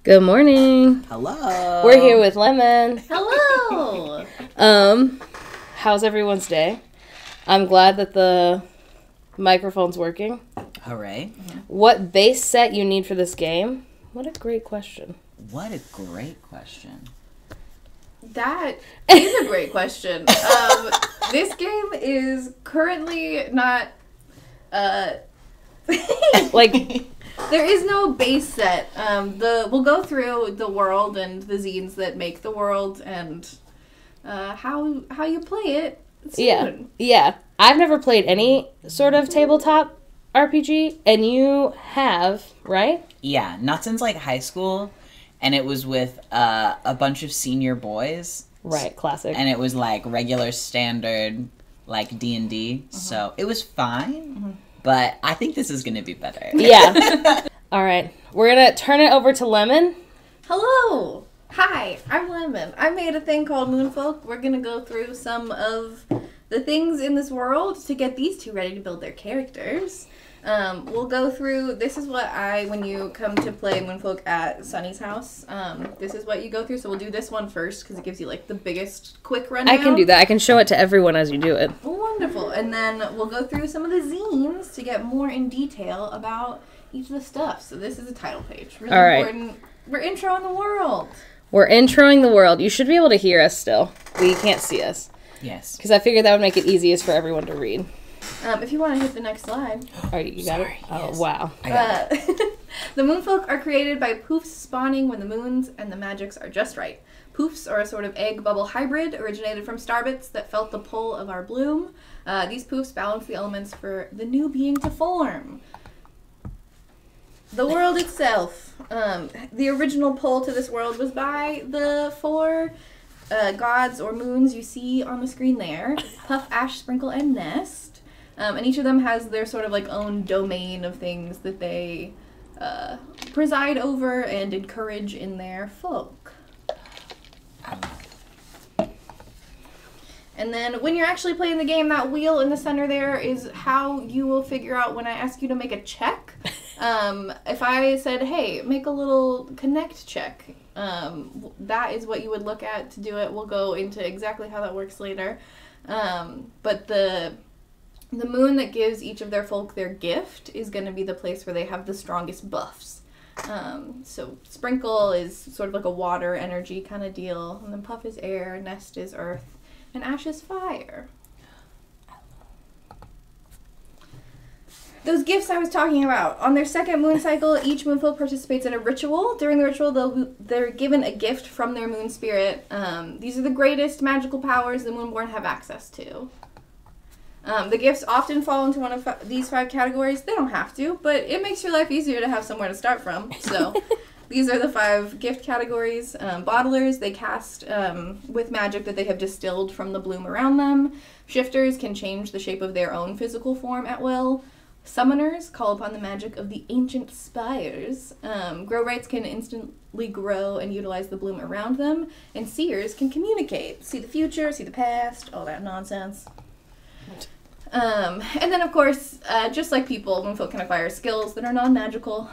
Good morning. Hello. We're here with Lemon. Hello. How's everyone's day? I'm glad that the microphone's working. Hooray. What base set you need for this game? What a great question. What a great question. That is a great question. This game is currently not, Like, there is no base set. We'll go through the world and the zines that make the world and how you play it soon. yeah. I've never played any sort of tabletop RPG, and you have, right? Yeah, not since like high school, and it was with a bunch of senior boys. Right, classic. And it was like regular standard like D&D, so it was fine, but I think this is going to be better. Yeah. All right. We're going to turn it over to Lemon. Hello. Hi, I'm Lemon. I made a thing called Moonfolk. We're going to go through some of the things in this world to get these two ready to build their characters. We'll go through, this is what when you come to play Moonfolk at Sunny's house, this is what you go through. So we'll do this one first because it gives you like the biggest quick rundown. I can do that. I can show it to everyone as you do it. Wonderful. And then we'll go through some of the zines to get more in detail about each of the stuff. So this is a title page. Really All right. important. We're introing the world. We're introing the world. You should be able to hear us still. But you can't see us. Yes. Because I figured that would make it easiest for everyone to read. If you want to hit the next slide. All right, you got it? Yes. Oh, wow. I got it. The Moonfolk are created by poofs spawning when the moons and the magics are just right. Poofs are a sort of egg bubble hybrid originated from starbits that felt the pull of our bloom. These poofs balance the elements for the new being to form. The world itself. The original pull to this world was by the four gods or moons you see on the screen there. Puff, Ash, Sprinkle, and Nest. And each of them has their sort of like own domain of things that they preside over and encourage in their folk. And then when you're actually playing the game, that wheel in the center there is how you will figure out when I ask you to make a check. If I said, hey, make a little connect check, that is what you would look at to do it. We'll go into exactly how that works later. But the moon that gives each of their folk their gift is going to be the place where they have the strongest buffs. So Sprinkle is sort of like a water energy kind of deal, and then Puff is air, Nest is earth, and Ash is fire. Those gifts I was talking about. On their second moon cycle, each moonfolk participates in a ritual. During the ritual, they're given a gift from their moon spirit. These are the greatest magical powers the moonborn have access to. The gifts often fall into one of these 5 categories. They don't have to, but it makes your life easier to have somewhere to start from. So these are the 5 gift categories. Bottlers, they cast with magic that they have distilled from the bloom around them. Shifters can change the shape of their own physical form at will. Summoners call upon the magic of the ancient spires. Grow-rights can instantly grow and utilize the bloom around them. And seers can communicate, see the future, see the past, all that nonsense. And then, of course, just like people, Moonfolk can acquire skills that are non-magical.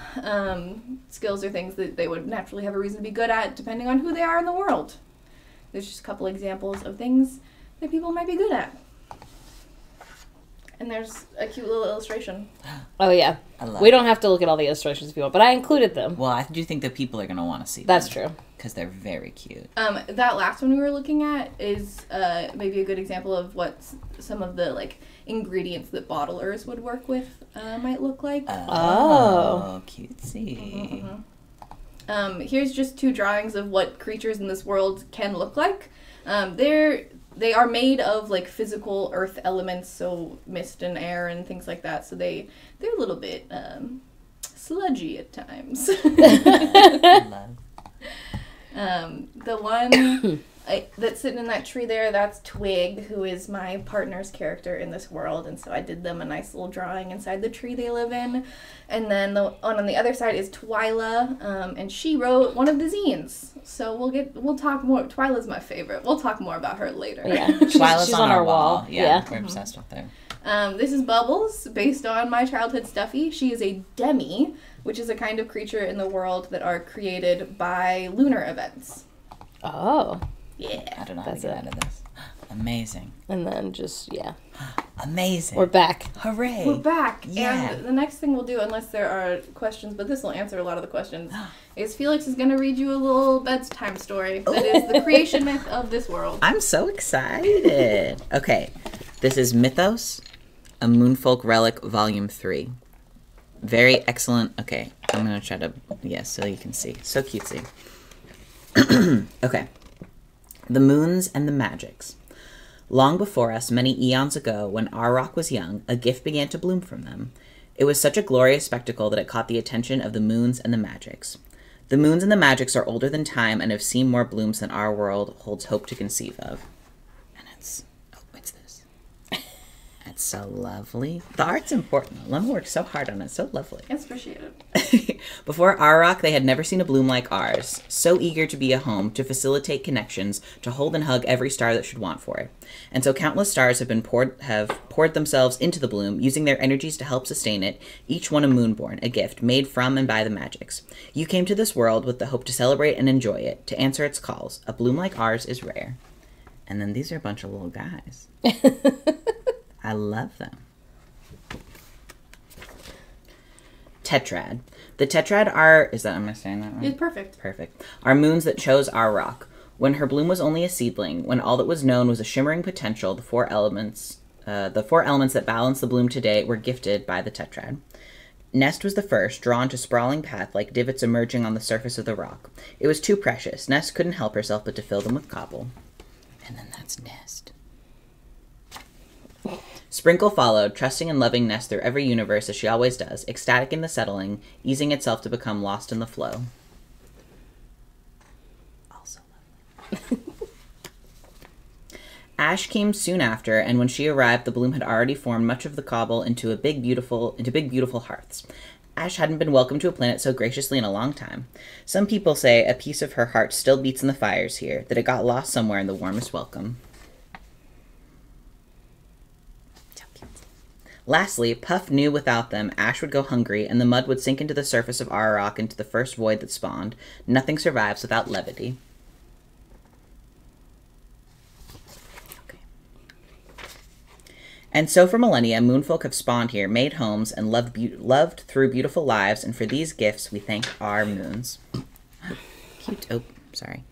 Skills are things that they would naturally have a reason to be good at, depending on who they are in the world. There's just a couple examples of things that people might be good at. And there's a cute little illustration. Oh, yeah. We don't have to look at all the illustrations if you want, but I included them. Well, I do think that people are going to want to see them. That's true. Because they're very cute. That last one we were looking at is maybe a good example of what some of the like ingredients that bottlers would work with might look like. Oh, cutesy. Here's just 2 drawings of what creatures in this world can look like. They are made of like physical earth elements, so mist and air and things like that. So they're a little bit sludgy at times. The one that's sitting in that tree there, that's Twig, who is my partner's character in this world, and so I did them a nice little drawing inside the tree they live in. And then the one on the other side is Twyla, and she wrote one of the zines. So we'll talk more. Twyla's my favorite. We'll talk more about her later. Yeah, Twyla's she's on our wall. Yeah, we're obsessed with her. This is Bubbles, based on my childhood stuffy. She is a demi, which is a kind of creature in the world that are created by lunar events. Oh. Yeah. I don't know how to That's get it. out of this. Amazing. And then just, yeah. Amazing. We're back. Hooray. We're back. Yeah. And the next thing we'll do, unless there are questions, but this will answer a lot of the questions, is Felix is going to read you a little bedtime story that is the creation myth of this world. I'm so excited. Okay. This is Mythos, a Moonfolk Relic, Volume 3. Very excellent. Okay. I'm going to try to, so you can see. So cutesy. Okay. The Moons and the Magics. Long before us, many eons ago, when our rock was young, a gift began to bloom from them. It was such a glorious spectacle that it caught the attention of the Moons and the Magics. The Moons and the Magics are older than time and have seen more blooms than our world holds hope to conceive of. And it's this. That's so lovely. The art's important. Lemma worked so hard on it. So lovely. It's appreciated. Before our rock, they had never seen a bloom like ours, so eager to be a home, to facilitate connections, to hold and hug every star that should want for it. And so countless stars have poured themselves into the bloom, using their energies to help sustain it, each one a moonborn, a gift made from and by the Magics. You came to this world with the hope to celebrate and enjoy it, to answer its calls. A bloom like ours is rare. And then these are a bunch of little guys. I love them. Tetrad. The Tetrad are... am I saying that right? It's perfect. Perfect. Are moons that chose our rock. When her bloom was only a seedling, when all that was known was a shimmering potential, the four elements that balance the bloom today were gifted by the Tetrad. Nest was the first, drawn to sprawling path like divots emerging on the surface of the rock. It was too precious. Nest couldn't help herself but to fill them with cobble. And then that's Nest. Sprinkle followed, trusting and loving Nest through every universe as she always does, ecstatic in the settling, easing itself to become lost in the flow. Also lovely. Ash came soon after, and when she arrived, the bloom had already formed much of the cobble into big, beautiful hearths. Ash hadn't been welcomed to a planet so graciously in a long time. Some people say a piece of her heart still beats in the fires here, that it got lost somewhere in the warmest welcome. Lastly, Puff knew without them, Ash would go hungry, and the mud would sink into the surface of Ararok into the first void that spawned. Nothing survives without levity. Okay. And so for millennia, Moonfolk have spawned here, made homes, and loved through beautiful lives, and for these gifts we thank our moons. Cute. Oh, sorry.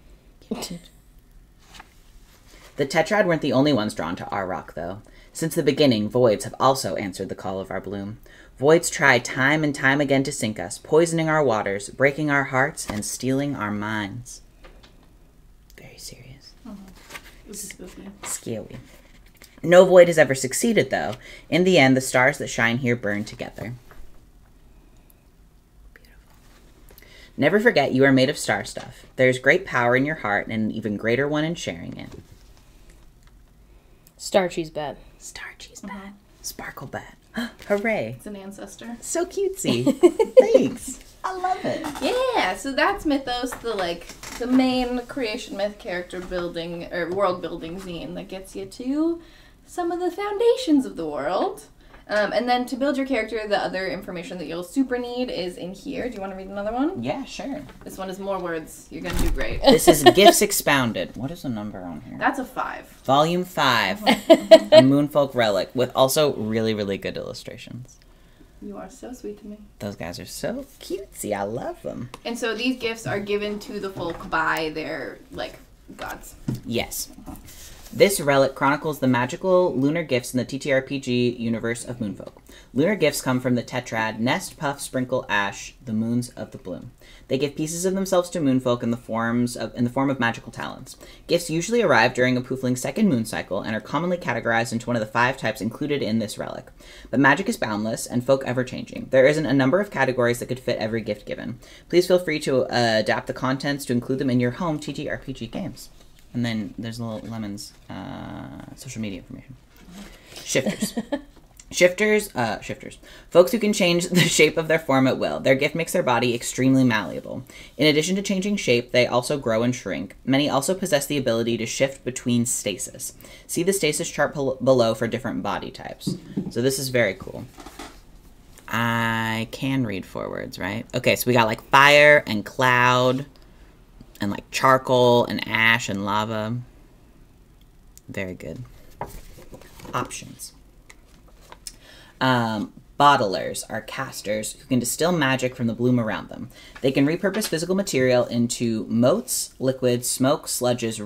Cute. The Tetrad weren't the only ones drawn to our rock, though. Since the beginning, voids have also answered the call of our bloom. Voids try time and time again to sink us, poisoning our waters, breaking our hearts, and stealing our minds. Very serious. Scary. No void has ever succeeded, though. In the end, the stars that shine here burn together. Beautiful. Never forget you are made of star stuff. There is great power in your heart and an even greater one in sharing it. Star cheese bad. Star cheese bat. Sparkle bat. Hooray. It's an ancestor. So cutesy. Thanks. I love it. Yeah, so that's Mythos, the main creation myth character building or world building zine that gets you to some of the foundations of the world. And then to build your character, the other information that you'll super need is in here. Do you want to read another one? Yeah, sure. This one is more words. You're going to do great. This is Gifts Expounded. What is the number on here? That's a 5. Volume 5. A Moonfolk Relic with also really, really good illustrations. You are so sweet to me. Those guys are so cutesy. I love them. And so these gifts are given to the folk by their, gods. Yes. This relic chronicles the magical lunar gifts in the TTRPG universe of Moonfolk. Lunar gifts come from the Tetrad, Nest, Puff, Sprinkle, Ash, the moons of the bloom. They give pieces of themselves to Moonfolk in the form of magical talents. Gifts usually arrive during a Poofling's second moon cycle and are commonly categorized into one of the 5 types included in this relic. But magic is boundless and folk ever-changing. There isn't a number of categories that could fit every gift given. Please feel free to adapt the contents to include them in your home TTRPG games. And then there's little Lemon's social media information. Shifters. Shifters. Folks who can change the shape of their form at will. Their gift makes their body extremely malleable. In addition to changing shape, they also grow and shrink. Many also possess the ability to shift between stasis. See the stasis chart below for different body types. So this is very cool. I can read forwards, right? Okay, so we got like fire and cloud and like charcoal and ash and lava. Very good. Options. Bottlers are casters who can distill magic from the bloom around them. They can repurpose physical material into motes, liquids, smoke, sludges,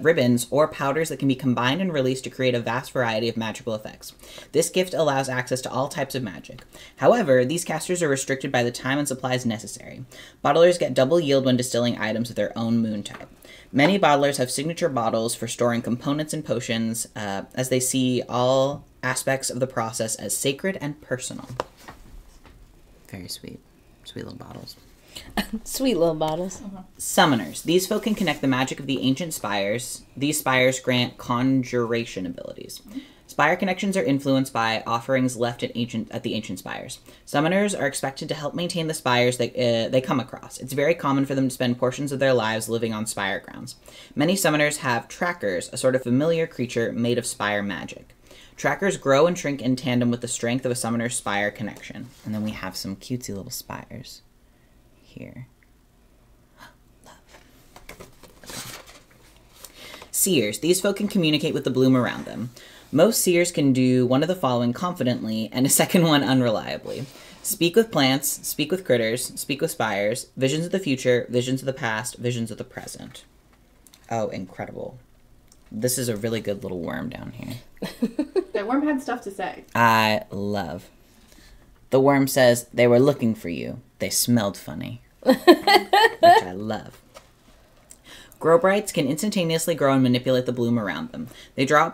ribbons, or powders that can be combined and released to create a vast variety of magical effects. This gift allows access to all types of magic. However, these casters are restricted by the time and supplies necessary. Bottlers get double yield when distilling items of their own moon type. Many bottlers have signature bottles for storing components and potions, as they see all aspects of the process as sacred and personal. Very sweet. Sweet little bottles. Sweet little bottles. Summoners. These folk can connect the magic of the ancient spires. These spires grant conjuration abilities. Spire connections are influenced by offerings left at the ancient spires. Summoners are expected to help maintain the spires they come across. It's very common for them to spend portions of their lives living on spire grounds. Many summoners have trackers, a sort of familiar creature made of spire magic. Trackers grow and shrink in tandem with the strength of a summoner's spire connection. And then we have some cutesy little spires here. Love. Okay. Seers. These folk can communicate with the bloom around them. Most seers can do one of the following confidently and a second one unreliably. Speak with plants, speak with critters, speak with spires, visions of the future, visions of the past, visions of the present. Oh, incredible. This is a really good little worm down here. That worm had stuff to say. I love. The worm says, they were looking for you. They smelled funny. Which I love. Growbrights can instantaneously grow and manipulate the bloom around them. They draw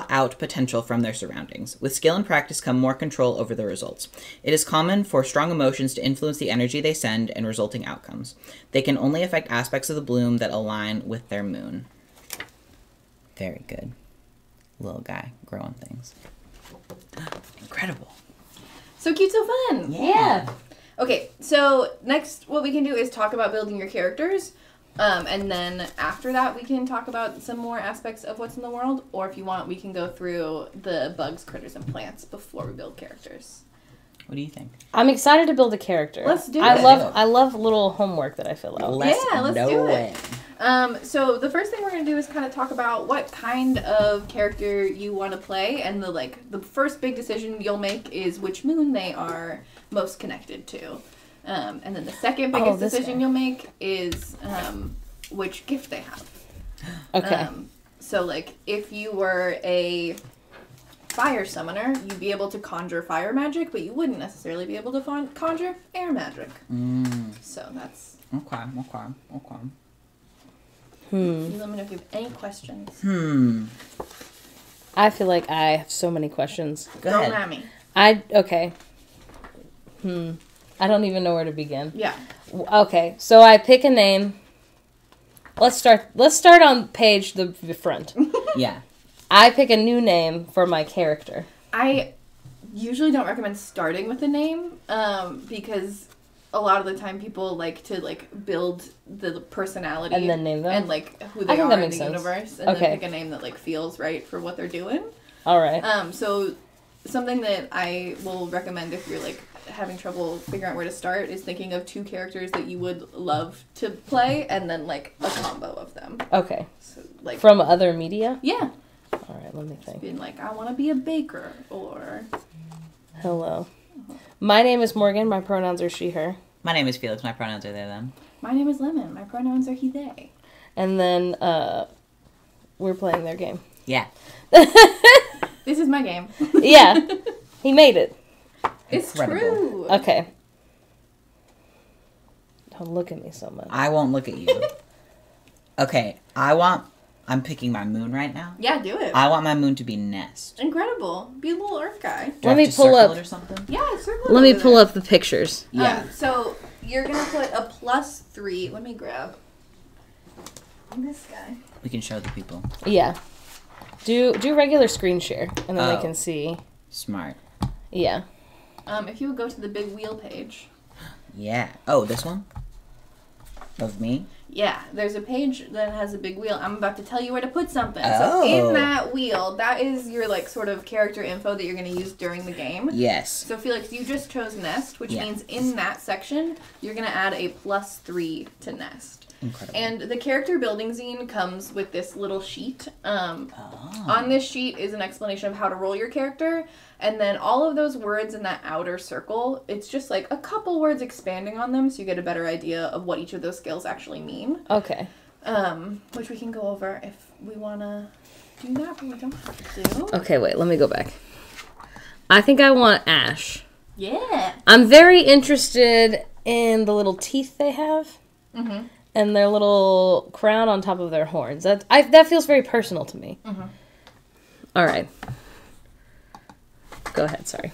out potential from their surroundings. With skill and practice come more control over the results. It is common for strong emotions to influence the energy they send and resulting outcomes. They can only affect aspects of the bloom that align with their moon. Very good. Little guy growing things. Incredible. So cute, so fun. Yeah. Okay, so next what we can do is talk about building your characters. And then after that, we can talk about some more aspects of what's in the world. Or if you want, we can go through the bugs, critters, and plants before we build characters. What do you think? I'm excited to build a character. Let's do it. I love little homework that I fill out. Let's do it. So the first thing we're going to do is kind of talk about what kind of character you want to play. And the first big decision you'll make is which moon they are most connected to. And then the second biggest decision you'll make is which gift they have. Okay. So, if you were a fire summoner, you'd be able to conjure fire magic, but you wouldn't necessarily be able to conjure air magic. So that's... Okay. Let me know if you have any questions. I feel like I have so many questions. Go ahead. At me. Okay. I don't even know where to begin. Yeah. Okay, so I pick a name. Let's start on page the front. Yeah. I pick a new name for my character. I usually don't recommend starting with a name because a lot of the time people like to build the personality And then name them? and who they are in the sense. universe and Okay. then pick a name that feels right for what they're doing. All right. So something that I will recommend if you're having trouble figuring out where to start is thinking of two characters that you would love to play and then a combo of them. Okay. So From other media? yeah. All right, let me think. Being I want to be a baker or Hello. My name is Morgan. My pronouns are she, her. My name is Felix. My pronouns are they, them. my name is Lemon. My pronouns are he, they. And then we're playing their game. Yeah. This is my game. Yeah. He made it. It's Incredible. true. Okay. Don't look at me so much. I won't look at you. Okay. I'm picking my moon right now. Yeah, do it. I want my moon to be Nest. Incredible. Be a little earth guy. Do Let I me have to pull circle up- it or something? Yeah, circle. Let me over pull there. up the pictures. Yeah. So you're gonna put a +3. Let me grab this guy. We can show the people. Yeah. Do regular screen share, and then Oh. they can see. Smart. Yeah. If you would go to the big wheel page. Yeah. Oh, this one? Of me? Yeah, there's a page that has a big wheel. I'm about to tell you where to put something. Oh. So in that wheel, that is your like sort of character info that you're going to use during the game. Yes. So Felix, you just chose Nest, which Yeah. means in that section, you're going to add a +3 to Nest. Incredible. And the character building zine comes with this little sheet. On this sheet is an explanation of how to roll your character. And then all of those words in that outer circle, it's just like a couple words expanding on them so you get a better idea of what each of those skills actually mean. Okay. Which we can go over if we want to do that, but we don't have to. Okay, wait, let me go back. I think I want Ash. Yeah. I'm very interested in the little teeth they have. Mm-hmm. And their little crown on top of their horns. That feels very personal to me. Mm-hmm. All right. Go ahead, sorry.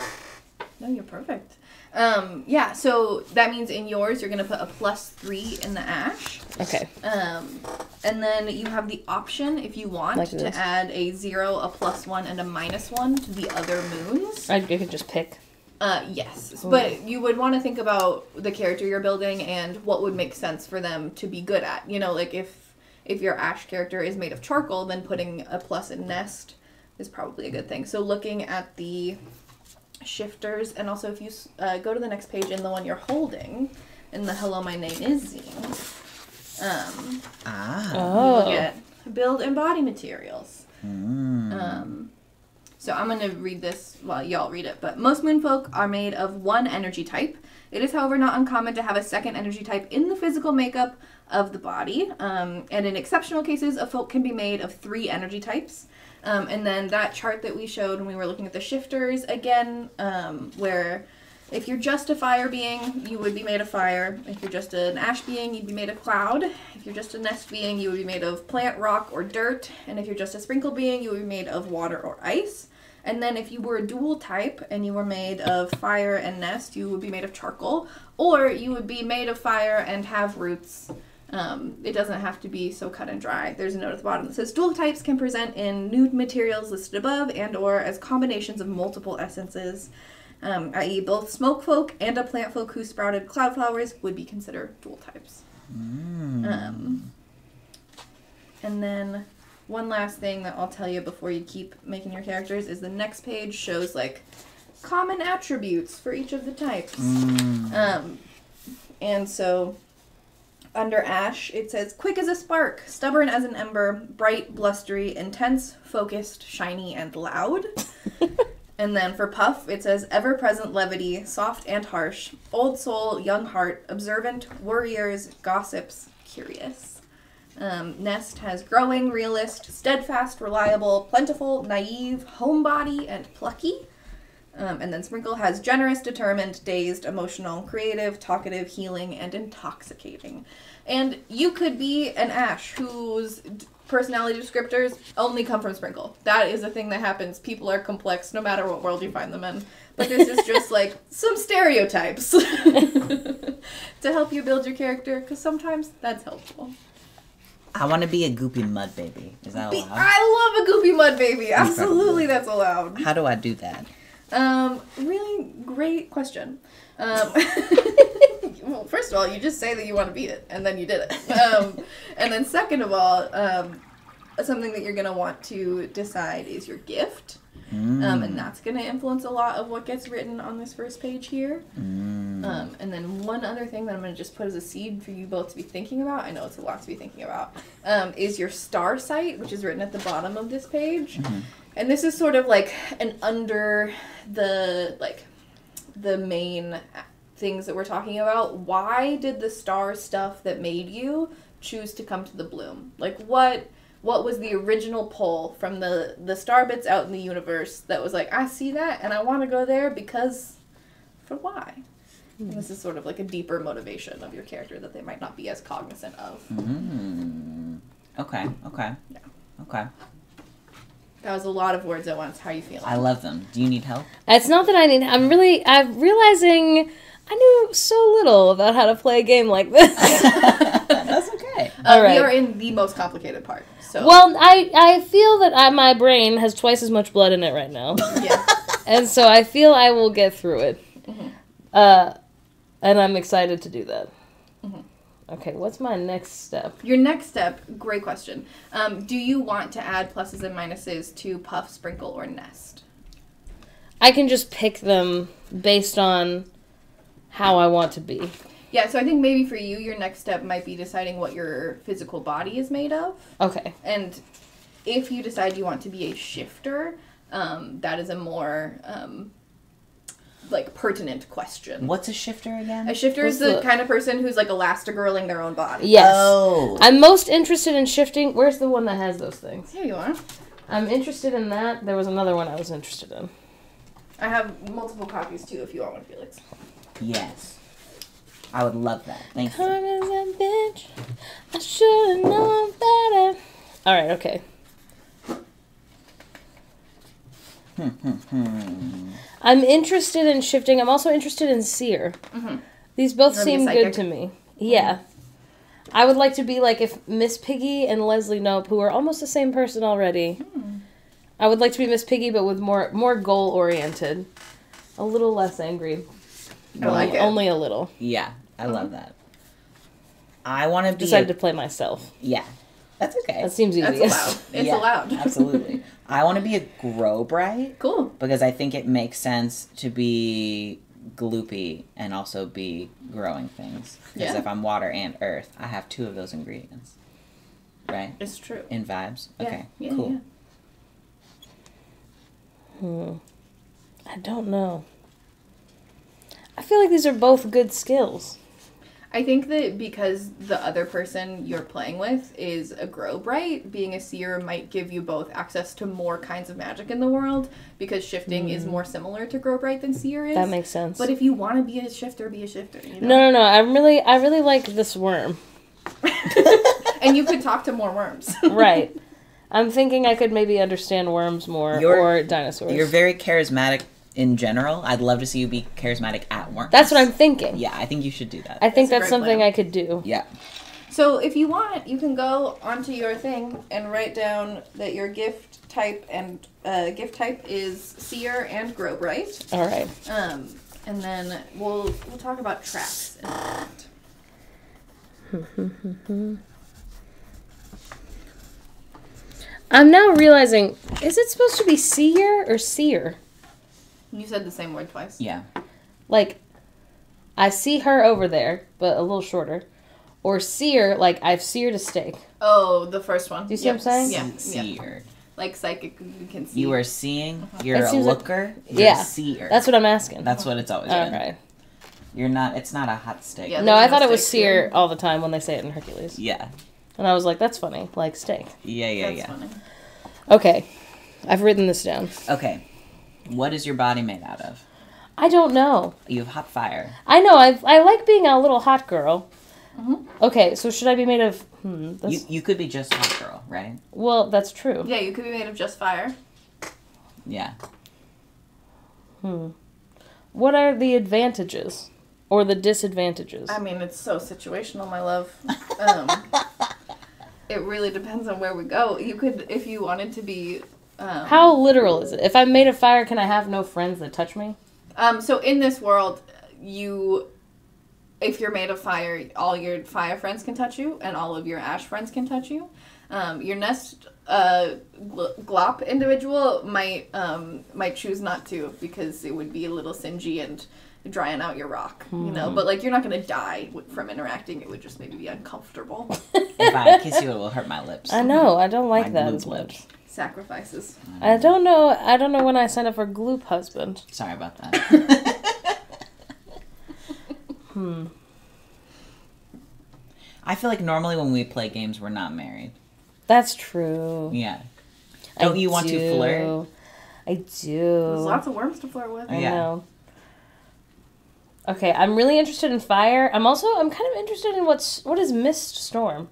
No, you're perfect. Yeah, so that means in yours you're going to put a +3 in the Ash. Okay. And then you have the option, if you want, Like to this. add a 0, a +1, and a -1 to the other moons. I could just pick. Yes, but you would want to think about the character you're building and what would make sense for them to be good at. You know, like if your Ash character is made of charcoal, then putting a + in Nest is probably a good thing. So looking at the shifters, and also if you go to the next page in the one you're holding, in the Hello My Name Is zine, you will get build and body materials. So I'm going to read this while y'all read it. But most Moonfolk are made of one energy type. It is, however, not uncommon to have a second energy type in the physical makeup of the body. And in exceptional cases, a folk can be made of 3 energy types. And then that chart that we showed when we were looking at the shifters, again, where if you're just a fire being, you would be made of fire. If you're just an ash being, you'd be made of cloud. If you're just a nest being, you would be made of plant, rock, or dirt. And if you're just a sprinkle being, you would be made of water or ice. And then if you were a dual type and you were made of fire and nest, you would be made of charcoal. Or you would be made of fire and have roots. It doesn't have to be so cut and dry. There's a note at the bottom that says dual types can present in nude materials listed above and or as combinations of multiple essences, i.e. both smoke folk and a plant folk who sprouted cloud flowers would be considered dual types. And then one last thing that I'll tell you before you keep making your characters is the next page shows like common attributes for each of the types. And so under Ash, it says, quick as a spark, stubborn as an ember, bright, blustery, intense, focused, shiny, and loud. And then for Puff, it says, ever-present levity, soft and harsh, old soul, young heart, observant, worriers, gossips, curious. Nest has growing, realist, steadfast, reliable, plentiful, naive, homebody, and plucky. And then Sprinkle has generous, determined, dazed, emotional, creative, talkative, healing, and intoxicating. And you could be an Ash whose personality descriptors only come from Sprinkle. That is a thing that happens. People are complex no matter what world you find them in. But this is just like some stereotypes to help you build your character, because sometimes that's helpful. I want to be a goopy mud baby. Is that allowed? I love a goopy mud baby. Absolutely, that's allowed. How do I do that? Really great question. Well, first of all, you just say that you want to be it, and then you did it. And then second of all, something that you're going to want to decide is your gift. And that's going to influence a lot of what gets written on this first page here. And then one other thing that I'm going to just put as a seed for you both to be thinking about, I know it's a lot to be thinking about, is your star site, which is written at the bottom of this page. And this is sort of like an under the main things that we're talking about. Why did the star stuff that made you choose to come to the bloom? Like what was the original pull from the star bits out in the universe that was like, I see that and I want to go there because, for why? And this is sort of like a deeper motivation of your character that they might not be as cognizant of. Okay. Yeah. Okay. That was a lot of words at once. How are you feeling? I love them. Do you need help? It's not that I need... I'm realizing I knew so little about how to play a game like this. That's okay. All right. We are in the most complicated part. So. Well, I feel that my brain has twice as much blood in it right now. Yeah. And so I feel I will get through it. And I'm excited to do that. Okay, what's my next step? Your next step, great question. Do you want to add pluses and minuses to Puff, Sprinkle, or Nest? I can just pick them based on how I want to be. Yeah, so I think maybe for you, your next step might be deciding what your physical body is made of. Okay. And if you decide you want to be a shifter, that is a more pertinent question. What's a shifter again? A shifter is the kind of person who's like Elastigirling their own body. Yes. Oh. I'm most interested in shifting. Where's the one that has those things? Here you are. I'm interested in that. There was another one I was interested in. I have multiple copies too if you want one, Felix. Yes. I would love that. Thank you. Bitch. I should have known better. Alright, okay. I'm interested in shifting. I'm also interested in seer. These both seem good to me. Yeah. I would like to be like if Miss Piggy and Leslie Knope, who are almost the same person already. I would like to be Miss Piggy, but with more goal oriented, a little less angry. I like it. Only a little. Yeah, I love that. I want to be. Decided to play myself. Yeah, that's okay. That seems easy. That's allowed. It's allowed. Absolutely. I want to be a grow bright. Cool. Because I think it makes sense to be gloopy and also be growing things. Because if I'm water and earth, I have two of those ingredients. Right? It's true. In vibes. Yeah. Okay. Yeah, cool. Yeah. I don't know. I feel like these are both good skills. I think that because the other person you're playing with is a grow bright, being a seer might give you both access to more kinds of magic in the world, because shifting is more similar to grow bright than seer is. That makes sense. But if you want to be a shifter, be a shifter. You know? No. I really like this worm. And you could talk to more worms. Right. I'm thinking I could maybe understand worms more or dinosaurs. You're very charismatic in general. I'd love to see you be charismatic at worms. That's what I'm thinking. Yeah, I think you should do that. I think That's that's a great something plan. I could do. Yeah. So if you want, you can go onto your thing and write down that your gift type is seer and grow bright. All right. And then we'll talk about traps in a minute. I'm now realizing, is it supposed to be seer or seer? You said the same word twice. Yeah. Like, I see her over there, but a little shorter. Or seer, like I've seared a steak. Oh, the first one. Do you see what I'm saying? Yeah. Seer. Like psychic, you can see. You are seeing. You're It a seems like- looker. You're Yeah. a seer. That's what I'm asking. That's what it's always All been. right. You're not. It's not a hot steak. Yeah. No, I There's thought no it was steak seer here. all the time when they say it in Hercules. Yeah. And I was like, that's funny. Like steak. Yeah. That's funny. Okay. I've written this down. Okay. What is your body made out of? I don't know. You have hot fire. I know. I like being a little hot girl. Okay, so should I be made of... You could be just hot girl, right? Well, that's true. Yeah, you could be made of just fire. Yeah. What are the advantages? Or the disadvantages? I mean, it's so situational, my love. It really depends on where we go. You could, if you wanted to be... How literal is it? If I'm made of fire, can I have no friends that touch me? So in this world, if you're made of fire, all your fire friends can touch you, and all of your ash friends can touch you. Your nest glop individual might choose not to, because it would be a little singy and drying out your rock, you know. But like, you're not gonna die from interacting. It would just maybe be uncomfortable. If I kiss you, it will hurt my lips. I know. I don't like My that gloop as much. lips. Sacrifices. I don't know when I signed up for Gloop Husband. Sorry about that. I feel like normally when we play games, we're not married. That's true. Yeah. Don't you want to flirt? I do. There's lots of worms to flirt with. I Yeah. know. Okay, I'm really interested in fire. I'm kind of interested in what is mist storm.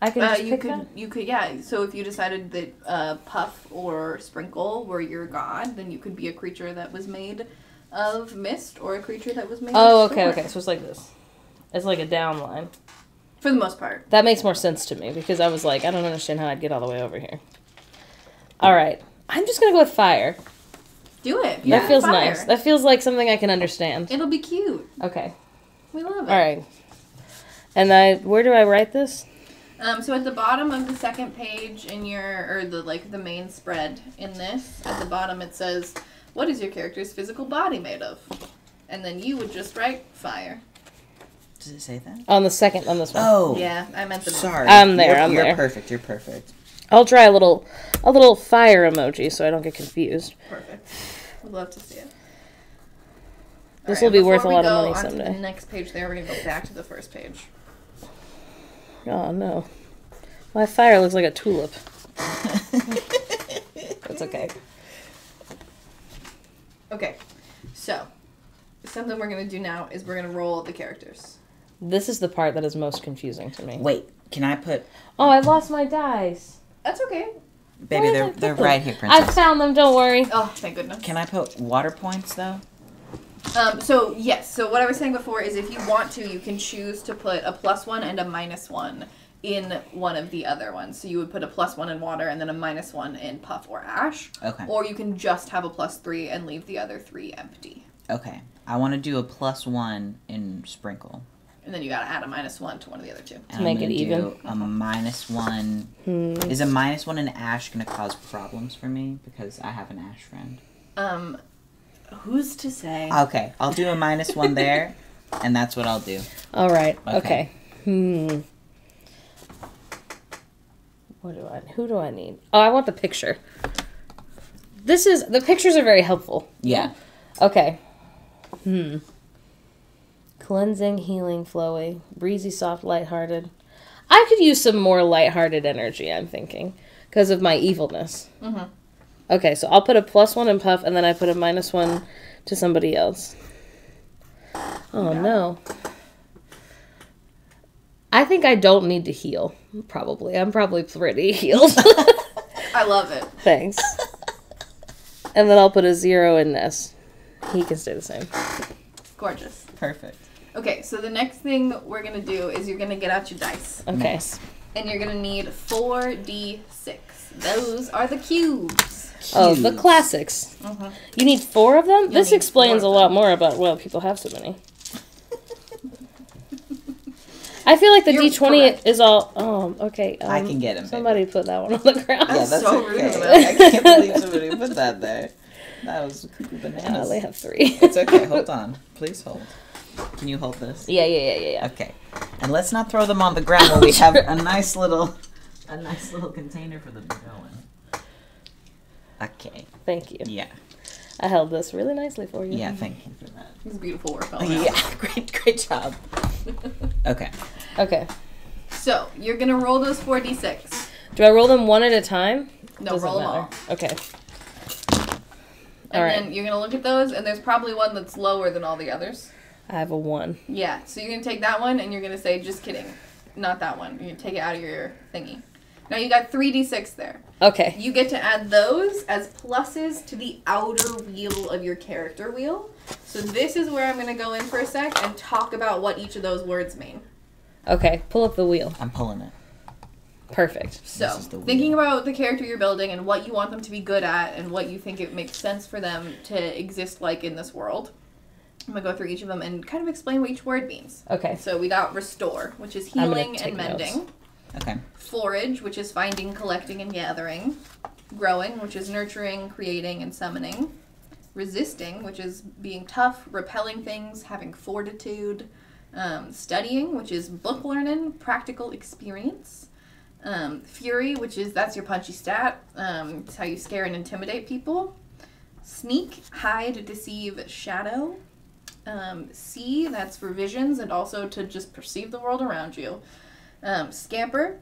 I can just pick that. You could, yeah. So if you decided that Puff or Sprinkle were your god, then you could be a creature that was made of mist, or a creature that was made Oh, of okay. storm. So it's like this. It's like a down line. For the most part. That makes more sense to me, because I was like, I don't understand how I'd get all the way over here. All right. I'm just going to go with fire. Do it. That feels nice. That feels like something I can understand. It'll be cute. Okay. We love it. All right. And where do I write this? So at the bottom of the second page in the main spread in this, at the bottom it says, what is your character's physical body made of? And then you would just write fire. Does it say that? On this one. Oh. Yeah, I meant the... Sorry. I'm there. You're perfect. You're perfect. I'll try a little fire emoji so I don't get confused. Perfect. Would love to see it. This will be worth a lot of money someday. To the next page there, we're going to go back to the first page. Oh, no. My fire looks like a tulip. That's okay. Okay. So, something we're going to do now is we're going to roll the characters. This is the part that is most confusing to me. Wait, can I put... Oh, I lost my dice. That's okay. Baby, they're right here, Princess. I found them, don't worry. Oh, thank goodness. Can I put water points, though? So, yes. So, what I was saying before is if you want to, you can choose to put a +1 and a -1 in one of the other ones. So, you would put a +1 in water and then a -1 in puff or ash. Okay. Or you can just have a +3 and leave the other 3 empty. Okay. I want to do a +1 in sprinkle. And then you gotta add a -1 to one of the other two. To make it even. A -1. Is a -1 in ash going to cause problems for me? Because I have an ash friend. Who's to say? Okay. I'll do a -1 there, and that's what I'll do. All right. Okay. Who do I need? Oh, I want the picture. The pictures are very helpful. Yeah. Okay. Cleansing, healing, flowy, breezy, soft, lighthearted. I could use some more lighthearted energy, I'm thinking, because of my evilness. Mm-hmm. Okay, so I'll put a +1 in puff, and then I put a -1 to somebody else. Oh, no. I think I don't need to heal, probably. I'm probably pretty healed. I love it. Thanks. And then I'll put a 0 in Ness. He can stay the same. Gorgeous. Perfect. Okay, so the next thing we're going to do is you're going to get out your dice. Okay. Nice. And you're going to need 4d6. Those are the cubes. Oh, the classics. Mm-hmm. You need 4 of them? This need explains 4 a of lot them. more about why people have so many. I feel like the You're D20 correct. is all... Oh, okay. I can get him. Somebody put that one on the ground. Yeah, that's so rude okay. of them. I can't believe somebody put that there. That was cuckoo I bananas. only have 3. It's okay. Hold on. Please hold. Can you hold this? Yeah. Okay. And let's not throw them on the ground when we have a nice little container for them to go in. Okay. Thank you. Yeah. I held this really nicely for you. Yeah, thank you for that. It's beautiful work all Yeah, great job. Okay. Okay. So, you're going to roll those 4d6. Do I roll them one at a time? No, Doesn't roll them matter. all. Okay. And All right. then you're going to look at those, and there's probably one that's lower than all the others. I have a 1. Yeah, so you're going to take that one, and you're going to say, just kidding. Not that one. You're going to take it out of your thingy. Now, you got 3d6 there. Okay. You get to add those as pluses to the outer wheel of your character wheel. So this is where I'm going to go in for a sec and talk about what each of those words mean. Okay. Pull up the wheel. I'm pulling it. Perfect. So, This is the wheel. thinking about the character you're building and what you want them to be good at and what you think it makes sense for them to exist like in this world, I'm going to go through each of them and kind of explain what each word means. Okay. So we got restore, which is I'm gonna healing take and mending. notes. Okay. Forage, which is finding, collecting, and gathering. Growing, which is nurturing, creating, and summoning. Resisting, which is being tough, repelling things, having fortitude. Studying, which is book learning, practical experience. Fury, which is, that's your punchy stat. It's how you scare and intimidate people. Sneak, hide, deceive, shadow. See, that's for visions and also to just perceive the world around you. Scamper,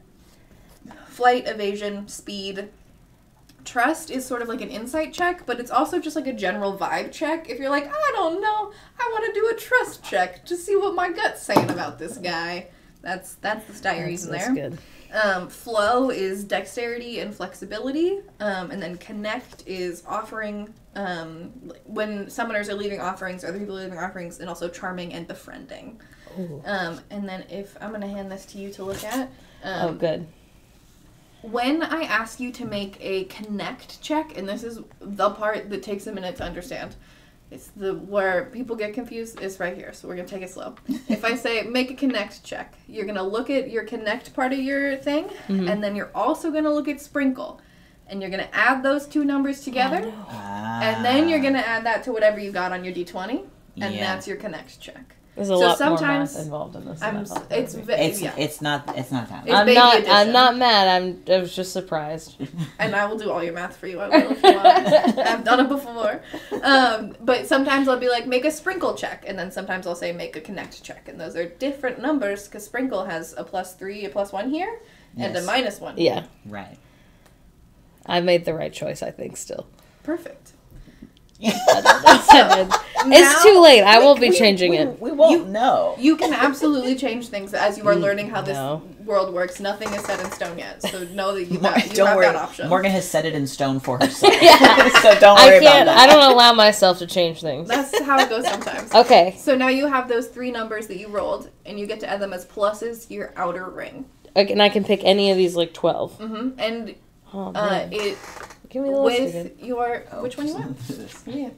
flight, evasion, speed. Trust is sort of like an insight check, but it's also just like a general vibe check. If you're like, I don't know, I want to do a trust check to see what my gut's saying about this guy. That's the stat you're using there. That's good. Flow is dexterity and flexibility, and then connect is offering, when summoners are leaving offerings, other people are leaving offerings, and also charming and befriending. Ooh. And then if I'm going to hand this to you to look at. Oh, good. When I ask you to make a connect check, and this is the part that takes a minute to understand, it's where people get confused is right here, so we're going to take it slow. If I say make a connect check, you're going to look at your connect part of your thing, and then you're also going to look at sprinkle. And you're going to add those two numbers together, and then you're going to add that to whatever you got on your D20, and that's your connect check. There's a lot more math involved in this. It's not that. I'm not mad. I was just surprised. And I will do all your math for you. I will if you want. I've done it before. But sometimes I'll be like, make a sprinkle check, and then sometimes I'll say make a connect check, and those are different numbers because sprinkle has a +3, a +1 here, and a -1. Yeah. Right. I made the right choice, I think. Still. Perfect. It's too late. I won't be changing it. We won't know. You can absolutely change things as you are learning how this world works. Nothing is set in stone yet, so know that you have that option. Morgan has set it in stone for herself. So don't worry about that. I don't allow myself to change things. That's how it goes sometimes. Okay. So now you have those 3 numbers that you rolled, and you get to add them as pluses to your outer ring. Okay, and I can pick any of these, like 12. Mm-hmm. And give me the list again. Which one you want? Yeah.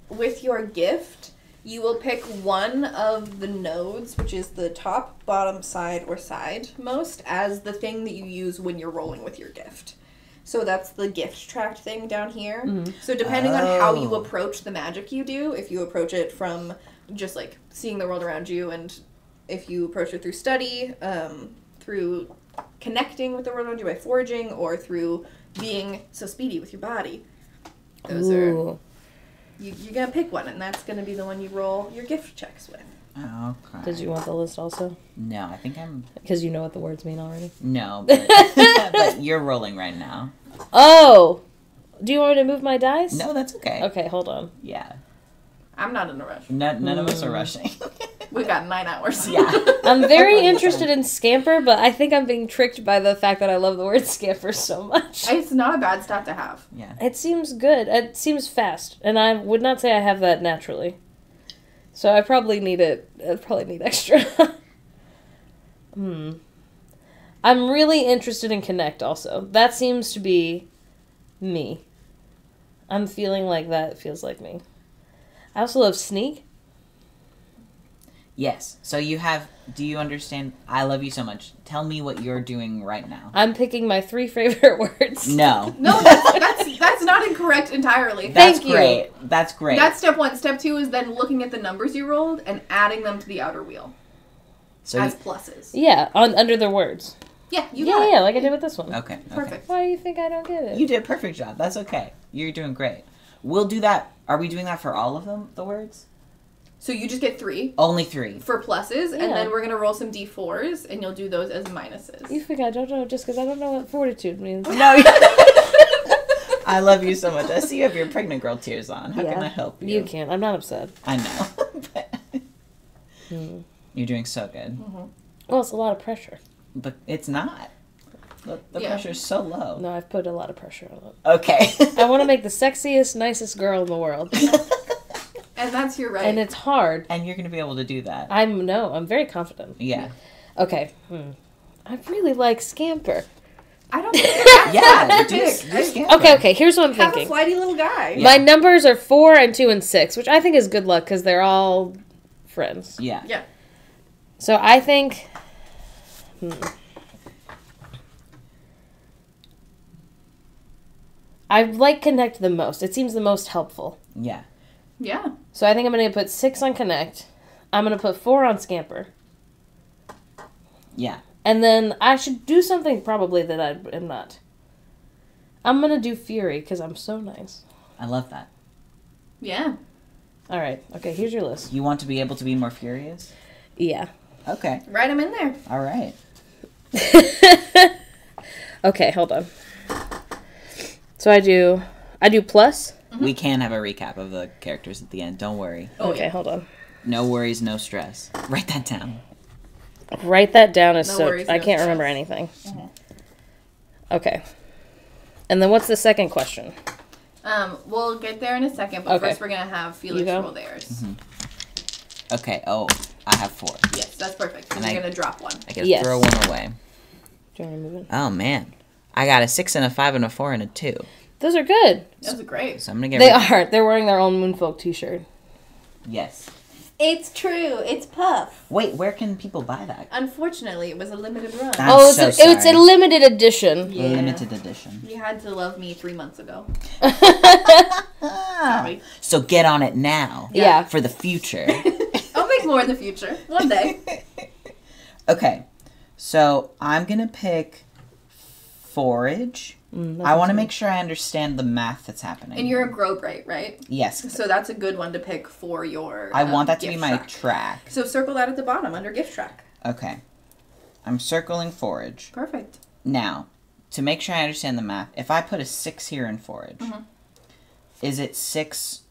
With your gift, you will pick one of the nodes, which is the top, bottom, side, or side most, as the thing that you use when you're rolling with your gift. So that's the gift tract thing down here. Mm-hmm. So depending on how you approach the magic you do, if you approach it from just like seeing the world around you, and if you approach it through study, through connecting with the world around you by foraging, or through being so speedy with your body. Those are... You're going to pick one, and that's going to be the one you roll your gift checks with. Oh, okay. Did you want the list also? No, I think I'm... Because you know what the words mean already? No, but, but you're rolling right now. Oh! Do you want me to move my dice? No, that's okay. Okay, hold on. Yeah. I'm not in a rush. None of us are rushing. We've got 9 hours. Yeah. I'm very interested in scamper, but I think I'm being tricked by the fact that I love the word scamper so much. It's not a bad stat to have. Yeah. It seems good. It seems fast, and I would not say I have that naturally. So I probably need it. I probably need extra. I'm really interested in connect also. That seems to be me. I'm feeling like that feels like me. I also love sneak. Yes. So you have... Do you understand? I love you so much. Tell me what you're doing right now. I'm picking my 3 favorite words. No. No, that's not incorrect entirely. That's great. That's great. That's step 1. Step 2 is then looking at the numbers you rolled and adding them to the outer wheel. So as pluses. Yeah, under the words. Yeah, you got it. Yeah, like I did with this one. Okay. Perfect. Why do you think I don't get it? You did a perfect job. That's okay. You're doing great. We'll do that. Are we doing that for all of them, the words? So you just get 3. Only 3. For pluses, and then we're going to roll some d4s, and you'll do those as minuses. You think I don't know just because I don't know what fortitude means. No. I love you so much. I see you have your pregnant girl tears on. How can I help you? You can't. I'm not upset. I know. But you're doing so good. Mm-hmm. Well, it's a lot of pressure. But it's not. The pressure's so low. No, I've put a lot of pressure on it. Okay. I want to make the sexiest, nicest girl in the world. And that's your right. And it's hard. And you're going to be able to do that. I'm very confident. Yeah. Okay. I really like scamper. I don't think do scamper. Okay, here's what I'm thinking. Have a flighty little guy. Yeah. My numbers are 4 and 2 and 6, which I think is good luck because they're all friends. Yeah. Yeah. So I think... I like connect the most. It seems the most helpful. Yeah. Yeah. So I think I'm going to put 6 on connect. I'm going to put 4 on scamper. Yeah. And then I should do something probably that I am not. I'm going to do fury because I'm so nice. I love that. Yeah. All right. Okay, here's your list. You want to be able to be more furious? Yeah. Okay. Write them in there. All right. Okay, hold on. So I do plus. Mm-hmm. We can have a recap of the characters at the end. Don't worry. Okay, hold on. No worries, no stress. Write that down. Write that down as No so worries, I no can't stress. remember anything. Mm-hmm. Okay. And then what's the second question? We'll get there in a second, but first we're going to have Felix roll theirs. Mm-hmm. Okay, I have 4. Yes, that's perfect. So And you're going to drop one. I get to throw one away. Do you want to move it? Oh, man. I got a 6 and a 5 and a 4 and a 2. Those are good. Those are great. So I'm going to get They are. They're wearing their own Moonfolk t-shirt. Yes. It's true. It's Puff. Wait, where can people buy that? Unfortunately, it was a limited run. It's a limited edition. Yeah. Limited edition. You had to love me 3 months ago. Sorry. So get on it now. Yeah. For the future. I'll make more in the future. One day. Okay. So I'm going to pick forage. I want to make sure I understand the math that's happening. And you're a grow bright, right? Yes. So that's a good one to pick for your I want that to be gift my track. track. So circle that at the bottom under gift track. Okay. I'm circling forage. Perfect. Now, to make sure I understand the math, if I put a 6 here in forage, is it 6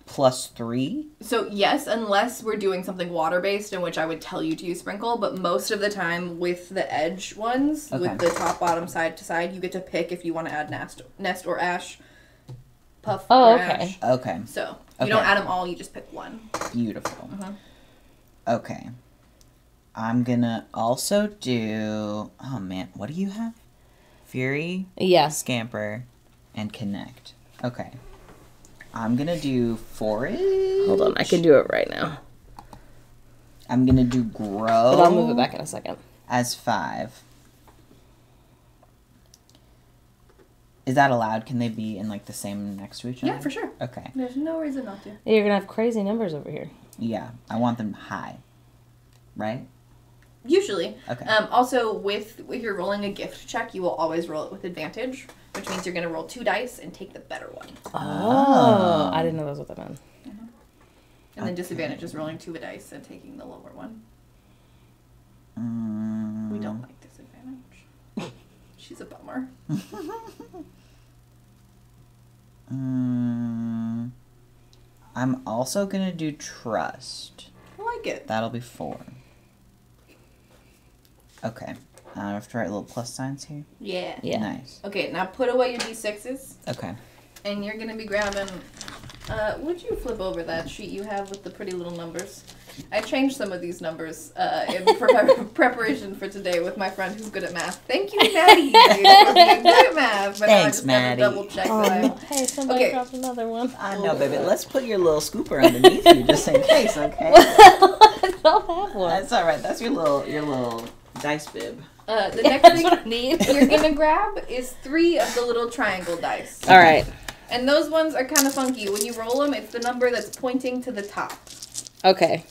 plus 3? So yes, unless we're doing something water-based, in which I would tell you to use sprinkle, but most of the time with the edge ones, with the top, bottom, side to side, you get to pick if you want to add nest or ash, puff or ash. Okay. So you don't add them all, you just pick one. Beautiful. Okay. I'm gonna also do... Oh, man. What do you have? Fury, Scamper, and Connect. Okay. I'm gonna do forage. Hold on, I can do it right now. I'm gonna do grow. But I'll move it back in a second. As 5. Is that allowed? Can they be in like the same next to each other? Yeah, for sure. Okay. There's no reason not to. You're gonna have crazy numbers over here. Yeah, I want them high. Right? Usually. Okay. Also, if you're rolling a gift check, you will always roll it with advantage, which means you're going to roll 2 dice and take the better one. Oh. I didn't know that's what that meant. And then disadvantage is rolling 2 dice and taking the lower one. We don't like disadvantage. She's a bummer. I'm also going to do trust. I like it. That'll be 4. Okay. I have to write little plus signs here. Yeah. Nice. Okay, now put away your d6s. Okay. And you're going to be grabbing... would you flip over that sheet you have with the pretty little numbers? I changed some of these numbers in preparation for today with my friend who's good at math. Thank you, Maddie, for being good at math. But Thanks, now I just Maddie. gotta double check that Hey, somebody dropped another one. I know, baby. Let's put your little scooper underneath you just in case, okay? I don't have one. That's all right. That's your little dice bib. The next thing what I need. you're gonna grab is 3 of the little triangle dice. All right. And those ones are kind of funky. When you roll them, it's the number that's pointing to the top. Okay.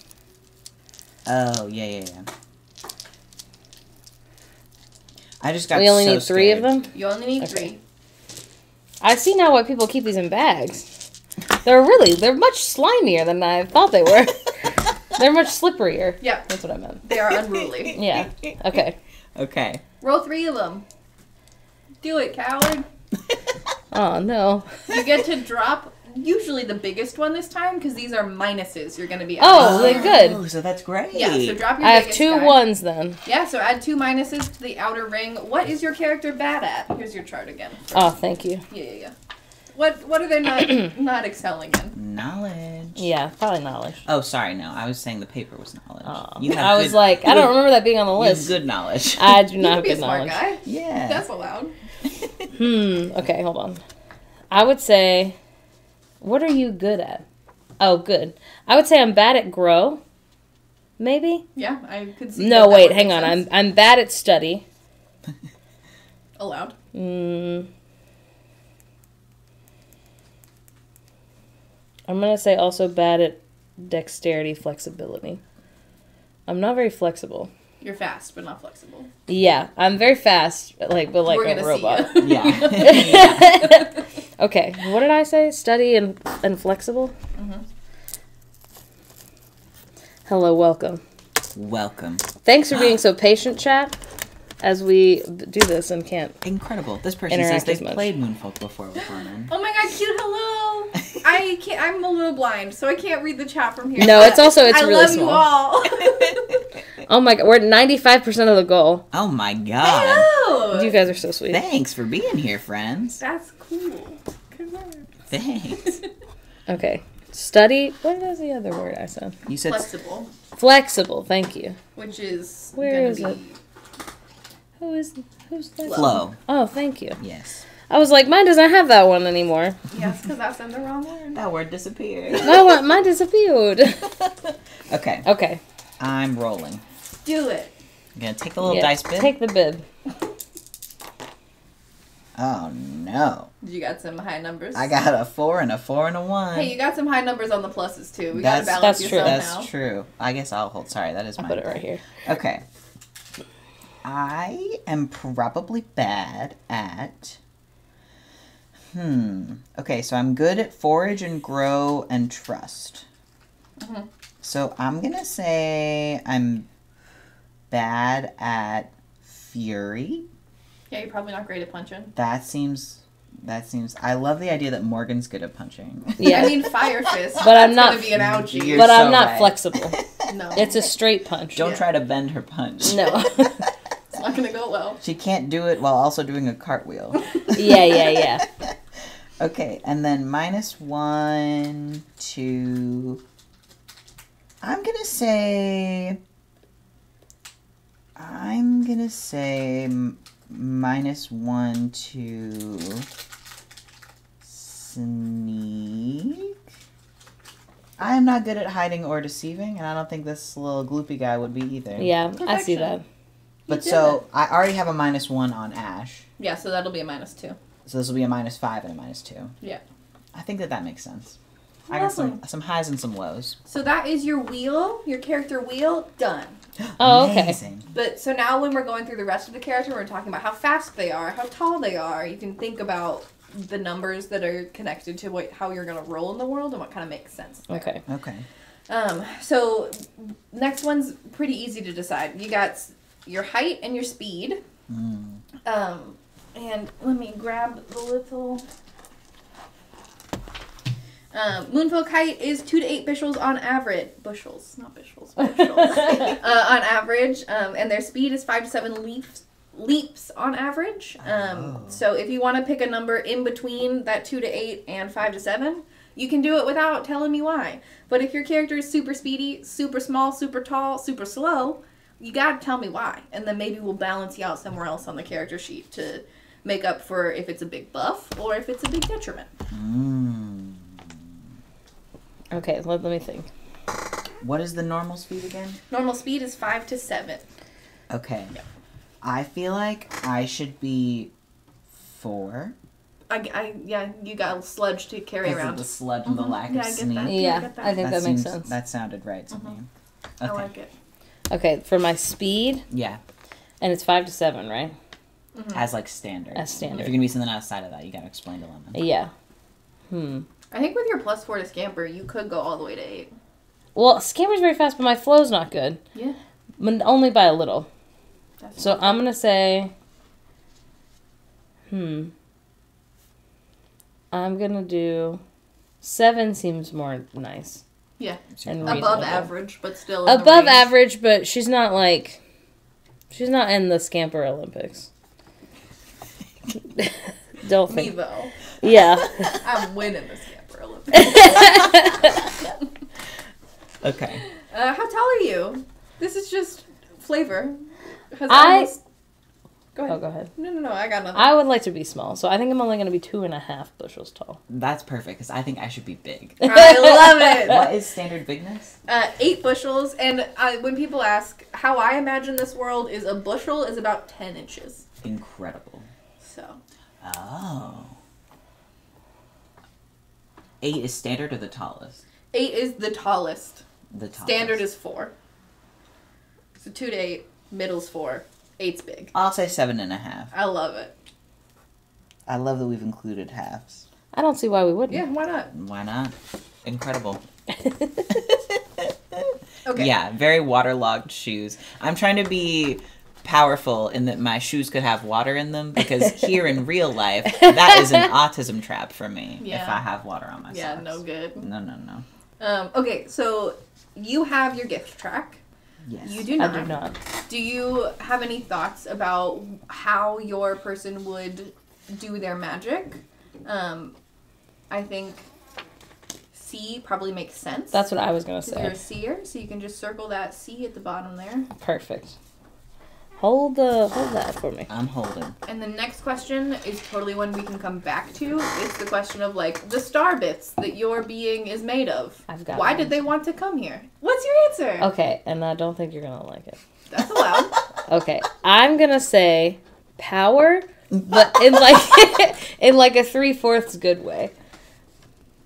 Oh, yeah. I just got We only so need 3 of scared. them? You only need 3. I see now why people keep these in bags. They're much slimier than I thought they were. They're much slipperier. Yeah. That's what I meant. They are unruly. Yeah. Okay. Okay. Roll 3 of them. Do it, coward. Oh, no. You get to drop usually the biggest one this time because these are minuses you're going to be Oh, adding. they're good. Oh, so that's great. Yeah, so drop your I have biggest 2 guy. 1s then. Yeah, so add 2 minuses to the outer ring. What is your character bad at? Here's your chart again. Oh, thank you. Yeah. What are they not excelling in? Knowledge. Yeah, probably knowledge. Oh, sorry, no. I was saying the paper was knowledge. Oh. You have I was like, I don't remember that being on the You have list. good knowledge. I do You not can have be a good smart knowledge. guy. Yeah. That's allowed. Okay, hold on. I would say, what are you good at? Oh, good. I would say I'm bad at grow. Maybe? Yeah, I could see. No, that wait, would hang make on. sense. I'm bad at study. Allowed. I'm going to say also bad at dexterity, flexibility. I'm not very flexible. You're fast, but not flexible. Yeah, I'm very fast, but like We're a gonna robot. see ya. Yeah. Okay, what did I say? Study and flexible? Hello, welcome. Welcome. Thanks for being so patient, chat, as we do this and can't. Incredible. This person Interact says as they've much. played Moonfolk before with Ronan. Oh my god, cute hello! I can't. I'm a little blind, so I can't read the chat from here. No, but it's I really love small. you all. Oh my god, we're at 95% of the goal. Oh my god. Hello. You guys are so sweet. Thanks for being here, friends. That's cool. Congrats. Thanks. Okay. Study. What is the other word I said? You said Flexible, Flexible. Thank you. which is Where gonna is be it? Who's that? Flo. Oh, thank you. Yes. I was like, mine doesn't have that one anymore. Yes, because I said the wrong word. That word disappeared. Mine disappeared. Okay. Okay. I'm rolling. Do it. I'm going to take the little dice bib. Take the bib. Oh, no. You got some high numbers. I got a 4 and a 4 and a 1. Hey, you got some high numbers on the pluses, too. We got to balance That's true. yourself That's now. true. I guess I'll hold. Sorry, that is I'll mine. put it right here. Okay. I am probably bad at... Okay, so I'm good at forage and grow and trust. Mm-hmm. So I'm going to say I'm bad at fury. Yeah, you're probably not great at punching. That seems... I love the idea that Morgan's good at punching. Yeah. I mean, Fire Fist. But I'm not- going to be an ouchie. You're But so I'm not right. flexible. No. It's a straight punch. Don't try to bend her punch. No. It's not going to go well. She can't do it while also doing a cartwheel. Yeah. Okay, and then -1 to... I'm gonna say -1 to sneak. I am not good at hiding or deceiving, and I don't think this little gloopy guy would be either. Yeah, I see Perfection. that. But did so, I already have a -1 on Ash. Yeah, so that'll be a -2. So this will be a -5 and a -2. Yeah. I think that makes sense. I got some highs and some lows. So that is your wheel, your character wheel, done. Oh, okay. Amazing. But so now when we're going through the rest of the character, we're talking about how fast they are, how tall they are. You can think about the numbers that are connected to how you're going to roll in the world and what kind of makes sense there. Okay. Okay. So next one's pretty easy to decide. You got your height and your speed. And let me grab the little... Moonfolk height is 2 to 8 bushels on average. Bushels, not bushels. Bushels. On average. And their speed is 5 to 7 leaps on average. So if you want to pick a number in between that 2 to 8 and 5 to 7, you can do it without telling me why. But if your character is super speedy, super small, super tall, super slow, you gotta tell me why. And then maybe we'll balance you out somewhere else on the character sheet to make up for if it's a big buff or if it's a big detriment. Okay, let me think. What is the normal speed again? Normal speed is 5 to 7. Okay. Yep. I feel like I should be 4. Yeah, you got a sludge to carry Because around. of the sludge and the lack Yeah, of I get sneak. that. Yeah, get that. I think that makes seems- sense. That sounded right to me. I Okay. like it. Okay, for my speed, Yeah. and it's 5 to 7, right? As like standard. As standard. If you're gonna be something outside of that, you gotta explain to Lemon. Yeah. I think with your +4 to Scamper, you could go all the way to 8. Well, Scamper's very fast, but my flow's not good. Yeah. But only by a little. That's So I'm going to say... I'm going to do... 7 seems more nice. Yeah. And Above reasonable. average, but still in the Above range. average, but she's not like... She's not in the Scamper Olympics. Don't Me, think... though. Yeah. I'm winning the Scamper Olympics. Okay. How tall are you? This is just flavor. Go ahead. Oh, go ahead. No, I got nothing. I would like to be small, so I think I'm only going to be 2.5 bushels tall. That's perfect, because I think I should be big. I love it. What is standard bigness? 8 bushels, and when people ask how I imagine this world is a bushel is about 10 inches. Incredible. So. Oh. 8 is standard or the tallest? 8 is the tallest. The tallest. Standard is 4. So 2 to 8, middle's 4, 8's big. I'll say 7.5. I love it. I love that we've included halves. I don't see why we wouldn't. Yeah, why not? Why not? Incredible. Okay. Yeah, very waterlogged shoes. I'm trying to be powerful in that my shoes could have water in them, because here in real life, that is an autism trap for me if Yeah. I have water on my Yeah, socks. no good. No. Okay, so you have your gift track. Yes. You do not. I do not. Do you have any thoughts about how your person would do their magic? I think C probably makes sense. That's what I was going to Because you're a say. seer, so you can just circle that C at the bottom there. Perfect. Hold that for me. I'm holding. And the next question is totally one we can come back to. It's the question of, like, the star bits that your being is made of. I've got Why one. did they want to come here? What's your answer? Okay, and I don't think you're gonna like it. That's allowed. Okay, I'm gonna say power, but in like in like a 3/4 good way.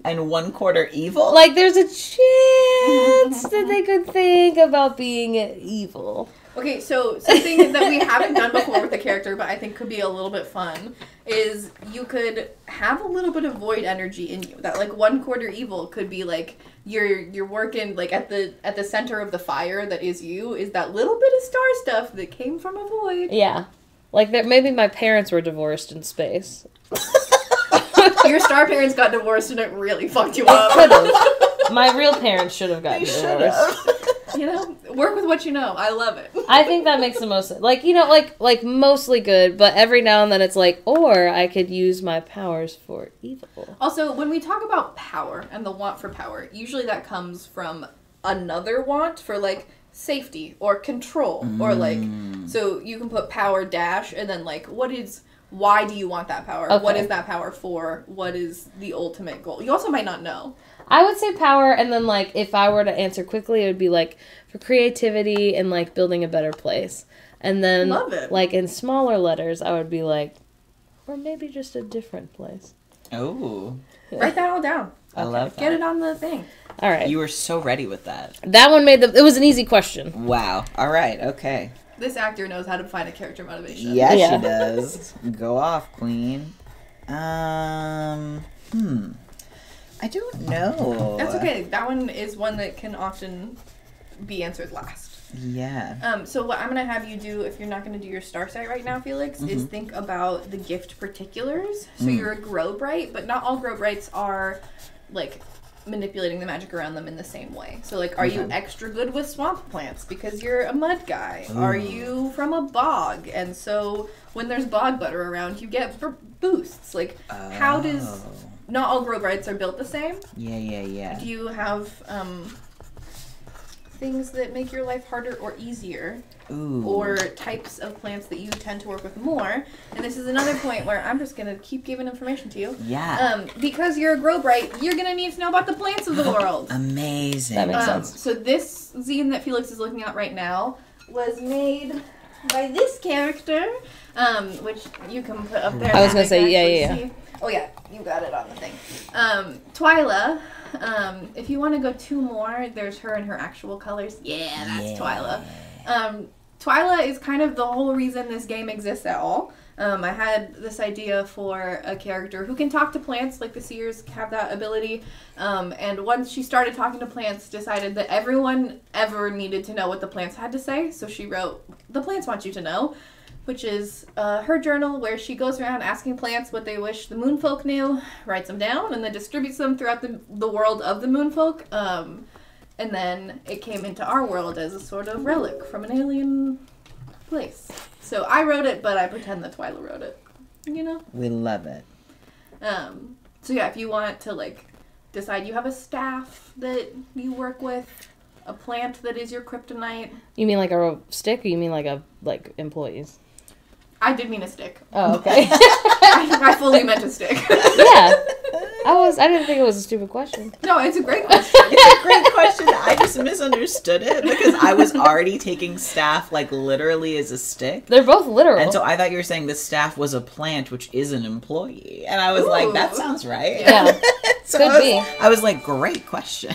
And 1/4 evil? Like there's a chance that they could think about being evil. Okay, so something that we haven't done before with the character, but I think could be a little bit fun, is you could have a little bit of void energy in you. That, like, 1/4 evil could be like you're working like at the center of the fire that is you is that little bit of star stuff that came from a void. Yeah, like that. Maybe my parents were divorced in space. Your star parents got divorced and it really fucked you up. My real parents should have gotten divorced. You know, work with what you know. I love it. I think that makes the most sense. Like, you know, like mostly good, but every now and then it's like, or I could use my powers for evil. Also, when we talk about power and the want for power, usually that comes from another want for, like, safety or control or, like, so you can put power dash and then, like, why do you want that power? Okay. What is that power for? What is the ultimate goal? You also might not know. I would say power, and then, like, if I were to answer quickly, it would be, like, for creativity and, like, building a better place. And then, Love it. like, in smaller letters, I would be like, or maybe just a different place. Oh. Write that all down. I love that. Get it on the thing. All right. You were so ready with that. That one it was an easy question. Wow. All right. Okay. This actor knows how to find a character motivation. Yes, Yeah. she does. Go off, queen. I don't know. That's okay. That one is one that can often be answered last. Yeah. So what I'm going to have you do, if you're not going to do your star site right now, Felix, is think about the gift particulars. So you're a grow bright, but not all grow brights are, like, manipulating the magic around them in the same way. So, like, are you extra good with swamp plants because you're a mud guy? Ooh. Are you from a bog? And so when there's bog butter around, you get boosts. Like, how does... Not all grow brights are built the same. Yeah. Do you have things that make your life harder or easier? Ooh. Or types of plants that you tend to work with more? And this is another point where I'm just going to keep giving information to you. Yeah. Because you're a grow bright, you're going to need to know about the plants of the world. Amazing. That makes sense. So this zine that Felix is looking at right now was made by this character, which you can put up there. I was gonna say, yeah. See. Oh yeah, you got it on the thing. Twyla. If you want to go 2 more, there's her in her actual colors. Yeah, that's Twyla. Twyla is kind of the whole reason this game exists at all. I had this idea for a character who can talk to plants, like the seers have that ability. And once she started talking to plants, decided that everyone ever needed to know what the plants had to say. So she wrote, "The Plants Want You to Know," which is her journal where she goes around asking plants what they wish the Moonfolk knew, writes them down, and then distributes them throughout the world of the Moonfolk. And then it came into our world as a sort of relic from an alien place. So I wrote it, but I pretend that Twyla wrote it. You know? We love it. So yeah, if you want to, like, decide you have a staff that you work with, a plant that is your kryptonite. You mean like a stick, or you mean like employees? I did mean a stick. Oh, okay. I fully meant a stick. Yeah. I didn't think it was a stupid question. No, it's a great question. It's a great question. I just misunderstood it because I was already taking staff like literally as a stick. They're both literal. And so I thought you were saying the staff was a plant, which is an employee. And I was like, that sounds right. Yeah. So Could be. I was like, great question.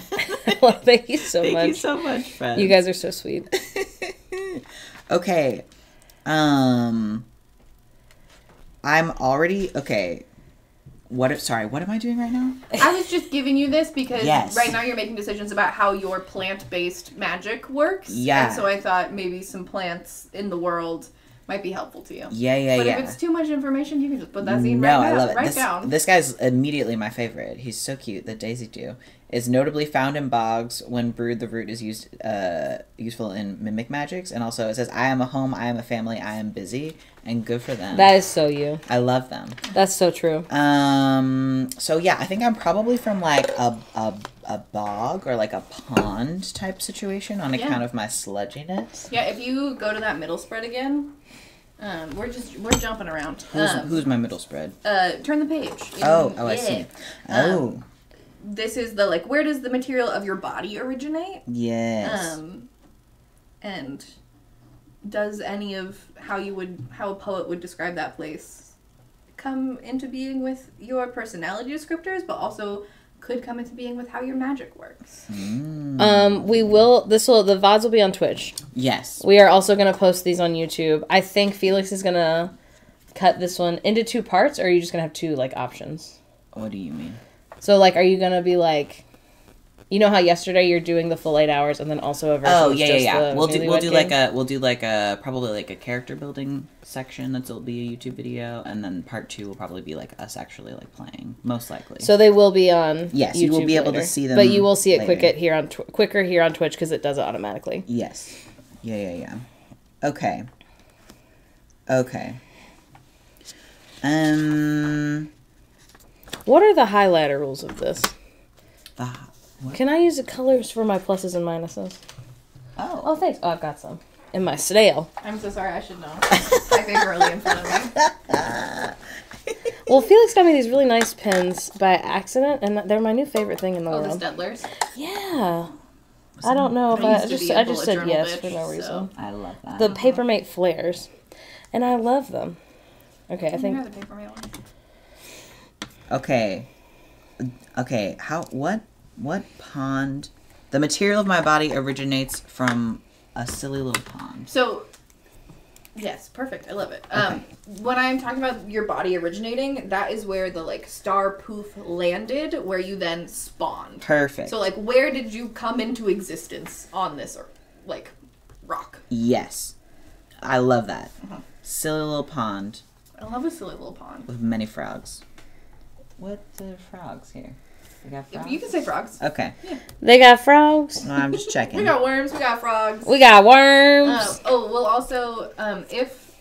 Well, thank you so much. Thank you so much, friend. You guys are so sweet. Okay. I'm already... Okay. What am I doing right now? I was just giving you this because Yes. right now you're making decisions about how your plant-based magic works. Yeah. And so I thought maybe some plants in the world might be helpful to you. Yeah. But if it's too much information, you can just put that zine No, right I love it. right down. This guy's immediately my favorite. He's so cute. The Daisy Dew is notably found in bogs. When brewed, the root is useful in mimic magics. And also it says, I am a home, I am a family, I am busy. And good for them. That is so you. I love them. That's so true. So yeah, I think I'm probably from like a a bog or like a pond type situation on account of my sludginess. Yeah, if you go to that middle spread again, we're jumping around. Who's my middle spread? Turn the page. I see. This is the like, where does the material of your body originate? Yes. And does any of how a poet would describe that place come into being with your personality descriptors, but also could come into being with how your magic works? Mm. The VODs will be on Twitch. Yes. We are also going to post these on YouTube. I think Felix is going to cut this one into 2 parts, or are you just going to have 2, like, options? What do you mean? So, like, are you going to be, like... You know how yesterday you're doing the full 8 hours and then also a version yeah. We'll do like a probably like a character building section that'll be a YouTube video, and then part 2 will probably be like us actually like playing, most likely. So they will be on Yes, YouTube you will be later, able to see them, but you will see it later. quicker here on Twitch because it does it automatically. Yes. Yeah. Okay. What are the highlighter rules of this? What? Can I use the colors for my pluses and minuses? Oh, thanks. Oh, I've got some in my snail. I'm so sorry. I should know. I think really in front of me. Well, Felix got me these really nice pins by accident, and they're my new favorite thing in the world. Oh, the Stedlers? Yeah. I don't know if I just said yes for no reason. I love that. The Papermate flares, and I love them. Okay, I think. The Papermate one. Okay. What pond? The material of my body originates from a silly little pond. So, yes, perfect. I love it. When I'm talking about your body originating, that is where the like star poof landed, where you then spawned. Perfect. So, like, where did you come into existence on this like rock? Yes, I love that. Silly little pond. I love a silly little pond with many frogs. What the frogs here? We got frogs? You can say frogs. Okay. Yeah. They got frogs. No, I'm just checking. We got worms. We got frogs. We got worms. We'll also, if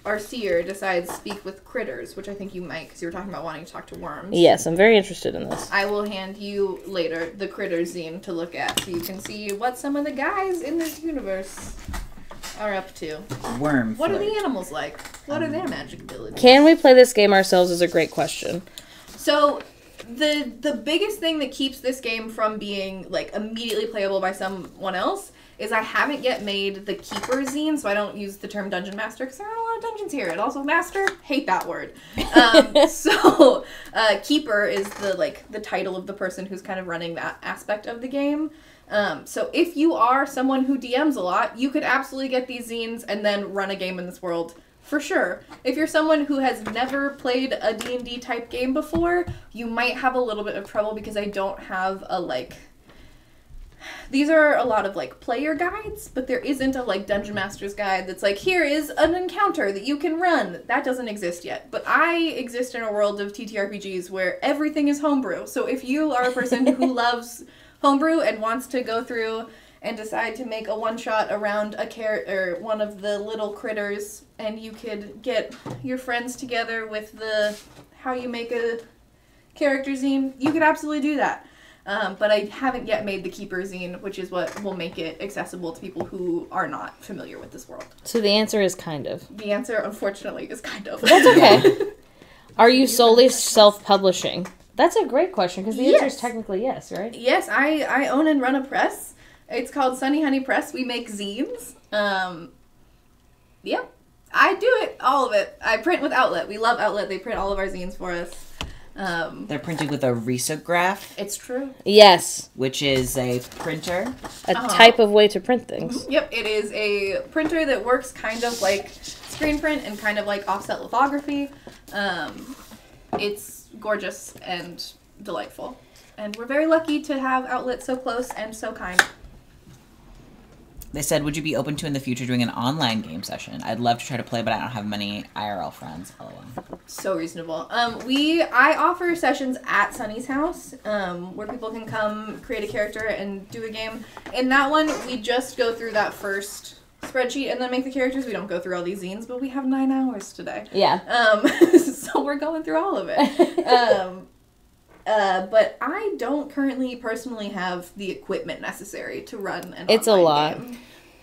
our seer decides to speak with critters, which I think you might, because you were talking about wanting to talk to worms. Yes, I'm very interested in this. I will hand you later the critter zine to look at, so you can see what some of the guys in this universe are up to. Worm. What are the animals like? What are their magic abilities? Can we play this game ourselves is a great question. So, the biggest thing that keeps this game from being, like, immediately playable by someone else is I haven't yet made the Keeper zine, so I don't use the term Dungeon Master, because there aren't a lot of dungeons here. And also, Master, hate that word. Keeper is the title of the person who's kind of running that aspect of the game. So if you are someone who DMs a lot, you could absolutely get these zines and then run a game in this world. For sure. If you're someone who has never played a D&D type game before, you might have a little bit of trouble because I don't have a, these are a lot of, player guides, but there isn't a, Dungeon Master's guide that's here is an encounter that you can run. That doesn't exist yet. But I exist in a world of TTRPGs where everything is homebrew. So if you are a person who loves homebrew and wants to go through and decide to make a one-shot around or one of the little critters, and you could get your friends together with the how you make a character zine, you could absolutely do that. But I haven't yet made the Keeper zine, which is what will make it accessible to people who are not familiar with this world. So the answer is kind of. The answer, unfortunately, is kind of. That's okay. Are you solely self-publishing? That's a great question, because the answer is technically yes, right? Yes, I own and run a press. It's called Sunny Honey Press. We make zines. Yeah. I do it. All of it. I print with Outlet. We love Outlet. They print all of our zines for us. They're printed with a risograph. It's true. Yes. Which is a printer. A type of way to print things. Yep. It is a printer that works kind of like screen print and kind of like offset lithography. It's gorgeous and delightful. And we're very lucky to have Outlet so close and so kind. They said, would you be open to in the future doing an online game session? I'd love to try to play, but I don't have many IRL friends. LOL. So reasonable. I offer sessions at Sunny's house, where people can come create a character and do a game. In that one, we just go through that first spreadsheet and then make the characters. We don't go through all these zines, but we have 9 hours today. Yeah. So we're going through all of it. But I don't currently personally have the equipment necessary to run an It's a online lot. game.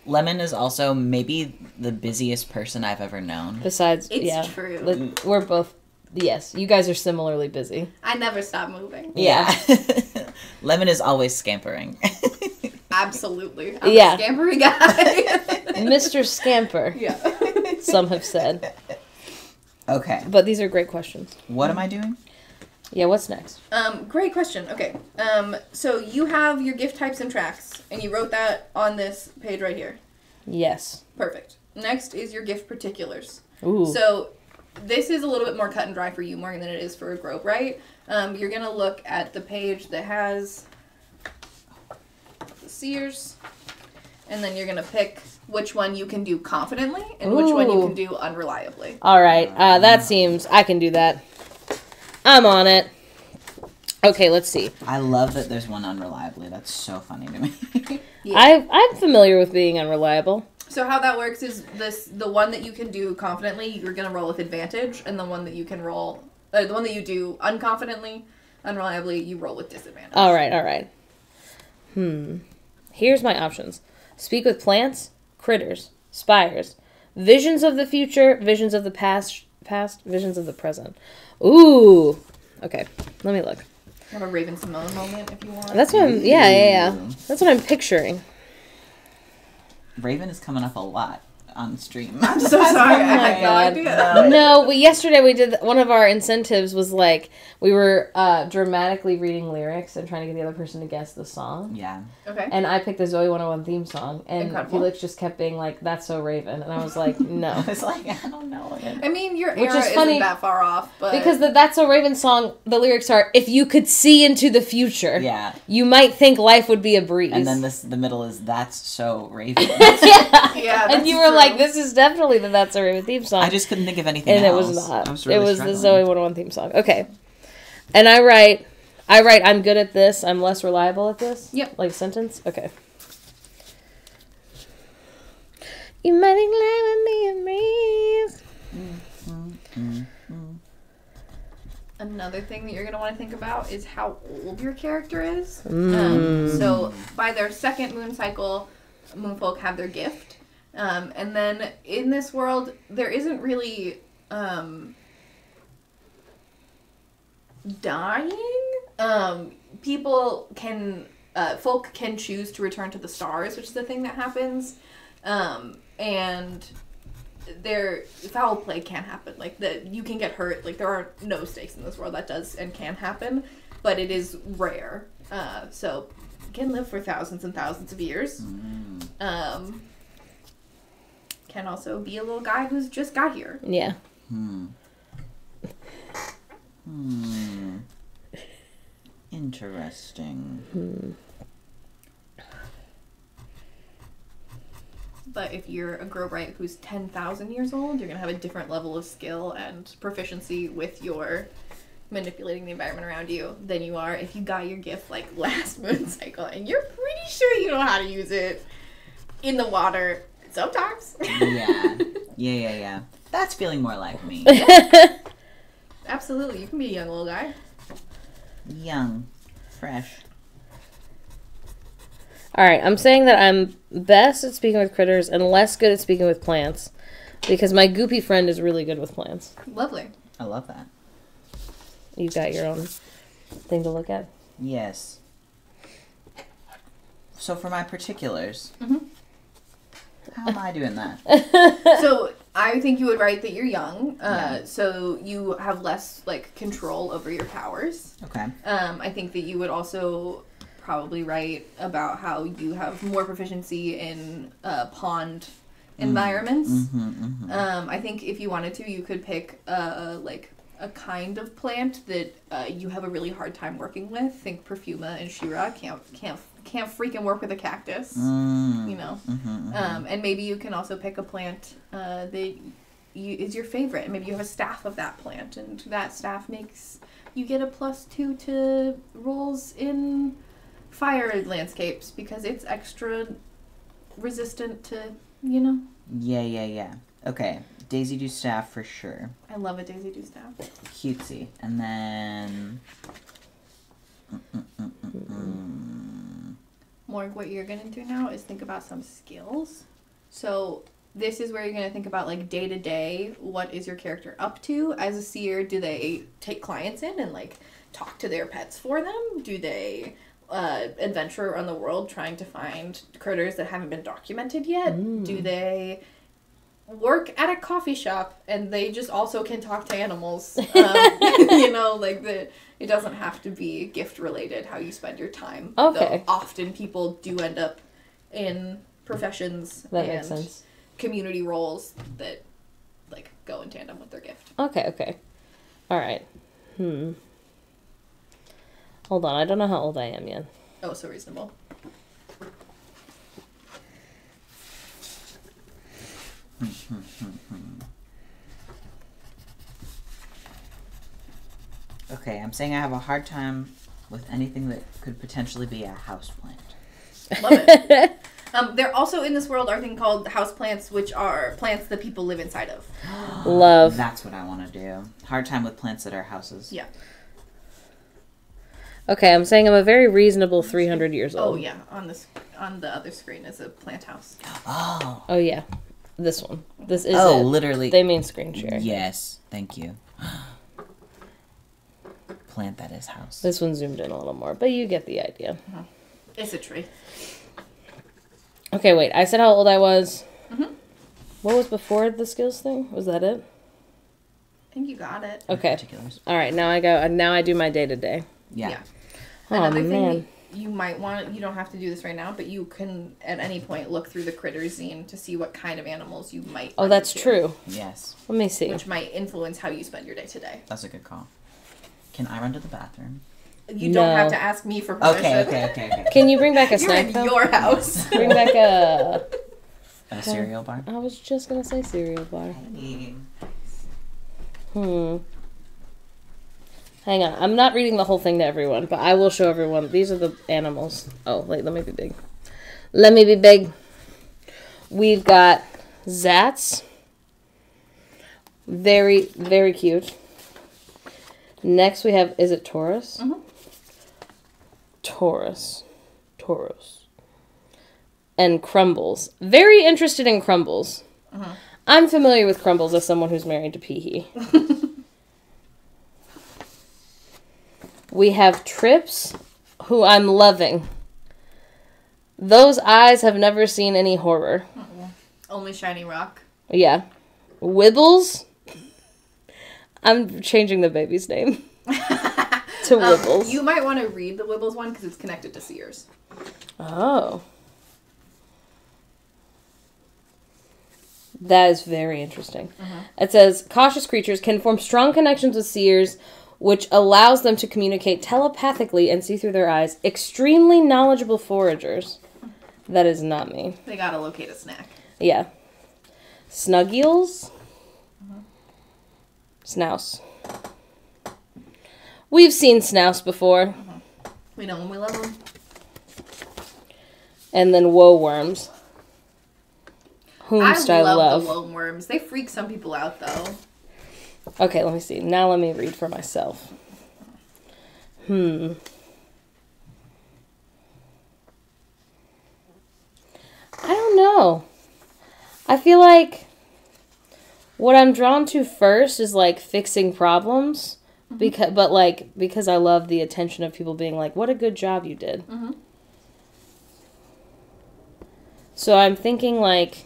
Lemon is also maybe the busiest person I've ever known. Besides, It's true. We're both, yes, you guys are similarly busy. I never stop moving. Yeah. Lemon is always scampering. Absolutely. I'm a scampery guy. Mr. Scamper, Yeah. some have said. Okay. But these are great questions. What am I doing? Yeah, what's next? Great question. Okay. So you have your gift types and tracks, and you wrote that on this page right here. Yes. Perfect. Next is your gift particulars. Ooh. So this is a little bit more cut and dry for you more than it is for a Grope, right? You're going to look at the page that has the seers, and then you're going to pick which one you can do confidently and which one you can do unreliably. All right. That seems, I can do that. I'm on it. Okay, let's see. I love that there's one unreliably. That's so funny to me. Yeah. I'm familiar with being unreliable. So how that works is the one that you can do confidently, you're going to roll with advantage, and the one that you can roll, the one that you do unconfidently, unreliably, you roll with disadvantage. All right. Here's my options. Speak with plants, critters, spires, visions of the future, visions of the past, visions of the present. Ooh. Okay, let me look. Have a Raven Simone moment if you want. That's what I'm, yeah. That's what I'm picturing. Raven is coming up a lot on stream. I'm so sorry. I had no idea. No, yesterday we did, one of our incentives was like, we were dramatically reading lyrics and trying to get the other person to guess the song. Yeah. Okay. And I picked the Zoe 101 theme song, and Incredible. Felix just kept being like, "That's so Raven," and I was like, "No." I was like, I don't know it. I mean, your Which era is funny, isn't that far off, but... Because the That's So Raven song, the lyrics are, "If you could see into the future, Yeah. you might think life would be a breeze." And then the middle is That's So Raven. Yeah, and you were true. like, "This is definitely the That's So Raven theme song." I just couldn't think of anything and else. it was not. I was really it was struggling. the Zoe 101 theme song. Okay. And I write, I'm good at this, I'm less reliable at this? Yep. Like sentence? Okay. You might think life would be a breeze. Another thing that you're going to want to think about is how old your character is. So by their second moon cycle, Moonfolk have their gift. And then in this world, there isn't really dying. People can, folk can choose to return to the stars, which is the thing that happens. And there, foul play can happen. Like, you can get hurt. Like, there are no stakes in this world. That does and can happen, but it is rare. So, can live for thousands and thousands of years. Can also be a little guy who's just got here. Yeah. Interesting. But if you're a Growbright who's 10,000 years old, you're going to have a different level of skill and proficiency with your manipulating the environment around you than you are if you got your gift like last moon cycle and you're pretty sure you know how to use it in the water sometimes. Yeah. That's feeling more like me. Absolutely. You can be a young little guy. Young. Fresh. All right, I'm saying that I'm best at speaking with critters and less good at speaking with plants because my goopy friend is really good with plants. Lovely. I love that. You got your own thing to look at? Yes. So for my particulars, how am I doing that? So I think you would write that you're young, so you have less like control over your powers. Okay. I think that you would also probably write about how you have more proficiency in pond environments. I think if you wanted to, you could pick like a kind of plant that you have a really hard time working with. Think Perfuma and Shira can't freaking work with a cactus, you know. And maybe you can also pick a plant that is your favorite. Maybe you have a staff of that plant, and that staff makes you get a +2 to rolls in fire landscapes because it's extra resistant to, you know. Yeah. Okay. Daisy do staff for sure. I love a Daisy do staff. Cutesy. And then Morg, what you're going to do now is think about some skills. So this is where you're going to think about, like, day to day, what is your character up to? As a seer, do they take clients in and, like, talk to their pets for them? Do they adventure around the world trying to find critters that haven't been documented yet? Do they work at a coffee shop and they just also can talk to animals? You know, like, it doesn't have to be gift related how you spend your time. Okay. Though often people do end up in professions That makes sense. Community roles that, like, go in tandem with their gift. Okay. All right. Hold on, I don't know how old I am yet. Oh, so reasonable. Okay, I'm saying I have a hard time with anything that could potentially be a houseplant. Love it. There also in this world are things called houseplants, which are plants that people live inside of. Love. That's what I want to do. Hard time with plants that are houses. Yeah. Okay, I'm saying I'm a very reasonable 300 years old. Oh yeah, on the other screen is a plant house. Oh. Oh yeah, this one. This is Oh, it. literally. They mean screen share. Yes, thank you. Plant that is house. This one zoomed in a little more, but you get the idea. It's a tree. Okay, wait. I said how old I was. Mm-hmm. What was before the skills thing? Was that it? I think you got it. Okay. Particulars. All right. Now I go. Now I do my day to day. Yeah. Oh Another man. thing you might want, you don't have to do this right now, but you can at any point look through the critters zine to see what kind of animals you might. Oh, that's into, true. Yes. Let me see. Which might influence how you spend your day today. That's a good call. Can I run to the bathroom? You don't No. have to ask me for permission. Okay. Can you bring back a You're snack? in though? your house. Bring back a. A cereal bar? I was just gonna say cereal bar. Hey. Hang on. I'm not reading the whole thing to everyone, but I will show everyone. These are the animals. Oh, wait. Let me be big. Let me be big. We've got Zats. Very, very cute. Next we have, is it Taurus? Mm-hmm. Taurus. And Crumbles. Very interested in Crumbles. Uh-huh. I'm familiar with Crumbles as someone who's married to Peehee. We have Trips, who I'm loving. Those eyes have never seen any horror. Only Shiny Rock. Yeah. Wibbles. I'm changing the baby's name to Wibbles. You might want to read the Wibbles one because it's connected to Sears. Oh. That is very interesting. It says, cautious creatures can form strong connections with seers, which allows them to communicate telepathically and see through their eyes. Extremely knowledgeable foragers. That is not me. They gotta locate a snack. Yeah. Snuggiels. Snouse. We've seen Snouse before. We know them, we love them. And then woe worms. Whomst I love love. the lone worms. They freak some people out, though. Okay, let me see. Now let me read for myself. I don't know. I feel like what I'm drawn to first is like fixing problems, because I love the attention of people being like, "What a good job you did." So I'm thinking like,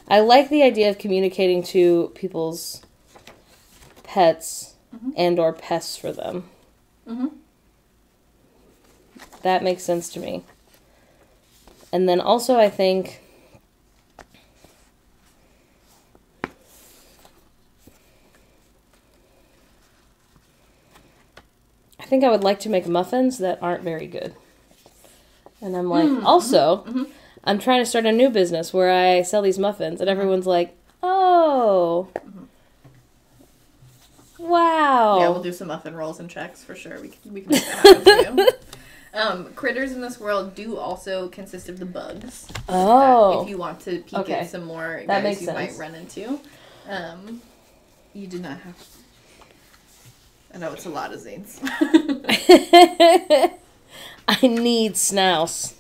I like the idea of communicating to people's pets and or pests for them. That makes sense to me. And then also I think I would like to make muffins that aren't very good. And I'm like, I'm trying to start a new business where I sell these muffins, and everyone's like, oh, wow. Yeah, we'll do some muffin rolls and checks for sure. We can make that happen too. Critters in this world do also consist of the bugs. Oh. If you want to peek at some more That guys makes you sense. might run into. You did not have... I know it's a lot of zines. I need Snouse.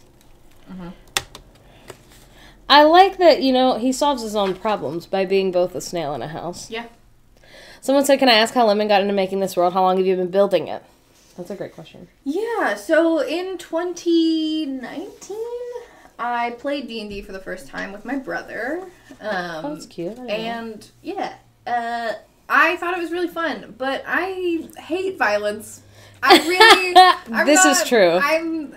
I like that, he solves his own problems by being both a snail and a house. Yeah. Someone said, can I ask how Lemon got into making this world? How long have you been building it? That's a great question. Yeah, so in 2019, I played D&D for the first time with my brother. That's cute. And, yeah, I thought it was really fun, but I hate violence. This is true. I'm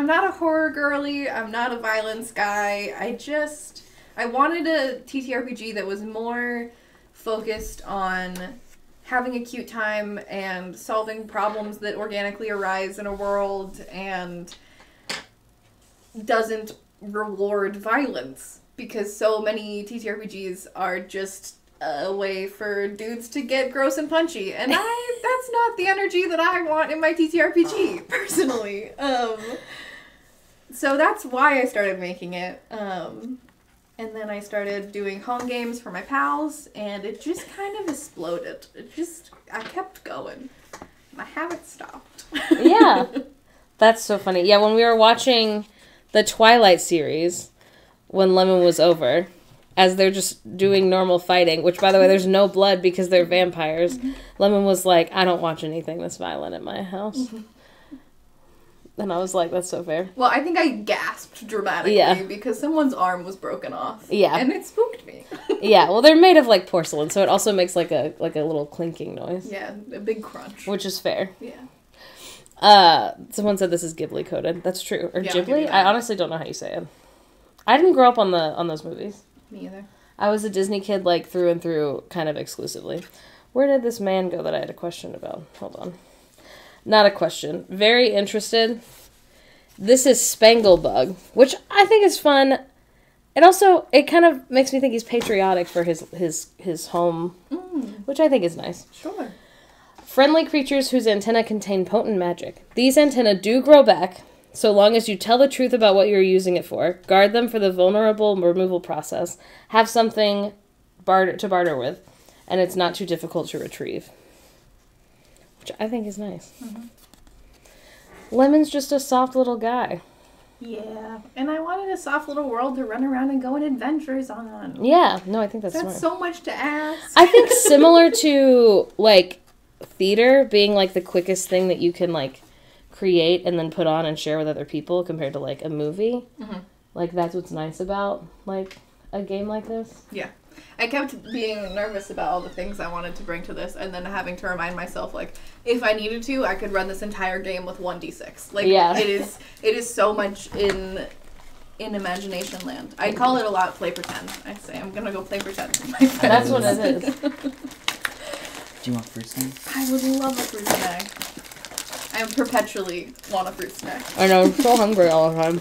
not a horror girly. I'm not a violence guy. I wanted a TTRPG that was more focused on having a cute time and solving problems that organically arise in a world and doesn't reward violence, because so many TTRPGs are just a way for dudes to get gross and punchy, and that's not the energy that I want in my TTRPG, personally. So that's why I started making it. And then I started doing home games for my pals, and it just kind of exploded. I kept going. I haven't stopped. Yeah. That's so funny. Yeah, when we were watching the Twilight series, when Lemon was over, as they're just doing normal fighting, which, by the way, there's no blood because they're vampires, Lemon was like, I don't watch anything this violent at my house. And I was like, that's so fair. Well, I think I gasped dramatically because someone's arm was broken off. Yeah. And it spooked me. Yeah, well, they're made of, porcelain, so it also makes, a little clinking noise. Yeah, a big crunch. Which is fair. Yeah. Someone said this is Ghibli coded. That's true. Or yeah, Ghibli? I honestly don't know how you say it. I didn't grow up on those movies. Me either. I was a Disney kid, through and through, kind of exclusively. Where did this man go that I had a question about? Hold on. Not a question. Very interested. This is Spanglebug, which I think is fun. It kind of makes me think he's patriotic for his home, which I think is nice. Sure. Friendly creatures whose antennae contain potent magic. These antennae do grow back, so long as you tell the truth about what you're using it for, guard them for the vulnerable removal process, have something to barter with, and it's not too difficult to retrieve. Which I think is nice. Lemon's just a soft little guy. Yeah, and I wanted a soft little world to run around and go on adventures on. Yeah, no, I think that's smart. So much to ask. I think similar to, theater being, the quickest thing that you can, create and then put on and share with other people compared to, a movie. That's what's nice about, a game like this. Yeah. I kept being nervous about all the things I wanted to bring to this, and then having to remind myself, if I needed to, I could run this entire game with 1d6. It is so much in imagination land. I call it a lot play pretend. I say, I'm gonna go play pretend with my friends. That's what it is. Do you want fruit snack? I would love a fruit snack. I perpetually want a fruit snack. I know, I'm so hungry all the time.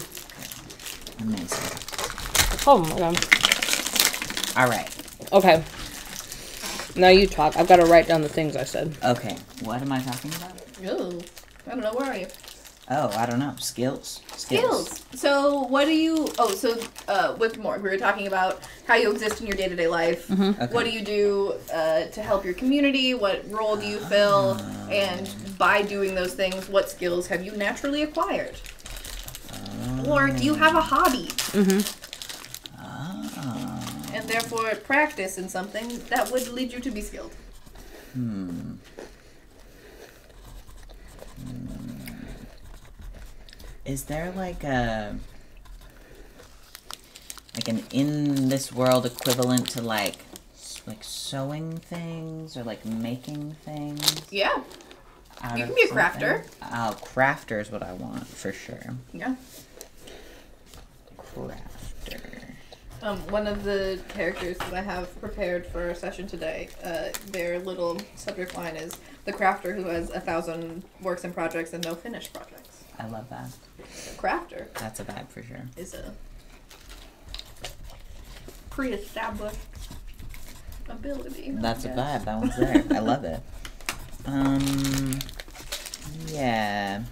Amazing. Oh my god. All right. Okay. Now you talk. I've got to write down the things I said. Okay. What am I talking about? Ooh. I don't know. Where are you? Oh, I don't know. Skills. So what do you... Oh, so with Morg, we were talking about how you exist in your day-to-day life. Okay. What do you do to help your community? What role do you fill? And by doing those things, what skills have you naturally acquired? Or do you have a hobby? And therefore practice in something that would lead you to be skilled. Is there an in this world equivalent to sewing things or making things? Yeah. You can be a crafter. Oh, crafter is what I want for sure. Yeah. Crafter. One of the characters that I have prepared for our session today, their little subject line is the crafter who has 1,000 works and projects and no finished projects. I love that. The crafter. That's a vibe for sure. Is a pre-established ability. That's a vibe. That one's there. I love it. Yeah.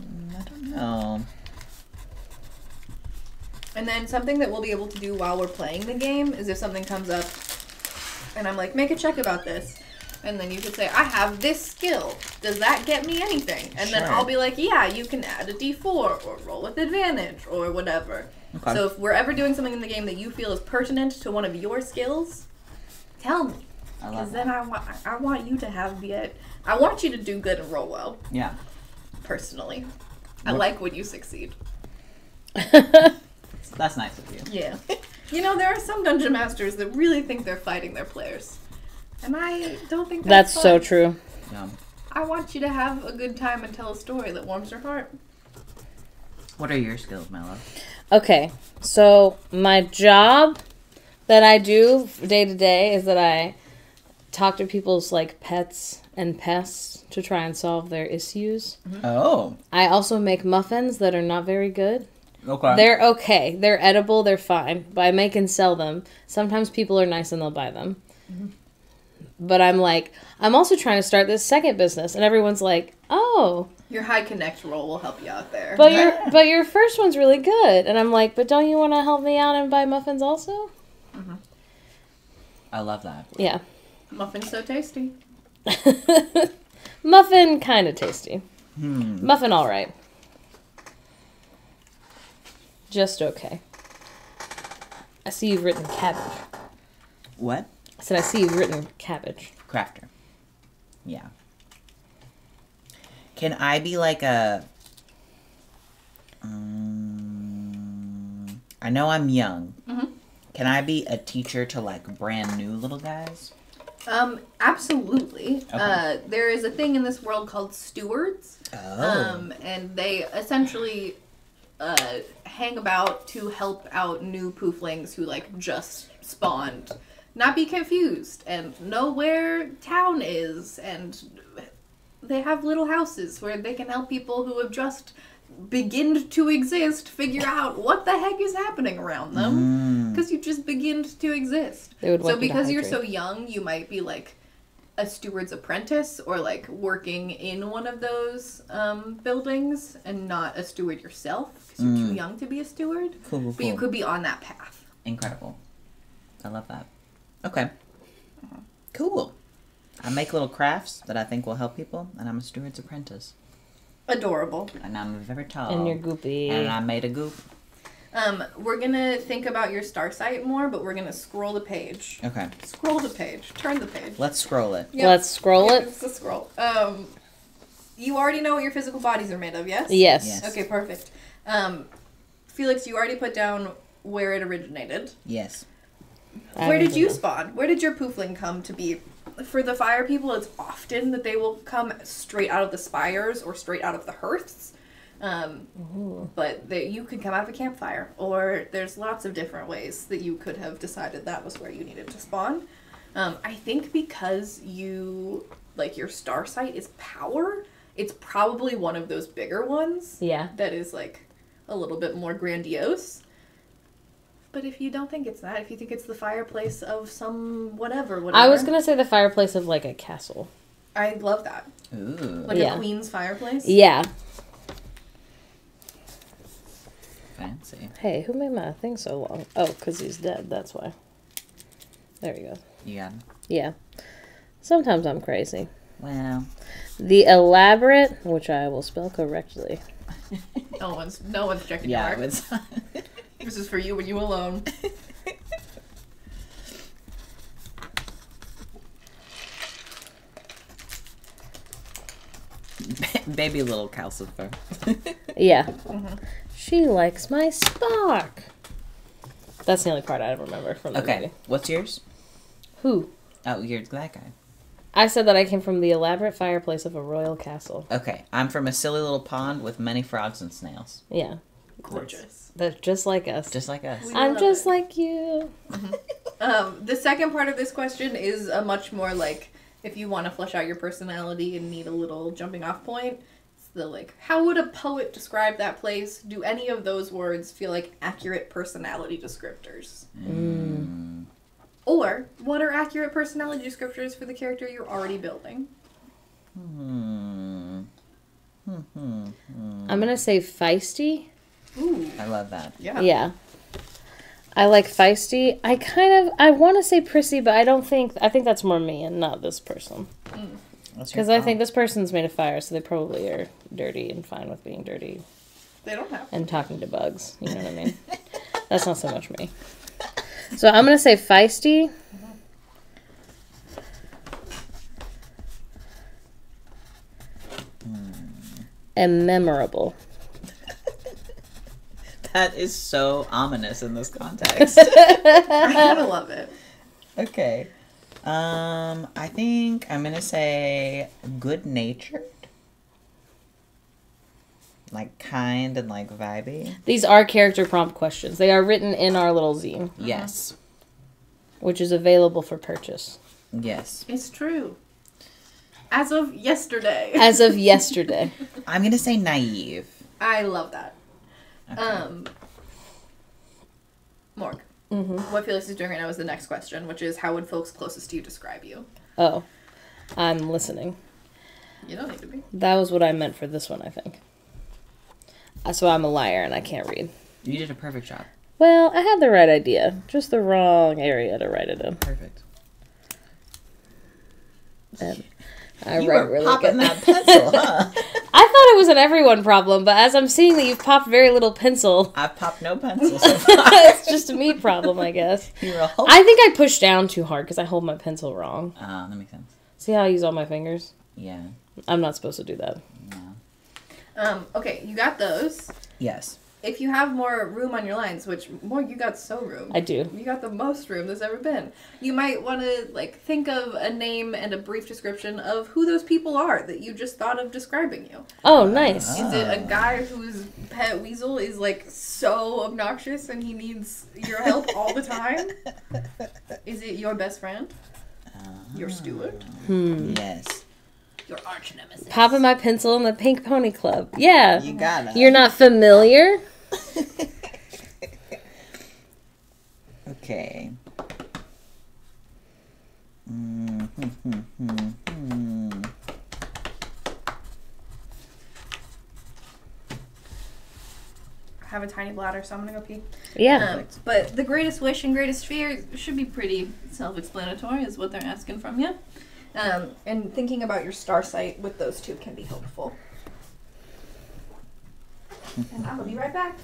I don't know. And then something that we'll be able to do while we're playing the game is if something comes up and I'm like, make a check about this. And then you could say, I have this skill. Does that get me anything? And then Sure. I'll be like, yeah, you can add a d4 or roll with advantage or whatever. Okay. So if we're ever doing something in the game that you feel is pertinent to one of your skills, tell me. Because then I want you to have I want you to do good and roll well. Yeah. Personally. I like when you succeed. That's nice of you. Yeah. There are some dungeon masters that really think they're fighting their players. And I don't think That's fun. so true. Yeah. I want you to have a good time and tell a story that warms your heart. What are your skills, Mello? Okay, so my job that I do day to day is that I talk to people's like pets and pests to try and solve their issues. Oh. I also make muffins that are not very good. Okay. They're okay. They're edible. They're fine. But I make and sell them. Sometimes people are nice and they'll buy them. Mm-hmm. But I'm also trying to start this second business, and everyone's like, "Oh, your high connect roll will help you out there." But your first one's really good." And I'm like, "But don't you want to help me out and buy muffins also?" Mm-hmm. I love that. Yeah. Muffin's so tasty. Muffin kind of tasty. Muffin all right. Just okay. I see you've written cabbage. What? I said I see you've written cabbage. Crafter. Yeah. Can I be like a... I know I'm young. Mm-hmm. Can I be a teacher to like brand new little guys? Absolutely. Okay. There is a thing in this world called stewards. Oh. And they essentially hang about to help out new pooflings who like just spawned. Not be confused and know where town is, and they have little houses where they can help people who have just beginned to exist figure out what the heck is happening around them, because you just beginned to exist. So because you're so young, you might be like a steward's apprentice or like working in one of those buildings and not a steward yourself because you're too young to be a steward. Cool. But you could be on that path. Incredible. I love that. Okay. Cool. I make little crafts that I think will help people, and I'm a steward's apprentice. Adorable. And I'm very tall. And you're goopy. And I made a goop. We're gonna think about your star site more, but we're gonna scroll the page. Okay. Scroll the page. Turn the page. Let's scroll it. Yep. Let's scroll it. It's a scroll. You already know what your physical bodies are made of, yes? Yes. Okay, perfect. Felix, you already put down where it originated. Yes. Where did you spawn? Where did your poofling come to be? For the fire people, it's often that they will come straight out of the spires or straight out of the hearths. But you could come out of a campfire, or there's lots of different ways that you could have decided that was where you needed to spawn. I think because your star site is power, it's probably one of those bigger ones. Yeah. That is like a little bit more grandiose. But if you don't think it's that, if you think it's the fireplace of some whatever. I was going to say the fireplace of like a castle. I love that. Ooh. Like a queen's fireplace? Yeah. Fancy. Hey, who made my thing so long? Oh, because he's dead, that's why. There we go. You got it? Yeah. Sometimes I'm crazy. Well. The elaborate, which I will spell correctly. No one's checking your Yeah, mark. This is for you and you alone. Baby little calcifer. Yeah. Mm-hmm. She likes my spark. That's the only part I remember from the movie. What's yours? Who? Oh, you're that guy. I said that I came from the elaborate fireplace of a royal castle. Okay, I'm from a silly little pond with many frogs and snails. Yeah. Gorgeous. That's just like us. Just like us. I'm just like you. Mm-hmm. The second part of this question is a much more like, if you want to flesh out your personality and need a little jumping off point, it's the like, how would a poet describe that place? Do any of those words feel like accurate personality descriptors? Or, what are accurate personality descriptors for the character you're already building? I'm going to say feisty. Ooh. I love that. Yeah. Yeah. I like feisty. I want to say prissy, but I think that's more me and not this person. Because I think this person's made of fire, so they probably are dirty and fine with being dirty. They don't have to. And talking to bugs. You know what I mean? That's not so much me. So I'm going to say feisty. And memorable. That is so ominous in this context. I kind of love it. Okay. I think I'm going to say good-natured. Like kind and like vibey. These are character prompt questions. They are written in our little zine. Yes. Which is available for purchase. Yes. It's true. As of yesterday. As of yesterday. I'm going to say naive. I love that. Okay. Morg. What Felix is doing right now is the next question, which is how would folks closest to you describe you? Oh. I'm listening. You don't need to be. That was what I meant for this one, I think. So I'm a liar and I can't read. You did a perfect job. Well, I had the right idea. Just the wrong area to write it in. Perfect. And I You write were really popping good. that pencil, huh? I thought it was an everyone problem, but as I'm seeing that you've popped very little pencil, I've popped no pencil so far. it's just a me problem, I guess. You're a whole... I think I pushed down too hard because I hold my pencil wrong. that makes sense. See how I use all my fingers? Yeah. I'm not supposed to do that. No. Okay, you got those. Yes. If you have more room on your lines, which more you got so room. I do. You got the most room there's ever been. You might want to think of a name and a brief description of who those people are that you just thought of describing you. Oh, nice. Is it a guy whose pet weasel is so obnoxious and he needs your help all the time? Is it your best friend? Your steward? Yes. Your arch nemesis? Popping my pencil in the Pink Pony Club. Yeah. You got it. You're not familiar? Okay. I have a tiny bladder, so I'm gonna go pee. Yeah. But the greatest wish and greatest fear should be pretty self-explanatory, is what they're asking from you. And thinking about your star site with those two can be helpful. And I will be right back.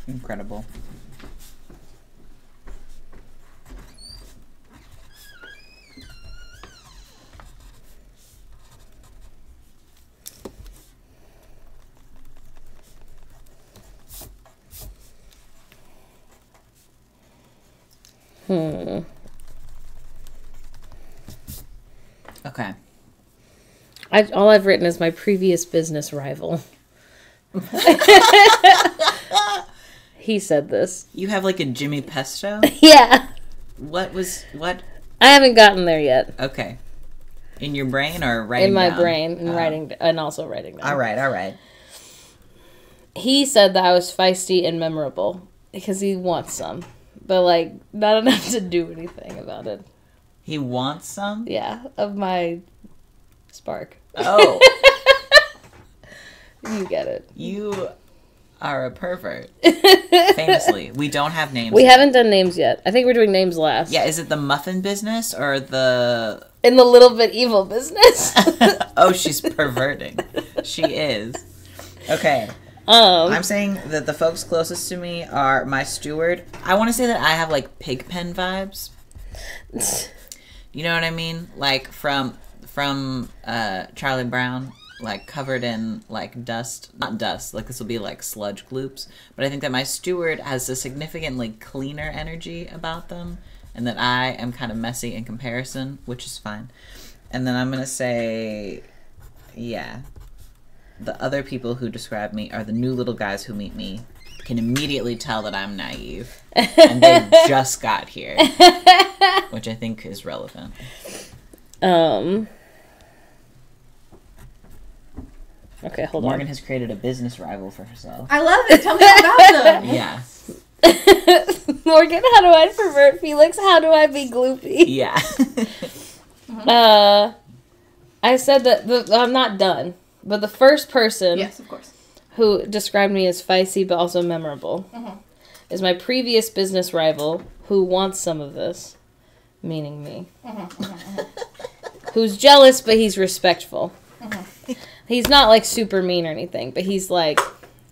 Incredible. Okay. All I've written is my previous business rival. He said this. You have like a Jimmy Pesto? Yeah. What? I haven't gotten there yet. Okay. In your brain or writing In my down? brain and writing and also writing down. All right. He said that I was feisty and memorable because he wants some, but not enough to do anything about it. He wants some? Yeah, of my spark. Oh. You get it. You are a pervert. Famously. We don't have names We yet. haven't done names yet. I think we're doing names last. Yeah, is it the muffin business or the... In the little bit evil business. Oh, she's perverting. She is. Okay. I'm saying that the folks closest to me are my steward. I want to say that I have Pigpen vibes. You know what I mean? From Charlie Brown, covered in dust. Not dust. This will be sludge gloops. But I think that my steward has a significantly cleaner energy about them, and that I am kind of messy in comparison, which is fine. And then I'm gonna say, yeah. The other people who describe me are the new little guys who meet me, can immediately tell that I'm naive. And they just got here. Which I think is relevant. Okay, hold Morgan on. has created a business rival for herself. I love it. Tell me about them. Yeah. Morgan, how do I pervert Felix? How do I be gloopy? Yeah. I said that I'm not done, but the first person Yes, of course. who described me as feisty but also memorable is my previous business rival who wants some of this, meaning me. Who's jealous, but he's respectful. He's not, like, super mean or anything, but he's, like...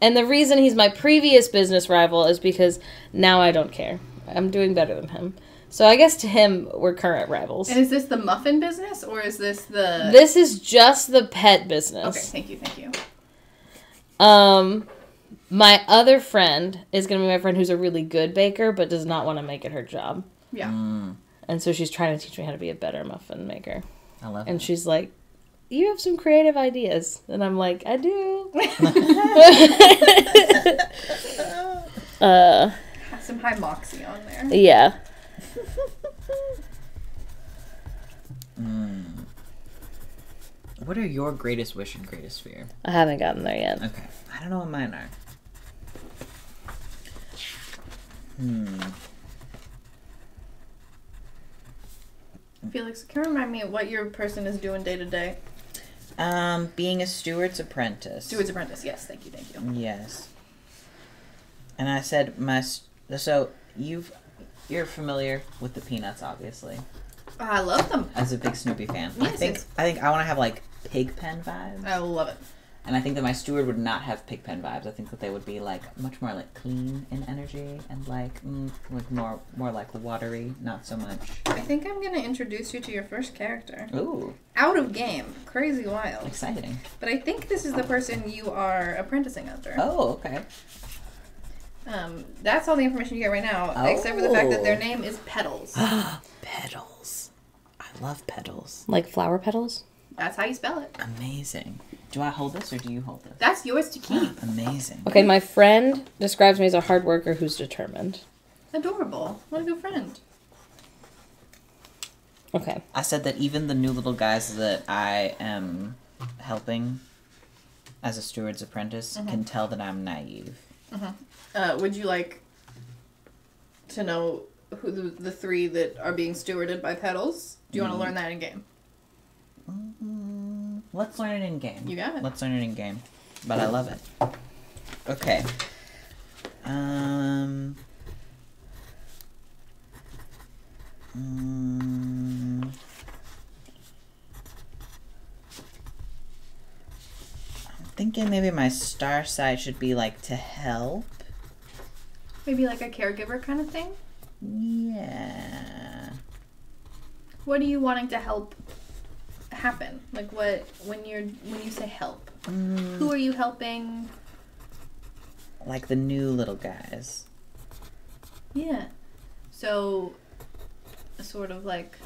And the reason he's my previous business rival is because now I don't care. I'm doing better than him. So I guess to him, we're current rivals. And is this the muffin business, or is this the... This is just the pet business. Okay, thank you. My other friend is going to be my friend who's a really good baker, but does not want to make it her job. Yeah. And so she's trying to teach me how to be a better muffin maker. I love it. And she's like, you have some creative ideas. And I'm like, I do. Have some high moxie on there. Yeah. What are your greatest wish and greatest fear? I haven't gotten there yet. Okay. I don't know what mine are. Felix, can you remind me of what your person is doing day to day? Being a steward's apprentice. Steward's apprentice, yes. Thank you. Yes. And I said so you're familiar with the Peanuts, obviously. I love them. As a big Snoopy fan. Yes, I think I want to have like Pigpen vibes. I love it. And I think that my steward would not have Pigpen vibes. I think that they would be like much more like clean in energy and like more like watery, not so much. I think I'm gonna introduce you to your first character. Ooh. Out of game. Crazy wild. Exciting. But I think this is the person you are apprenticing under. Oh, okay. That's all the information you get right now, except for the fact that their name is Petals. Petals. I love petals. Like flower petals? That's how you spell it. Amazing. Do I hold this or do you hold this? That's yours to keep. Amazing. Okay, my friend describes me as a hard worker who's determined. Adorable. What a good friend. Okay. I said that even the new little guys that I am helping as a steward's apprentice can tell that I'm naive. Would you like to know who the three that are being stewarded by Petals? Do you want to learn that in game? Let's learn it in game. You got it. Let's learn it in game. But I love it. Okay. I'm thinking maybe my star side should be like to help. Maybe like a caregiver kind of thing? Yeah. What are you wanting to help happen? Like when you say help? Who are you helping? Like the new little guys. Yeah. So sort of like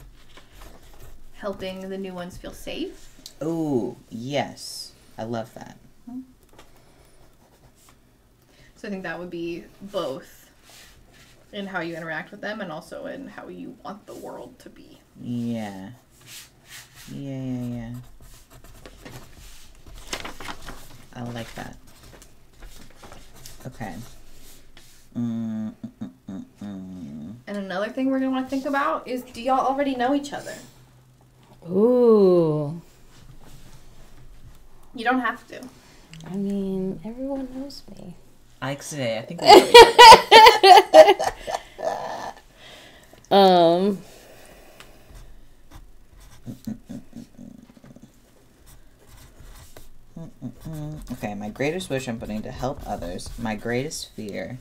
helping the new ones feel safe? Ooh, yes. I love that. So I think that would be both in how you interact with them and also in how you want the world to be. Yeah. Yeah. I like that. Okay. And another thing we're going to want to think about is, do y'all already know each other? Ooh. You don't have to. I mean, everyone knows me. I think we know each other. Okay, my greatest wish I'm putting to help others. My greatest fear.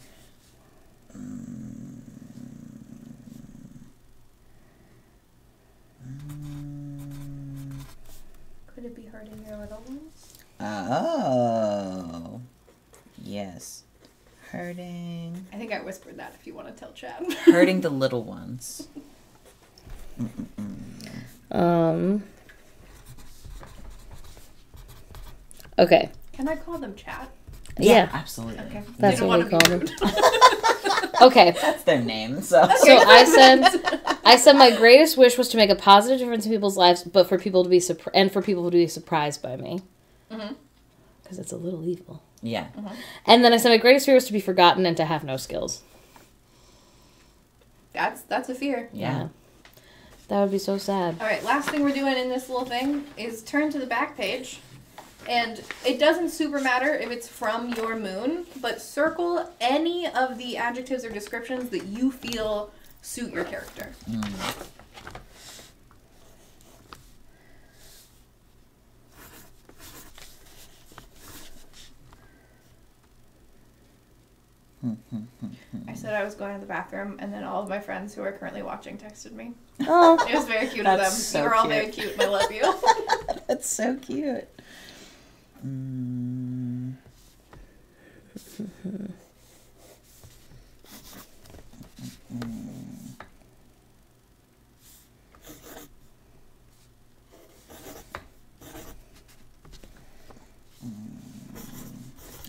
Could it be hurting your little ones? Oh. Yes. Hurting. I think I whispered that if you want to tell Chad. Hurting the little ones. Okay. Can I call them Chad? Yeah. Absolutely. Okay. That's Didn't what want we to call be them. rude. Okay. That's their name, so. So I said my greatest wish was to make a positive difference in people's lives, but for people to be surprised by me. Because it's a little evil. Yeah. And then I said my greatest fear was to be forgotten and to have no skills. That's a fear. Yeah. That would be so sad. All right, last thing we're doing in this little thing is turn to the back page. And it doesn't super matter if it's from your moon, but circle any of the adjectives or descriptions that you feel suit your character. I said I was going to the bathroom, and then all of my friends who are currently watching texted me. Oh, It was very cute of them. So You were all cute. very cute, and I love you. That's so cute.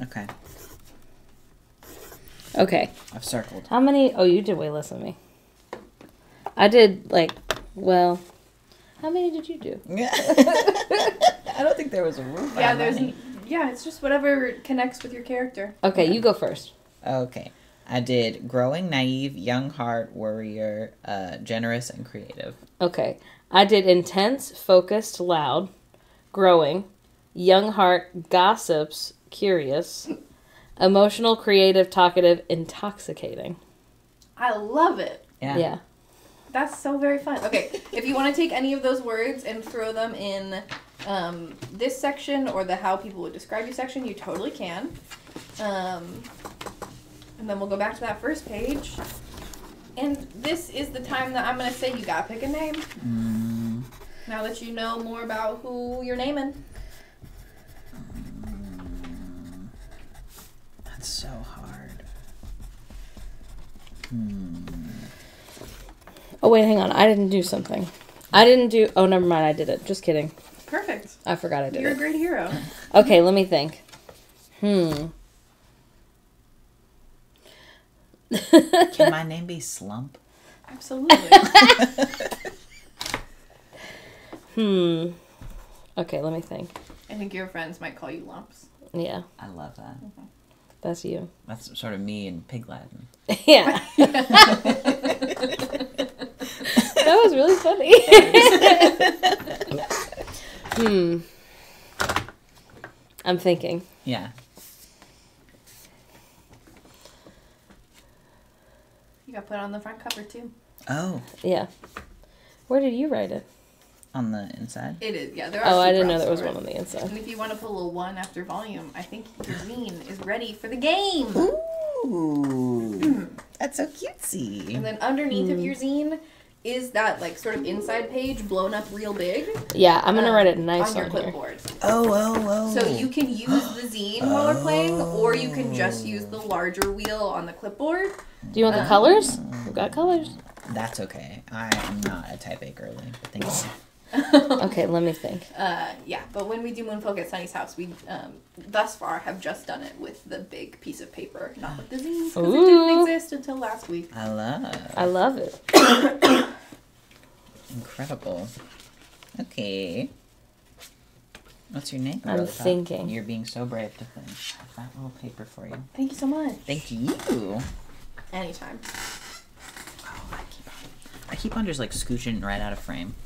Okay, okay. I've circled. How many? Oh, you did way less than me. I did well. How many did you do? I don't think there was a rule. Yeah, it's just whatever connects with your character. Okay, you go first. Okay. I did growing, naive, young heart, warrior, generous, and creative. Okay, I did intense, focused, loud, growing, young heart, gossips, curious, emotional, creative, talkative, intoxicating. I love it. Yeah. That's so very fun. Okay, if you want to take any of those words and throw them in this section or the how people would describe you section, you totally can. And then we'll go back to that first page. And this is the time that I'm going to say you got to pick a name. Now that you know more about who you're naming. That's so hard. Oh, wait, hang on. I didn't do something. Oh, never mind. I did it. Just kidding. Perfect. I forgot I did You're a it. great hero. Okay, let me think. Can my name be Slump? Absolutely. Okay, let me think. I think your friends might call you lumps. Yeah, I love that. that's you. That's sort of me in Pig Latin. Yeah. That was really funny. I'm thinking. Yeah. You got put on the front cover too. Oh, Yeah. Where did you write it? on the inside? It is, yeah. There are Oh, I two didn't know props there was for one it. on the inside. And if you want to put a little one after volume, I think your zine is ready for the game. Ooh. That's so cutesy. And then underneath of your zine is that like sort of inside page blown up real big. Yeah, I'm gonna write it nice on your on here. clipboard. Oh. So you can use the zine while we're playing, or you can just use the larger wheel on the clipboard. Do you want the colors? We've got colors. That's okay. I am not a type A girly. But thank you. Okay, let me think. Yeah, but when we do Moonfolk at Sunny's house, we thus far have just done it with the big piece of paper, not with the zines, because it didn't exist until last week. I love it. Incredible. Okay. What's your name? I'm thinking. You're being so brave to think. I have that little paper for you. Thank you so much. Thank you. Anytime. Oh, I keep on just like scooching right out of frame.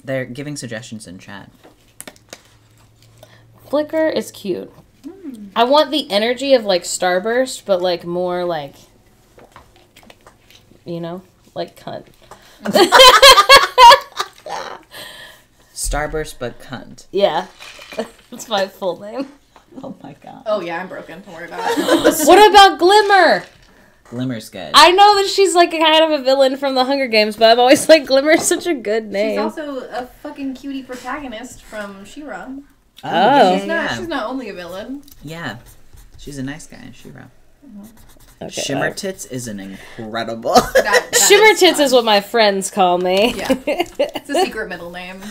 They're giving suggestions in chat. Flicker is cute. I want the energy of like Starburst, but like more like, you know, like cunt. Starburst but cunt. Yeah, that's my full name. Oh my god. Oh yeah, I'm broken. Don't worry about it. What about Glimmer? Glimmer's good. I know that she's like a kind of a villain from the Hunger Games, but I've always like Glimmer's such a good name. She's also a fucking cutie protagonist from She-Ra. Oh. She's not only a villain. Yeah. She's a nice guy in She-Ra. Okay, Shimmer Tits is an incredible. That Shimmer Tits fun. is what my friends call me. Yeah. It's a secret middle name.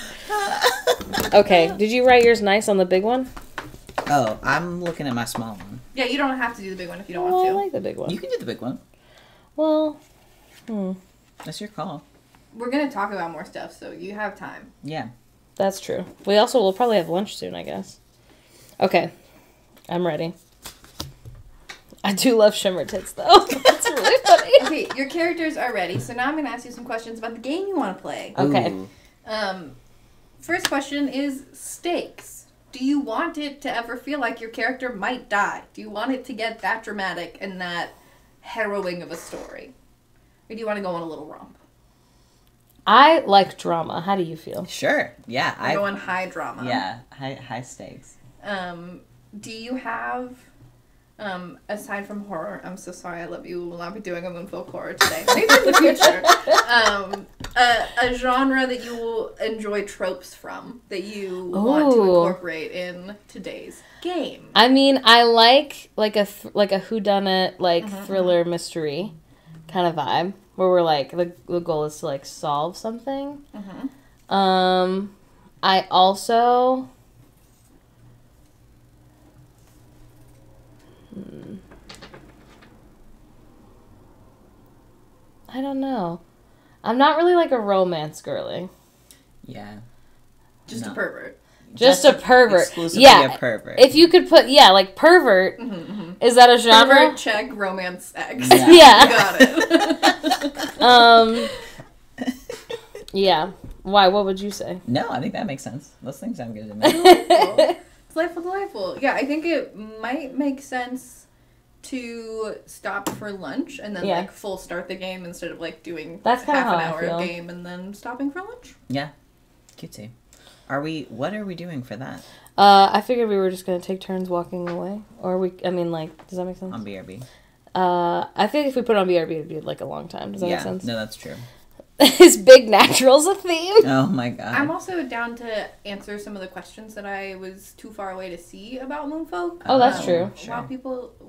Okay, did you write yours nice on the big one? Oh, I'm looking at my small one. Yeah, you don't have to do the big one if you don't Well, I want like the big one. You can do the big one. Well, That's your call. to. We're going to talk about more stuff, so you have time. Yeah. that's true. We also will probably have lunch soon, I guess. Okay, I'm ready. I do love shimmer tits, though. That's really funny. Okay, your characters are ready, so now I'm going to ask you some questions about the game you want to play. Okay. Ooh. First question is stakes. Do you want it to ever feel like your character might die? Do you want it to get that dramatic and that harrowing of a story? Or do you want to go on a little romp? I like drama. How do you feel? Sure. Yeah. I'm going high drama. Yeah. High stakes. Do you have, aside from horror, I'm so sorry, I love you, we will not be doing a Moonfolk horror today. Maybe in the future. A genre that you will enjoy tropes from, that you want to incorporate in today's game. I mean, I like a whodunit, like thriller mystery kind of vibe, where we're like the goal is to like solve something. I also I don't know. I'm not really like a romance girly. Yeah. Just a pervert. Just a pervert. Exclusively yeah. a pervert. If you could put, like pervert. Is that a genre? Pervert, check, romance, X. Yeah. Got it. Yeah. Why? What would you say? No, I think that makes sense. Those things sound good to me. Delightful. Yeah, I think it might make sense to stop for lunch and then like full start the game instead of like doing half an hour of game and then stopping for lunch. Yeah. Cutesy. What are we doing for that? I figured we were just gonna take turns walking away. Does that make sense? On BRB. I think if we put it on BRB it'd be like a long time. Does that make sense? No, that's true. Is big naturals a theme? Oh my god. I'm also down to answer some of the questions that I was too far away to see about Moonfolk. Oh, that's true. Sure.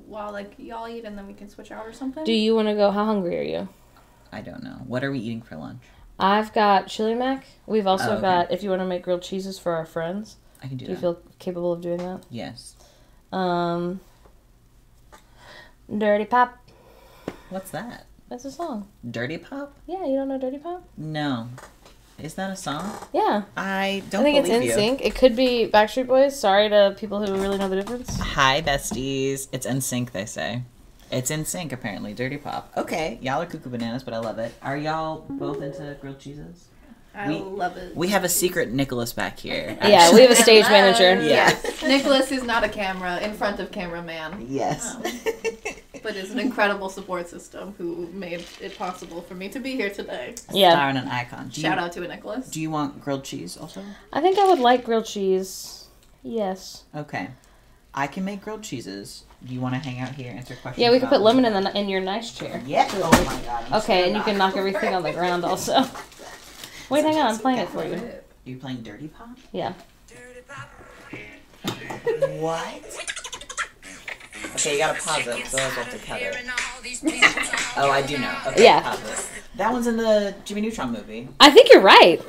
While like y'all eat and then we can switch out or something. Do you want to go? How hungry are you? I don't know. What are we eating for lunch? I've got chili mac. We've also got, if you want to make grilled cheeses for our friends. I can do that. Do you feel capable of doing that? Yes. Dirty Pop. What's that? That's a song. Dirty Pop? Yeah, you don't know Dirty Pop? No. Is that a song? Yeah. I don't think believe it's NSYNC. It could be Backstreet Boys. Sorry to people who really know the difference. Hi, besties. It's NSYNC, they say. It's NSYNC, apparently. Dirty Pop. Okay. Y'all are cuckoo bananas, but I love it. Are y'all both into grilled cheeses? I love it. We have a secret Nicholas back here. Yeah, we have a stage manager. Yeah. Nicholas is not a camera in front of cameraman. Yes. But is an incredible support system who made it possible for me to be here today. Yeah. Star and an icon. Shout out to Nicholas. Do you want grilled cheese also? I think I would like grilled cheese. Yes. Okay. I can make grilled cheeses. Do you want to hang out here and answer questions? Yeah, we could put lemon in your nice chair. Yeah. Oh my god. Okay, and you can knock everything on the ground also. Wait, hang on. I'm playing it for you. Are you playing Dirty Pop? Yeah. What? Okay, you gotta pause it, so I have to cut it. Oh, I do know. Okay, Yeah. pause it. That one's in the Jimmy Neutron movie. I think you're right.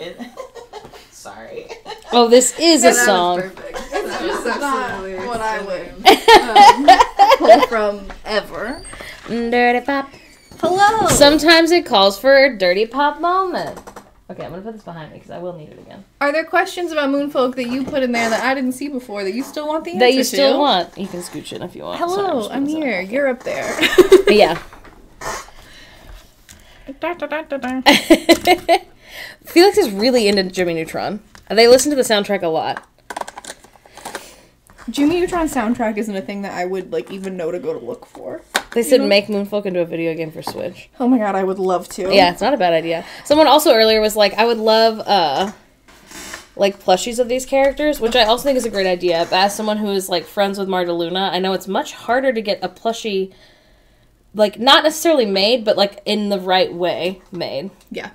Sorry. Oh, this is a song. It's not what I would pull from ever. Dirty Pop. Hello. Sometimes it calls for a Dirty Pop moment. Okay, I'm gonna put this behind me because I will need it again. Are there questions about Moonfolk that you put in there that I didn't see before that you still want the answer to? That you still want. You can scooch in if you want. Hello, Sorry, I'm here. You're up there. Yeah. Felix is really into Jimmy Neutron. They listen to the soundtrack a lot. Jimmy Neutron soundtrack isn't a thing that I would even know to go to look for. They said make Moonfolk into a video game for Switch. Oh my god, I would love to. Yeah, it's not a bad idea. Someone also earlier was like, I would love plushies of these characters, which I also think is a great idea. But as someone who is friends with Marta Luna, I know it's much harder to get a plushie not necessarily made, but in the right way made. Yeah.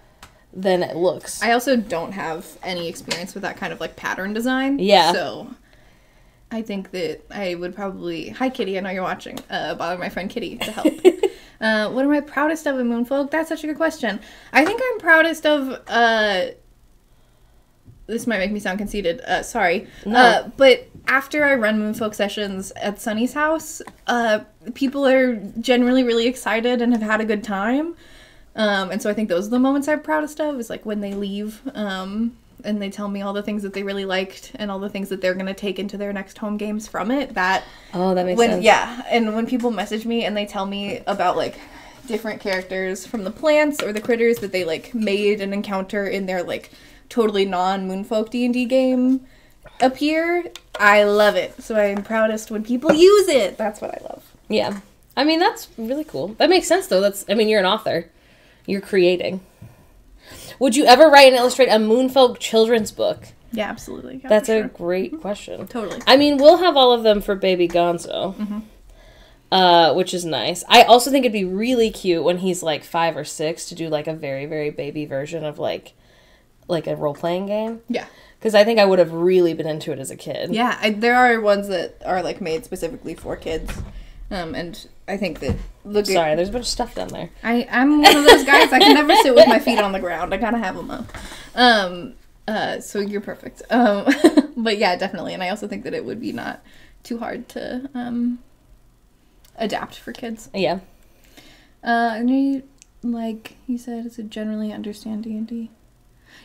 Than it looks. I also don't have any experience with that kind of pattern design. Yeah. So I think that I would probably... Hi, Kitty. I know you're watching. Bother my friend Kitty to help. What am I proudest of in Moonfolk? That's such a good question. I think I'm proudest of... This might make me sound conceited. Sorry. No. But after I run Moonfolk sessions at Sunny's house, people are generally really excited and have had a good time. And so I think those are the moments I'm proudest of, is when they leave and they tell me all the things that they really liked and all the things that they're going to take into their next home games from it. That makes sense. Yeah, and when people message me and they tell me about, like, different characters from the plants or the critters that they, like, made an encounter in their, like, totally non-Moonfolk D&D game appear, I love it. So I am proudest when people use it. That's what I love. Yeah. I mean, that's really cool. That makes sense, though. You're an author. You're creating. Would you ever write and illustrate a Moonfolk children's book? Yeah, absolutely. Yeah, that's a great question. Totally. I mean, we'll have all of them for baby Gonzo, which is nice. I also think it'd be really cute when he's, like, 5 or 6 to do, like, a very, very baby version of, like a role-playing game. Yeah. Because I think I would have really been into it as a kid. Yeah, there are ones that are, like, made specifically for kids. And I think that... Sorry, there's a bunch of stuff down there. I'm one of those guys. I can never sit with my feet on the ground. I gotta have them up. So you're perfect. But yeah, definitely. And I also think that it would be not too hard to adapt for kids. Yeah. And you, like you said, it's a generally understand D&D.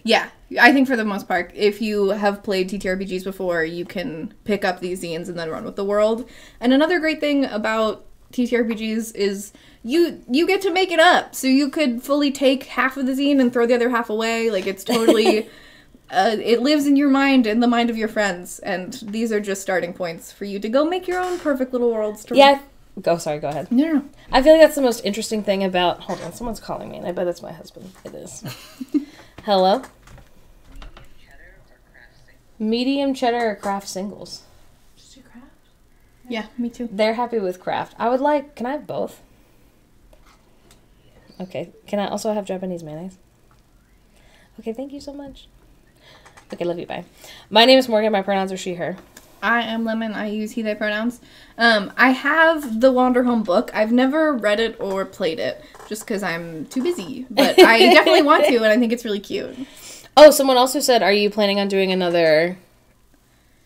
Yeah, I think for the most part, if you have played TTRPGs before, you can pick up these zines and then run with the world. And another great thing about TTRPGs is you get to make it up. So you could fully take half of the zine and throw the other half away. Like, it's totally... it lives in your mind and the mind of your friends. And these are just starting points for you to go make your own perfect little worlds. Sorry, go ahead. No. I feel like that's the most interesting thing about... Hold on, someone's calling me, and I bet it's my husband. It is. Hello? Medium cheddar or craft singles? Just do craft? Yeah, me too. They're happy with craft. Can I have both? Okay. Can I also have Japanese mayonnaise? Okay, thank you so much. Okay, love you, bye. My name is Morgan. My pronouns are she, her. I am Lemon. I use he, they pronouns. I have the Wanderhome book. I've never read it or played it just because I'm too busy. But I definitely want to, and I think it's really cute. Oh, someone also said, are you planning on doing another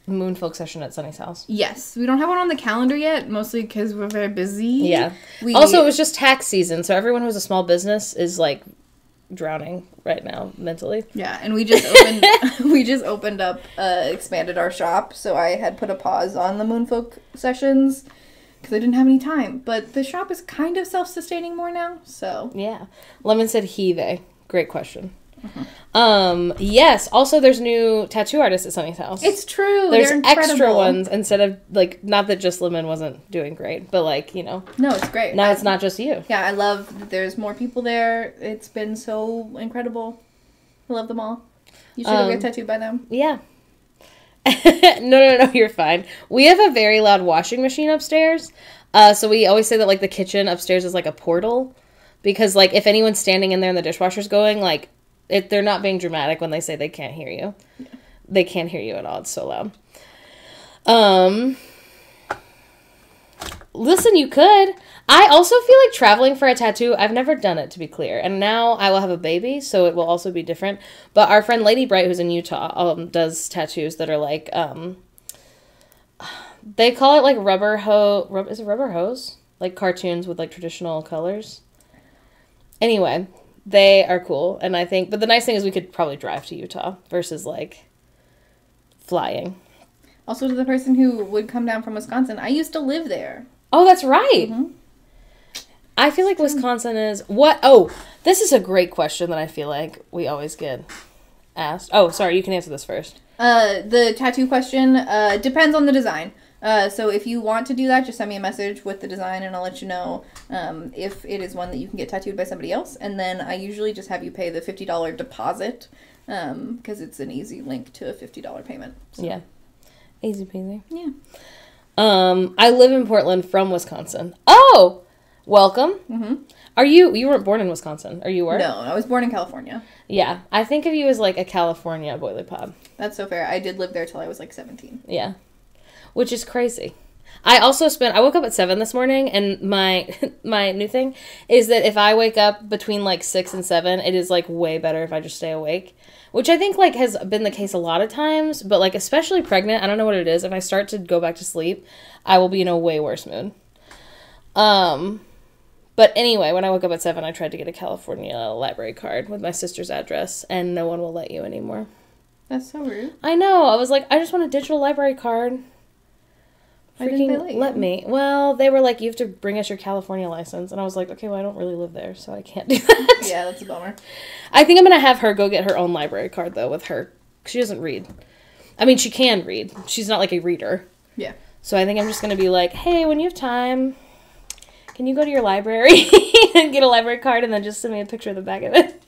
Moonfolk session at Sunny's house? Yes. We don't have one on the calendar yet, mostly because we're very busy. Yeah. Also, it was just tax season, so everyone who has a small business is, like, drowning right now mentally. Yeah, and we just opened up, expanded our shop, so I had put a pause on the Moonfolk sessions because I didn't have any time. But the shop is kind of self-sustaining more now, so. Yeah. Lemon said he, they. Great question. Yes. Also, there's new tattoo artists at Sunny's house. It's true. There's extra ones instead of, like, not that just Lemon wasn't doing great, but, like, you know. No, it's great. Now it's not just you. Yeah, I love that there's more people there. It's been so incredible. I love them all. You should go get tattooed by them. Yeah. No, you're fine. We have a very loud washing machine upstairs. So we always say that, like, the kitchen upstairs is like a portal. Because, like, if anyone's standing in there and the dishwasher's going, like, they're not being dramatic when they say they can't hear you. Yeah. They can't hear you at all. It's so loud. Listen, you could. I also feel like traveling for a tattoo. I've never done it, to be clear. And now I will have a baby, so it will also be different. But our friend Lady Bright, who's in Utah, does tattoos that are like, they call it like is it rubber hose? Like cartoons with like traditional colors. Anyway, they are cool. And I think, but the nice thing is we could probably drive to Utah versus like flying. Also to the person who would come down from Wisconsin, I used to live there. Oh, that's right. Mm-hmm. I feel like Wisconsin is... What? Oh, this is a great question that I feel like we always get asked. Oh, sorry, you can answer this first. The tattoo question depends on the design. So if you want to do that, just send me a message with the design and I'll let you know if it is one that you can get tattooed by somebody else. And then I usually just have you pay the $50 deposit because it's an easy link to a $50 payment. So. Yeah. Easy peasy. Yeah. I live in Portland from Wisconsin. Oh! Welcome. Mm-hmm. You weren't born in Wisconsin, or you were? No, I was born in California. Yeah. I think of you as like a California boiler pop. That's so fair. I did live there till I was like 17. Yeah. Which is crazy. I woke up at 7 this morning, and my new thing is that if I wake up between like 6 and 7, it is like way better if I just stay awake. Which I think like has been the case a lot of times, but like especially pregnant, I don't know what it is. If I start to go back to sleep, I will be in a way worse mood. But anyway, when I woke up at 7, I tried to get a California library card with my sister's address, and no one will let you anymore. That's so rude. I know. I was like, I just want a digital library card. Why didn't they Let me. Well, they were like, you have to bring us your California license. And I was like, okay, well, I don't really live there, so I can't do that. Yeah, that's a bummer. I think I'm going to have her go get her own library card, though, with her. She doesn't read. I mean, she can read. She's not like a reader. Yeah. So I think I'm just going to be like, hey, when you have time, can you go to your library and get a library card and then just send me a picture of the back of it?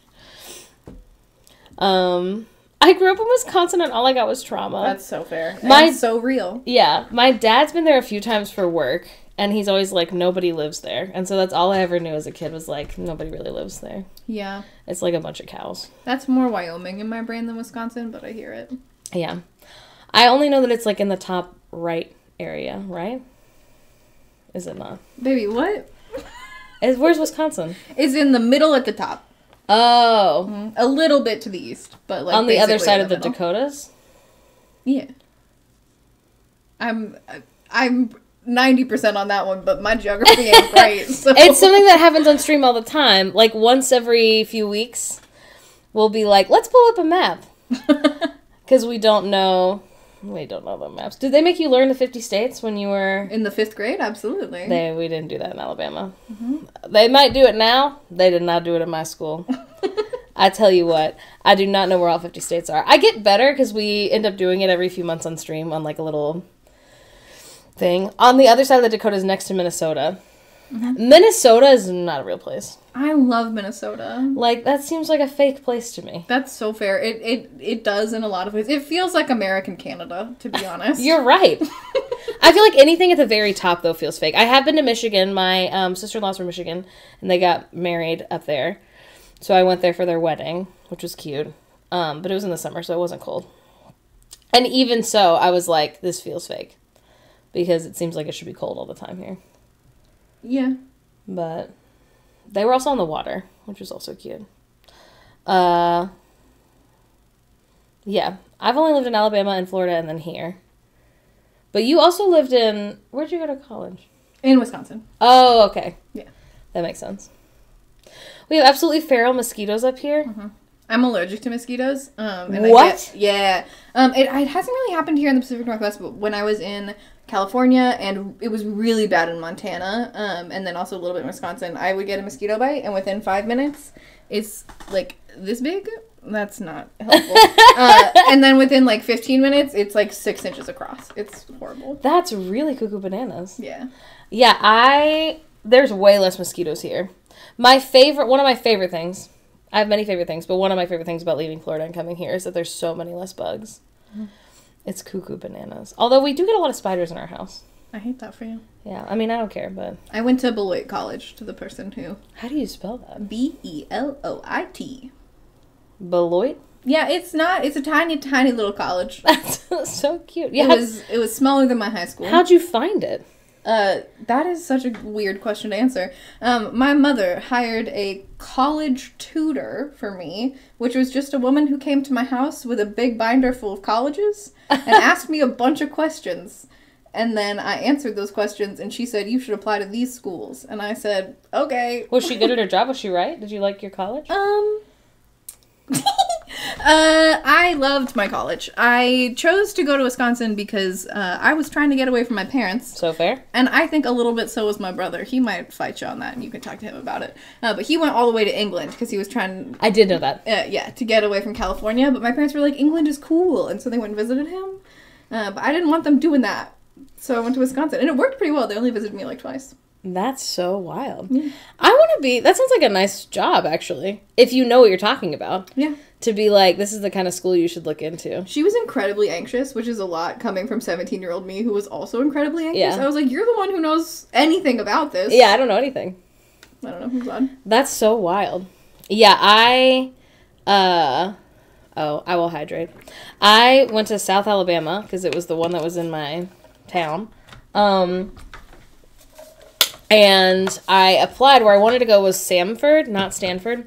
I grew up in Wisconsin and all I got was trauma. That's so fair. And so real. Yeah. My dad's been there a few times for work and he's always like, nobody lives there. And so that's all I ever knew as a kid was like, nobody really lives there. Yeah. It's like a bunch of cows. That's more Wyoming in my brain than Wisconsin, but I hear it. Yeah. I only know that it's like in the top right area, right? Is it not? Baby, what? Where's Wisconsin? It's in the middle at the top. Oh. Mm-hmm. A little bit to the east, but like on the other side of the Dakotas? Yeah. I'm 90% on that one, but my geography ain't great. So. It's something that happens on stream all the time. Like once every few weeks, we'll be like, let's pull up a map. Because we don't know the maps. Did they make you learn the 50 states when you were... In the 5th grade? Absolutely. We didn't do that in Alabama. Mm-hmm. They might do it now. They did not do it in my school. I tell you what, I do not know where all 50 states are. I get better because we end up doing it every few months on stream on like a little thing. On the other side of the Dakotas next to Minnesota. Mm-hmm. Minnesota is not a real place. I love Minnesota. Like, that seems like a fake place to me. That's so fair. It does in a lot of ways. It feels like American Canada, to be honest. You're right. I feel like anything at the very top, though, feels fake. I have been to Michigan. My sister-in-law's from Michigan, and they got married up there. So I went there for their wedding, which was cute. But it was in the summer, so it wasn't cold. And even so, I was like, this feels fake. Because it seems like it should be cold all the time here. Yeah. But they were also on the water, which was also cute. Yeah. I've only lived in Alabama and Florida and then here. But you also lived in... Where'd you go to college? In Wisconsin. Oh, okay. Yeah. That makes sense. We have absolutely feral mosquitoes up here. Mm-hmm. I'm allergic to mosquitoes. And what? It hasn't really happened here in the Pacific Northwest, but when I was in California and it was really bad in Montana, and then also a little bit in Wisconsin, I would get a mosquito bite, and within 5 minutes, it's like this big. That's not helpful. And then within like 15 minutes, it's like 6 inches across. It's horrible. That's really cuckoo bananas. Yeah. Yeah, there's way less mosquitoes here. One of my favorite things, I have many favorite things, but one of my favorite things about leaving Florida and coming here is that there's so many less bugs. Mm-hmm. It's cuckoo bananas. Although we do get a lot of spiders in our house. I hate that for you. Yeah, I mean, I don't care, but... I went to Beloit College, to the person who... How do you spell that? Beloit. Beloit? Yeah, it's a tiny, tiny little college. That's so cute. Yeah, it was smaller than my high school. How'd you find it? That is such a weird question to answer. My mother hired a college tutor for me, which was just a woman who came to my house with a big binder full of colleges and asked me a bunch of questions. And then I answered those questions, and she said, you should apply to these schools. And I said, okay. Was she good at her job? Was she right? Did you like your college? I loved my college. I chose to go to Wisconsin because I was trying to get away from my parents. So fair. And I think a little bit so was my brother. He might fight you on that, and you can talk to him about it. But he went all the way to England because he was trying... I did know that. To get away from California. But my parents were like, England is cool. And so they went and visited him. But I didn't want them doing that. So I went to Wisconsin. And it worked pretty well. They only visited me like twice. That's so wild. Yeah. I want to be... That sounds like a nice job, actually. If you know what you're talking about. Yeah. To be like, this is the kind of school you should look into. She was incredibly anxious, which is a lot coming from 17-year-old me who was also incredibly anxious. Yeah. I was like, you're the one who knows anything about this. Yeah, I don't know anything. I don't know. Who's on? That's so wild. Yeah, I will hydrate. I went to South Alabama because it was the one that was in my town. And I applied. Where I wanted to go was Samford, not Stanford.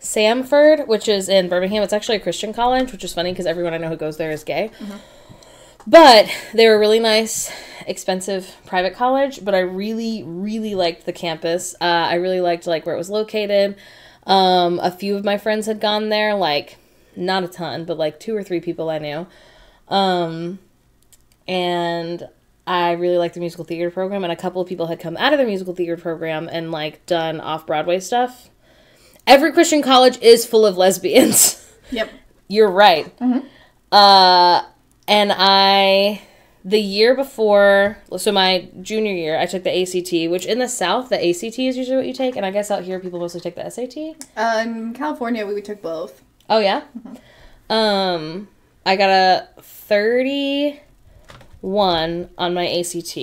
Samford, which is in Birmingham. It's actually a Christian college, which is funny because everyone I know who goes there is gay. Mm-hmm. But they were a really nice, expensive private college. But I really, really liked the campus. I really liked where it was located. A few of my friends had gone there not a ton, but like 2 or 3 people I knew. And I really liked the musical theater program, and a couple of people had come out of the musical theater program and like done off-Broadway stuff. Every Christian college is full of lesbians. Yep. You're right. Mm-hmm. And the year before, so my junior year, I took the ACT, which in the South, the ACT is usually what you take, and I guess out here people mostly take the SAT. In California, we took both. Oh, yeah? Mm-hmm. I got a 31 on my ACT.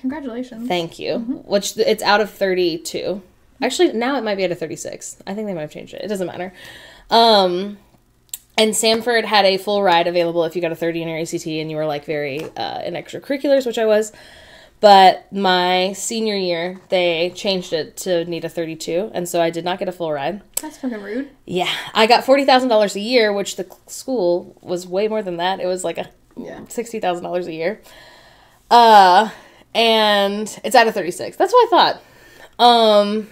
Congratulations. Thank you. Mm-hmm. Which, it's out of 32. Actually, now it might be out of 36. I think they might have changed it. It doesn't matter. And Samford had a full ride available if you got a 30 in your ACT and you were, like, very in extracurriculars, which I was. But my senior year, they changed it to need a 32, and so I did not get a full ride. That's fucking rude. Yeah. I got $40,000 a year, which the school was way more than that. It was, like, $60,000 a year. And it's out of 36. That's what I thought.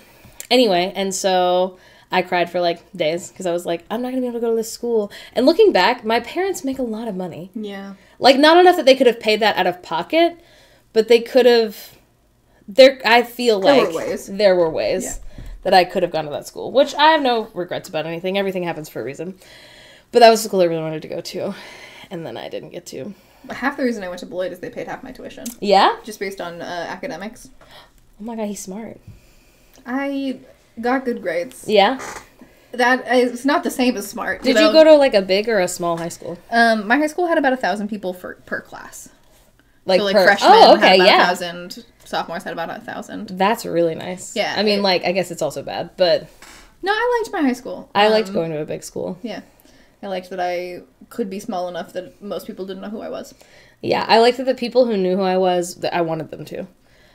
Anyway, and so I cried for, like, days, because I was like, I'm not going to be able to go to this school. And looking back, my parents make a lot of money. Yeah. Like, not enough that they could have paid that out of pocket, but they could have, I feel like there were ways that I could have gone to that school, which I have no regrets about anything. Everything happens for a reason. But that was the school I really wanted to go to, and then I didn't get to. Half the reason I went to Beloit is they paid half my tuition. Yeah? Just based on academics. Oh my God, he's smart. I got good grades. Yeah? That is not the same as smart. Did you go to, like, a big or a small high school? My high school had about 1,000 people per class. Like, so, freshmen had about 1,000. Sophomores had about 1,000. That's really nice. Yeah. I mean, I guess it's also bad, but... No, I liked my high school. I liked going to a big school. Yeah. I liked that I could be small enough that most people didn't know who I was. Yeah, I liked that the people who knew who I was, that I wanted them to.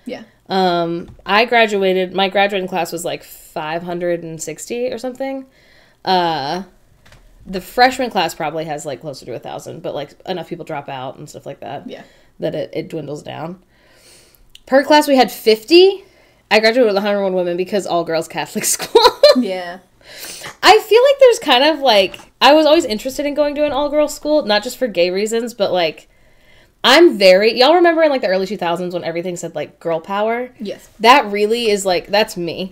Yeah. I graduated, my graduating class was like 560 or something. The freshman class probably has like closer to 1,000, but like enough people drop out and stuff like that. Yeah. That it dwindles down. Per class we had 50. I graduated with 101 women because all girls Catholic school. Yeah. I feel like there's kind of like, I was always interested in going to an all-girls school, not just for gay reasons, but like, y'all remember in like the early 2000s when everything said like girl power? Yes. That really is like, that's me.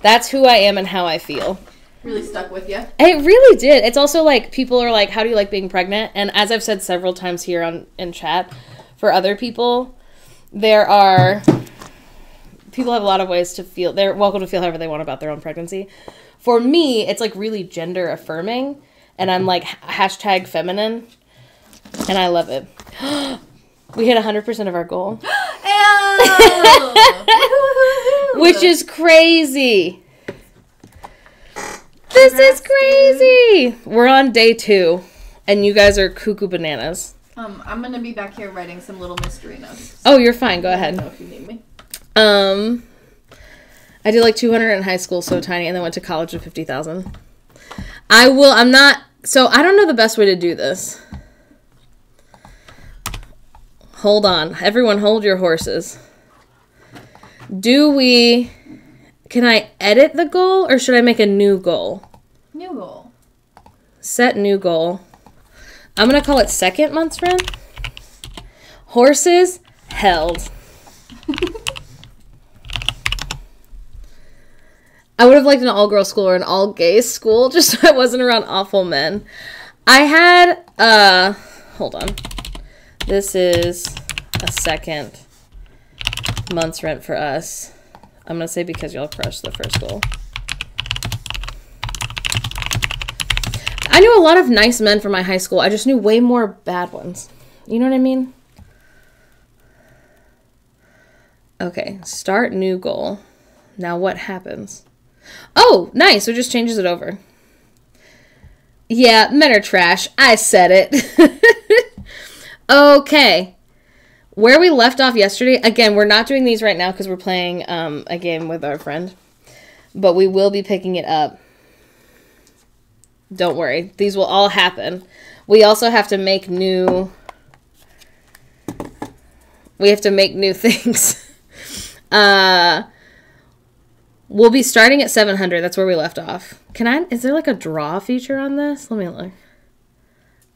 That's who I am and how I feel. Really stuck with you. It really did. It's also like, people are like, how do you like being pregnant? And as I've said several times here in chat, for other people, people have a lot of ways to feel, they're welcome to feel however they want about their own pregnancy. For me, it's like really gender affirming, and I'm like hashtag feminine, and I love it. We hit 100% of our goal. Which is crazy. This is crazy. We're on day 2, and you guys are cuckoo bananas. I'm gonna be back here writing some little mystery notes. Oh, you're fine. Go ahead. I don't know if you need me. I did like 200 in high school, so tiny, and then went to college with 50,000. So I don't know the best way to do this. Hold on. Everyone hold your horses. Can I edit the goal, or should I make a new goal? New goal. Set new goal. I'm going to call it second month's rent. Horses held. I would have liked an all-girls school or an all-gay school, just so I wasn't around awful men. I had, hold on. This is a second month's rent for us. I'm going to say because y'all crushed the first goal. I knew a lot of nice men from my high school. I just knew way more bad ones. You know what I mean? Okay, start new goal. Now what happens? Oh, nice. So it just changes it over. Yeah, men are trash. I said it. Okay. Where we left off yesterday, again, we're not doing these right now because we're playing a game with our friend. But we will be picking it up. Don't worry. These will all happen. We also have to make new... We have to make new things. We'll be starting at 700. That's where we left off. Is there like a draw feature on this? Let me look.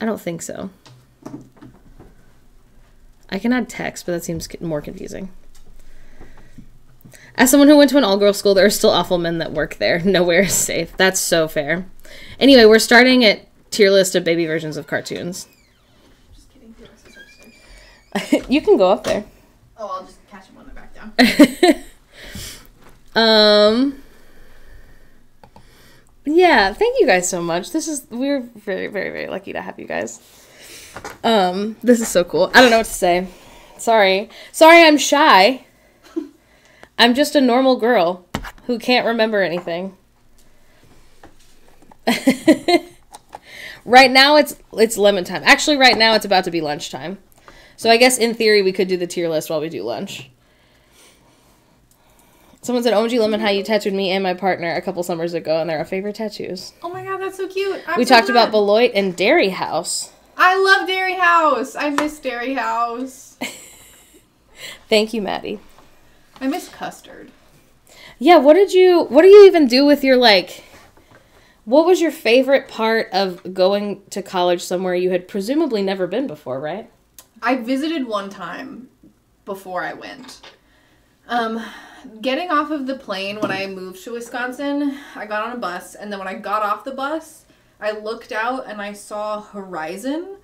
I don't think so. I can add text, but that seems more confusing. As someone who went to an all-girls school, there are still awful men that work there. Nowhere is safe. That's so fair. Anyway, we're starting at tier list of baby versions of cartoons. Just kidding. Tier list is upstairs. You can go up there. Oh, I'll just catch them when they're back down. Yeah, thank you guys so much. We're very, very, very lucky to have you guys. This is so cool. I don't know what to say. Sorry, I'm shy. I'm just a normal girl who can't remember anything. Right now it's lemon time. Actually, right now it's about to be lunchtime. So I guess in theory we could do the tier list while we do lunch. Someone said, OMG Lemon, how you tattooed me and my partner a couple summers ago, and they're our favorite tattoos. Oh my god, that's so cute. We talked about Beloit and Dairy House. I love Dairy House. I miss Dairy House. Thank you, Maddie. I miss custard. Yeah, what do you even do with your, like, what was your favorite part of going to college somewhere you had presumably never been before, right? I visited one time before I went. Getting off of the plane when I moved to Wisconsin, I got on a bus, and then when I got off the bus, I looked out and I saw horizon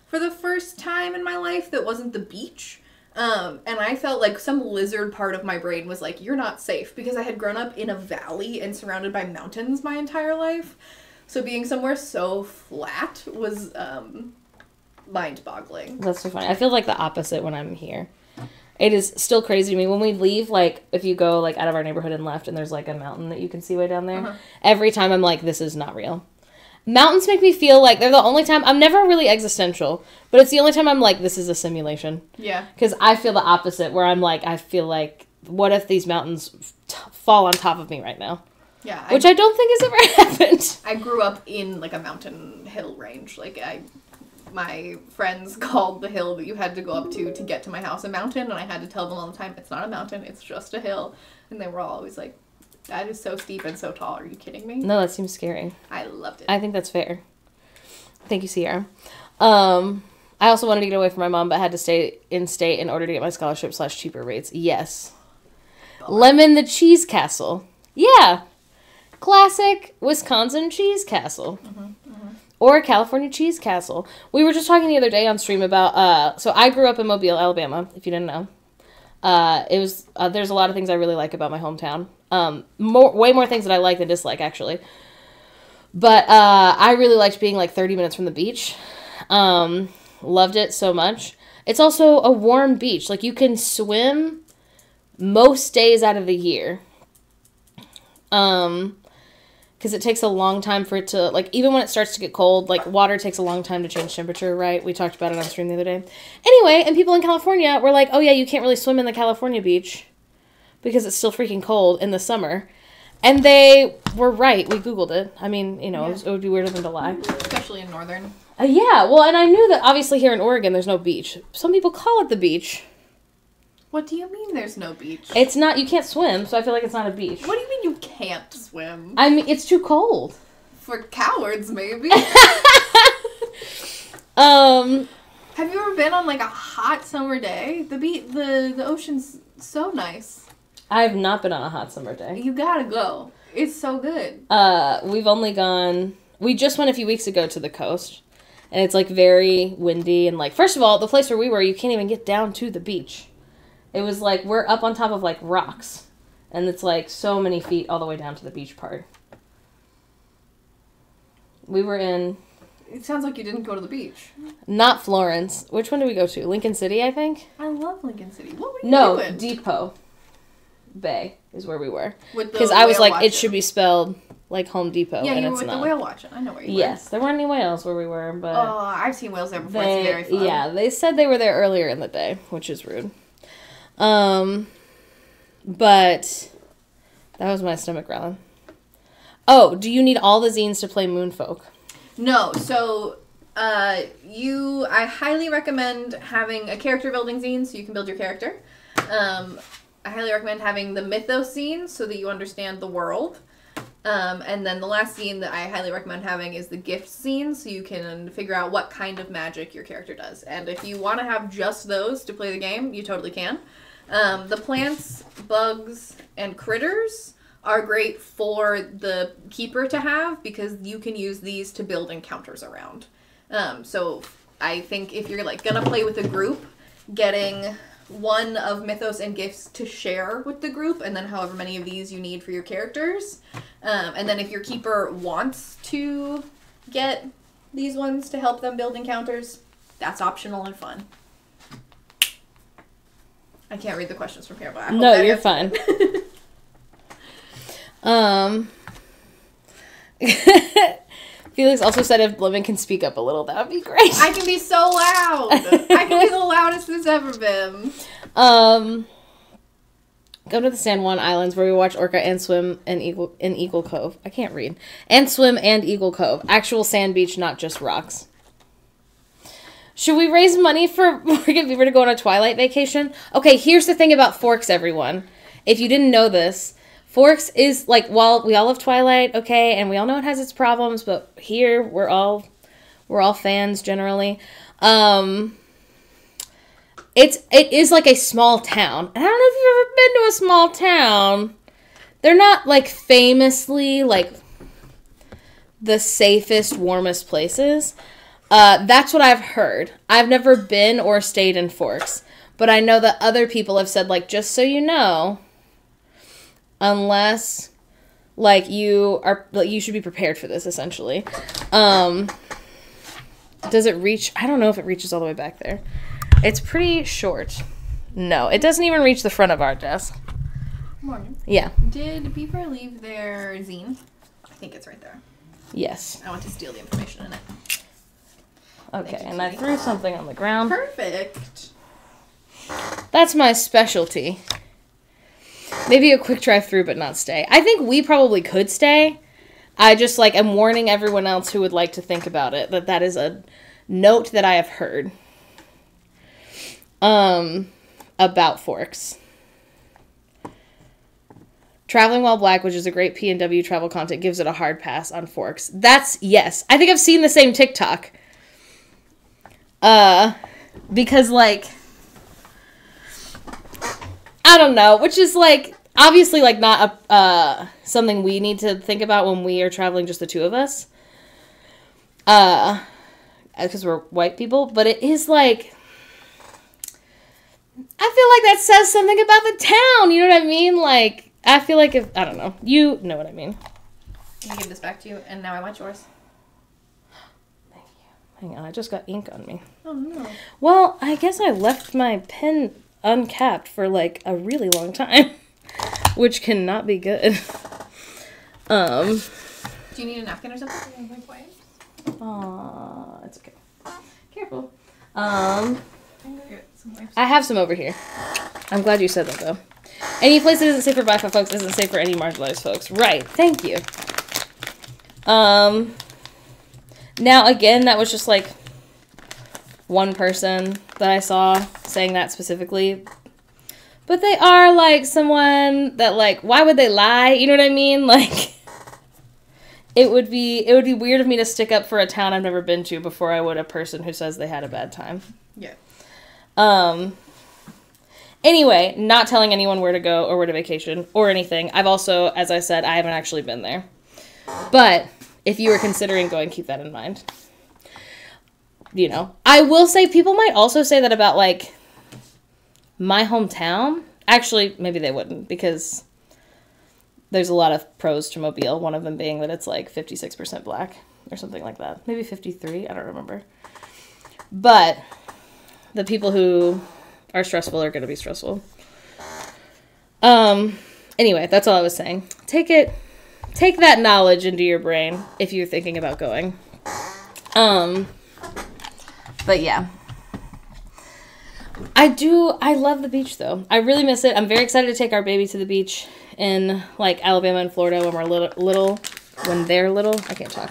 for the first time in my life that wasn't the beach. And I felt like some lizard part of my brain was like, you're not safe, because I had grown up in a valley and surrounded by mountains my entire life. So being somewhere so flat was mind-boggling. That's so funny. I feel like the opposite when I'm here. It is still crazy to me when we leave, like, if you go, like, out of our neighborhood and left and there's, like, a mountain that you can see way down there. Every time I'm like, this is not real. Mountains make me feel like they're the only time, I'm never really existential, but it's the only time I'm like, this is a simulation. Yeah. Because I feel the opposite, where I'm like, I feel like, what if these mountains fall on top of me right now? Yeah. Which I don't think has ever happened. I grew up in, like, a mountain hill range. Like, my friends called the hill that you had to go up to get to my house a mountain, and I had to tell them all the time, it's not a mountain, it's just a hill. And they were all always like, that is so steep and so tall, are you kidding me? No, that seems scary. I loved it. I think that's fair. Thank you, Sierra. I also wanted to get away from my mom, but had to stay in state in order to get my scholarship / cheaper rates. Yes. Lemon the Cheese Castle. Yeah. Classic Wisconsin Cheese Castle. Or California Cheese Castle. We were just talking the other day on stream about, so I grew up in Mobile, Alabama, if you didn't know. There's a lot of things I really like about my hometown. Way more things that I like than dislike, actually. But, I really liked being, like, 30 minutes from the beach. Loved it so much. It's also a warm beach. Like, you can swim most days out of the year. Because it takes a long time for it to, like, even when it starts to get cold, like, water takes a long time to change temperature, right? We talked about it on stream the other day. Anyway, and people in California were like, oh yeah, you can't really swim in the California beach because it's still freaking cold in the summer. And they were right. We Googled it. I mean, you know, it would be weird of them to lie. Especially in northern. Yeah, well, and I knew that obviously here in Oregon there's no beach. Some people call it the beach. What do you mean there's no beach? It's not, you can't swim, so I feel like it's not a beach. What do you mean you can't swim? I mean, it's too cold. For cowards, maybe. Have you ever been on, like, a hot summer day? The ocean's so nice. I've not been on a hot summer day. You gotta go. It's so good. We just went a few weeks ago to the coast, and it's, like, very windy, and, like, first of all, the place where we were, you can't even get down to the beach. It was, like, we're up on top of, like, rocks, and it's, like, so many feet all the way down to the beach part. We were in... It sounds like you didn't go to the beach. Not Florence. Which one did we go to? Lincoln City, I think? I love Lincoln City. What were you doing? No, Depot Bay is where we were. Because I was like, it should be spelled like Home Depot, yeah, and you were it's with not. the whale watching. I know where you were. Yes, there weren't any whales where we were, but... Oh, I've seen whales there before. It's very fun. Yeah, they said they were there earlier in the day, which is rude. But that was my stomach growling. Oh, do you need all the zines to play Moonfolk? No, so I highly recommend having a character building zine so you can build your character. I highly recommend having the Mythos zine so that you understand the world. And then the last scene that I highly recommend having is the gift scene, so you can figure out what kind of magic your character does. And if you want to have just those to play the game, you totally can. The plants, bugs, and critters are great for the keeper to have because you can use these to build encounters around. So I think if you're like gonna play with a group, getting one of Mythos and gifts to share with the group, and then however many of these you need for your characters. And then if your keeper wants to get these ones to help them build encounters, that's optional and fun. I can't read the questions from here, but I hope no, you're fine. Felix also said if Lemon can speak up a little, that would be great. I can be so loud. I can be the loudest there's ever been. Go to the San Juan Islands where we watch Orca and swim in Eagle Cove. I can't read. And swim and Eagle Cove. Actual sand beach, not just rocks. Should we raise money for Morgan Beaver to go on a Twilight vacation? Okay, here's the thing about Forks, everyone. If you didn't know this, Forks is, like, while we all love Twilight, okay, and we all know it has its problems, but here we're all fans generally. It is like a small town. And I don't know if you've ever been to a small town. They're not, like, famously, like, the safest, warmest places. That's what I've heard. I've never been or stayed in Forks, but I know that other people have said, like, just so you know, unless, like, you should be prepared for this, essentially. Does it reach? I don't know if it reaches all the way back there. It's pretty short. No, it doesn't even reach the front of our desk. Morgan. Yeah. Did Beaver leave their zine? I think it's right there. Yes. I want to steal the information in it. Okay, and I threw something on the ground. Perfect. That's my specialty. Maybe a quick drive through, but not stay. I think we probably could stay. I just, like, am warning everyone else who would like to think about it that is a note that I have heard. About Forks. Traveling While Black, which is a great P&W travel content, gives it a hard pass on Forks. Yes. I think I've seen the same TikTok. Because, like, I don't know, which is, like, obviously, like, not something we need to think about when we are traveling, just the two of us. Because we're white people, but it is, like, I feel like that says something about the town, you know what I mean? Like, I feel like I don't know, you know what I mean. Can I give this back to you, and now I want yours. Hang on, I just got ink on me. Oh, no. Well, I guess I left my pen uncapped for, like, a really long time. Which cannot be good. Do you need a napkin or something? It's okay. Careful. I have some over here. I'm glad you said that, though. Any place that isn't safe for BIPOC folks isn't safe for any marginalized folks. Right, thank you. Now, again, that was just, like, one person that I saw saying that specifically. But they are, like, someone that, like, why would they lie? You know what I mean? Like, it would be weird of me to stick up for a town I've never been to before I would a person who says they had a bad time. Yeah. Anyway, not telling anyone where to go or where to vacation or anything. I've also, as I said, I haven't actually been there. But if you were considering going, keep that in mind. You know, I will say people might also say that about, like, my hometown. Actually, maybe they wouldn't, because there's a lot of pros to Mobile, one of them being that it's, like, 56% black or something like that. Maybe 53, I don't remember. But the people who are stressful are going to be stressful. Anyway, that's all I was saying. Take that knowledge into your brain if you're thinking about going. But yeah. I love the beach, though. I really miss it. I'm very excited to take our baby to the beach in, like, Alabama and Florida when we're little. When they're little. I can't talk.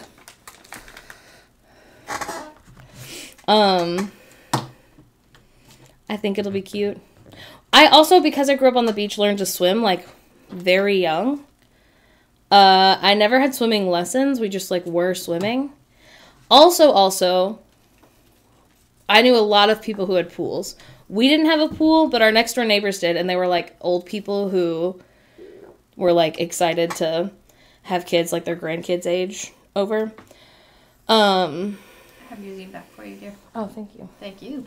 I think it'll be cute. I also, because I grew up on the beach, learned to swim, like, very young. I never had swimming lessons. We just, like, were swimming. Also, I knew a lot of people who had pools. We didn't have a pool, but our next door neighbors did, and they were, like, old people who were, like, excited to have kids, like, their grandkids' age over. I have museum back for you, dear. Oh, thank you. Thank you.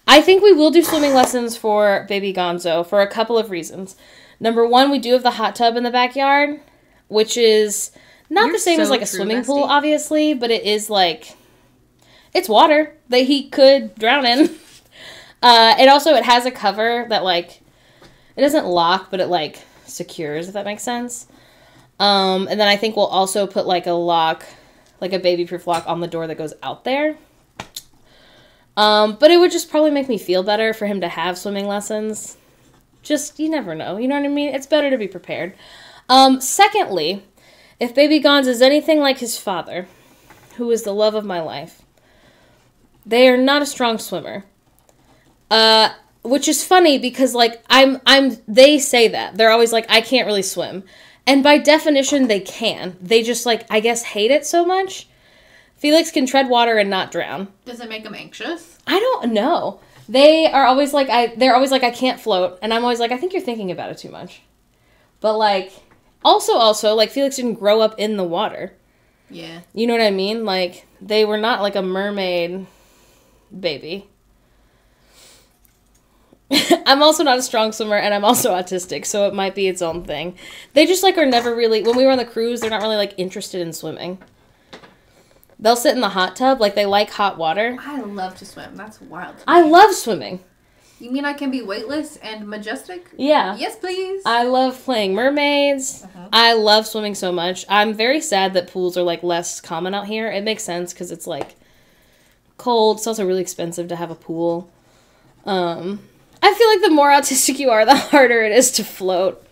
I think we will do swimming lessons for baby Gonzo for a couple of reasons. Number one, we do have the hot tub in the backyard, which is not the same as, like, a swimming pool, obviously, but it is, like, it's water that he could drown in. It has a cover that, like, it doesn't lock, but it, like, secures, if that makes sense. And then I think we'll also put, like, a lock, like a baby-proof lock on the door that goes out there. But it would just probably make me feel better for him to have swimming lessons. Just, you never know. You know what I mean? It's better to be prepared. Secondly, if baby Gonz is anything like his father, who is the love of my life, they are not a strong swimmer. Which is funny because, like, they say that. They're always like, I can't really swim. And by definition, they can. They just, like, I guess hate it so much. Felix can tread water and not drown. Does it make him anxious? I don't know. They're always like, I can't float. And I'm always like, I think you're thinking about it too much. But, like, also, like, Felix didn't grow up in the water. Yeah. You know what I mean? Like, they were not, like, a mermaid baby. I'm also not a strong swimmer, and I'm also autistic, so it might be its own thing. They just, like, are never really... When we were on the cruise, they're not really, like, interested in swimming. They'll sit in the hot tub. Like, they like hot water. I love to swim. That's wild. I love swimming. You mean I can be weightless and majestic? Yeah. Yes, please. I love playing mermaids. I love swimming so much. I'm very sad that pools are, like, less common out here. It makes sense because it's, like, cold. It's also really expensive to have a pool. I feel like the more autistic you are, the harder it is to float.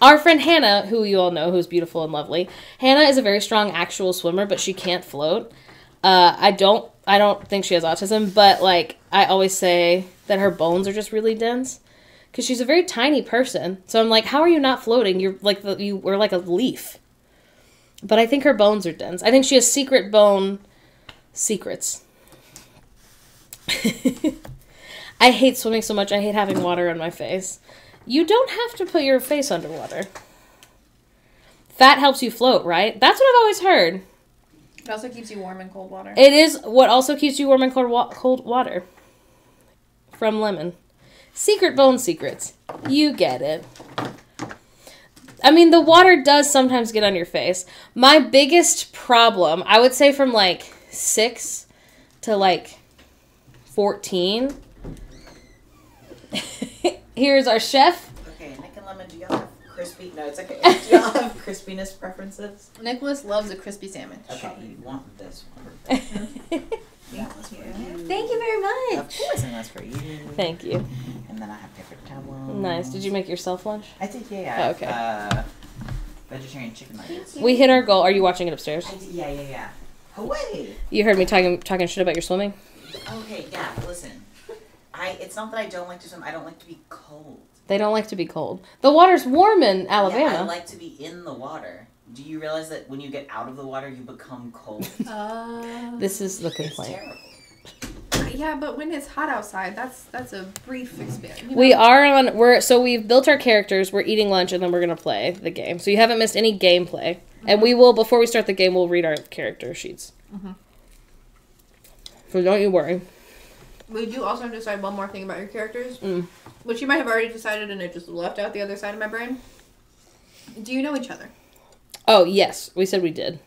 Our friend Hannah, who you all know, who's beautiful and lovely, Hannah is a very strong actual swimmer, but she can't float. I don't think she has autism, but, like, I always say that her bones are just really dense because she's a very tiny person. So I'm like, how are you not floating? You're like you were like a leaf. But I think her bones are dense. I think she has secret bone secrets. I hate swimming so much. I hate having water on my face. You don't have to put your face underwater. Fat helps you float, right? That's what I've always heard. It also keeps you warm in cold water. It is what also keeps you warm in cold water. From lemon. Secret bone secrets. You get it. I mean, the water does sometimes get on your face. My biggest problem, I would say from, like, 6 to, like, 14... Here's our chef. Okay, Nick and Lemon, do y'all have crispy? No, it's okay. Do y'all have crispiness preferences? Nicholas loves a crispy sandwich. Okay, you want this one. That was for you. Thank you very much. Of course, and that's for you. Thank you. And then I have paper towels. Nice. Did you make yourself lunch? I did, yeah. Oh, okay. Vegetarian chicken nuggets. We hit our goal. Are you watching it upstairs? I did, yeah. Hawaii. You heard me talking shit about your swimming? Okay, yeah, listen. It's not that I don't like to swim. I don't like to be cold. They don't like to be cold. The water's warm in Alabama. Yeah, I like to be in the water. Do you realize that when you get out of the water, you become cold? This is the complaint. It's terrible. Yeah, but when it's hot outside, that's a brief experience. You know? We've built our characters. We're eating lunch, and then we're gonna play the game. So you haven't missed any gameplay. Mm-hmm. And we will, before we start the game, we'll read our character sheets. Mm-hmm. So don't you worry. We do also have to decide one more thing about your characters, which you might have already decided and it just left out the other side of my brain. Do you know each other? Oh, yes. We said we did.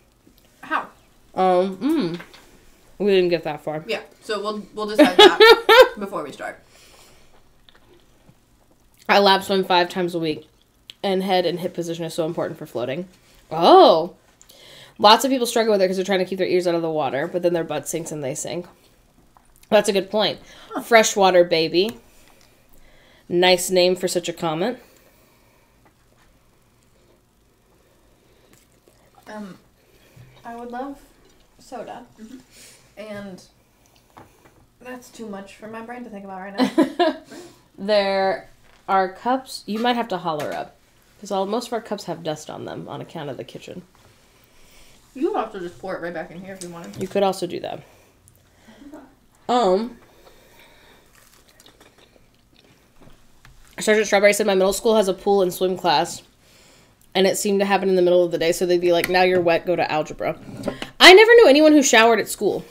How? We didn't get that far. Yeah, so we'll decide that before we start. I lap swim 5 times a week, and head and hip position is so important for floating. Oh! Lots of people struggle with it because they're trying to keep their ears out of the water, but then their butt sinks and they sink. That's a good point. Huh. Freshwater baby. Nice name for such a comment. I would love soda. Mm-hmm. And that's too much for my brain to think about right now. There are cups. You might have to holler up. Because most of our cups have dust on them on account of the kitchen. You could also just pour it right back in here if you wanted. You could also do that. Sergeant Strawberry said my middle school has a pool and swim class. And it seemed to happen in the middle of the day, so they'd be like, now you're wet, go to algebra. I never knew anyone who showered at school.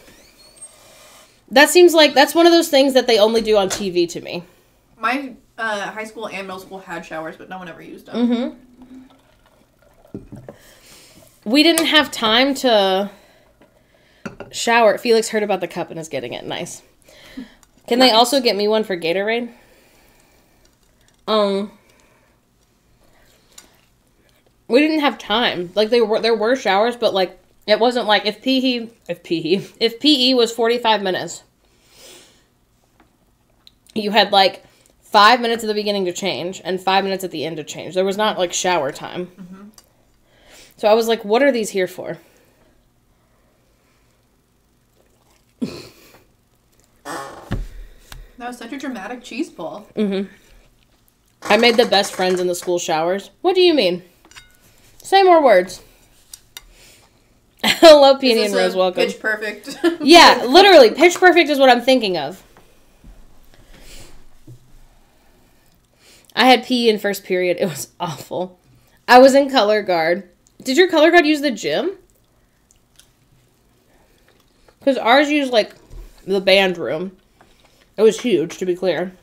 That seems like, that's one of those things that they only do on TV to me. My high school and middle school had showers, but no one ever used them. We didn't have time to shower. Felix heard about the cup and is getting it. Nice. Can they also get me one for Gatorade? We didn't have time. Like, there were showers, but, like, it wasn't like if PE was 45 minutes, you had, like, 5 minutes at the beginning to change and 5 minutes at the end to change. There was not, like, shower time. So I was like, what are these here for? That was such a dramatic cheese pull. I made the best friends in the school showers. What do you mean? Say more words. Hello, Peony and Rose. Welcome. Pitch Perfect. Yeah, literally. Pitch Perfect is what I'm thinking of. I had PE in first period. It was awful. I was in color guard. Did your color guard use the gym? Because ours used, like, the band room. It was huge, to be clear.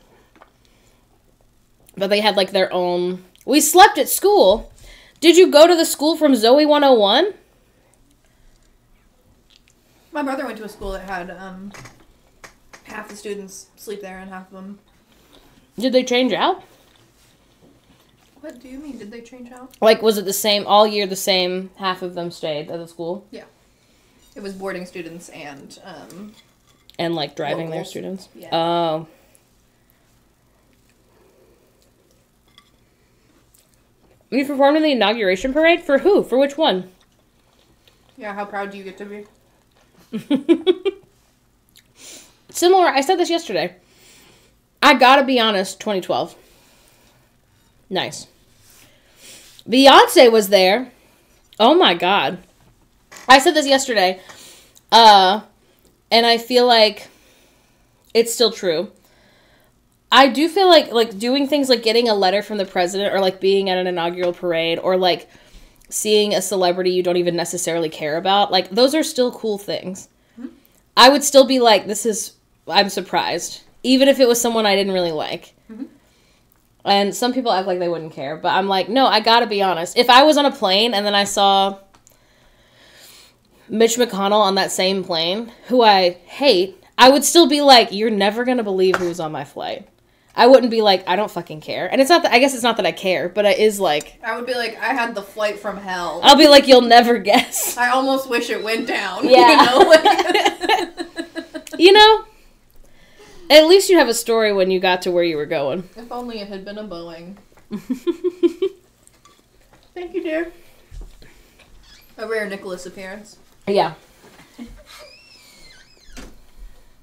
But they had, like, their own... We slept at school. Did you go to the school from Zoe 101? My brother went to a school that had half the students sleep there and half of them... Did they change out? What do you mean? Did they change out? Like, was it the same, all year the same, half of them stayed at the school? Yeah. It was boarding students and... And, like, driving their locals. students? Yeah. Oh. You performed in the inauguration parade? For who? For which one? Yeah, how proud do you get to be? Similar, I said this yesterday. I gotta be honest, 2012. Nice. Beyonce was there. Oh my god. I said this yesterday. And I feel like it's still true. I do feel like doing things like getting a letter from the president or like being at an inaugural parade or like seeing a celebrity you don't even necessarily care about, like those are still cool things. I would still be like, I'm surprised. Even if it was someone I didn't really like. And some people act like they wouldn't care, but I'm like, no, I gotta be honest. If I was on a plane and then I saw Mitch McConnell on that same plane, who I hate, I would still be like, you're never gonna believe who's on my flight. I wouldn't be like, I don't fucking care. And it's not that, I guess it's not that I care, but it is like... I would be like, I had the flight from hell. I'll be like, you'll never guess. I almost wish it went down. Yeah. You know? Like... You know? At least you have a story when you got to where you were going. If only it had been a Boeing. Thank you, dear. A rare Nicholas appearance. Yeah.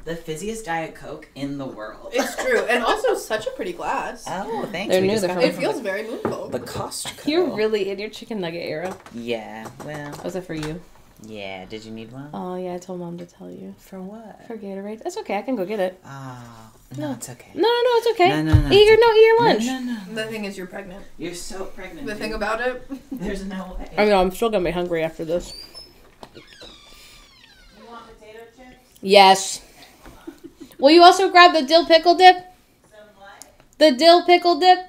The fizziest Diet Coke in the world. It's true. And also such a pretty glass. Oh, thanks. They're We new, just they're got from- It feels very Moonfolk. the Costco. You're really in your chicken nugget era. Yeah, well. Was that for you? Yeah, did you need one? Oh, yeah, I told Mom to tell you. For what? For Gatorade. That's okay, I can go get it. Oh, no, it's okay. No, it's okay. No, Eat your lunch. No. The thing is, you're pregnant. You're so pregnant. The dude. thing about it. There's no way. I know, I'm still gonna be hungry after this. You want potato chips? Yes. Will you also grab the dill pickle dip? Some what? The dill pickle dip?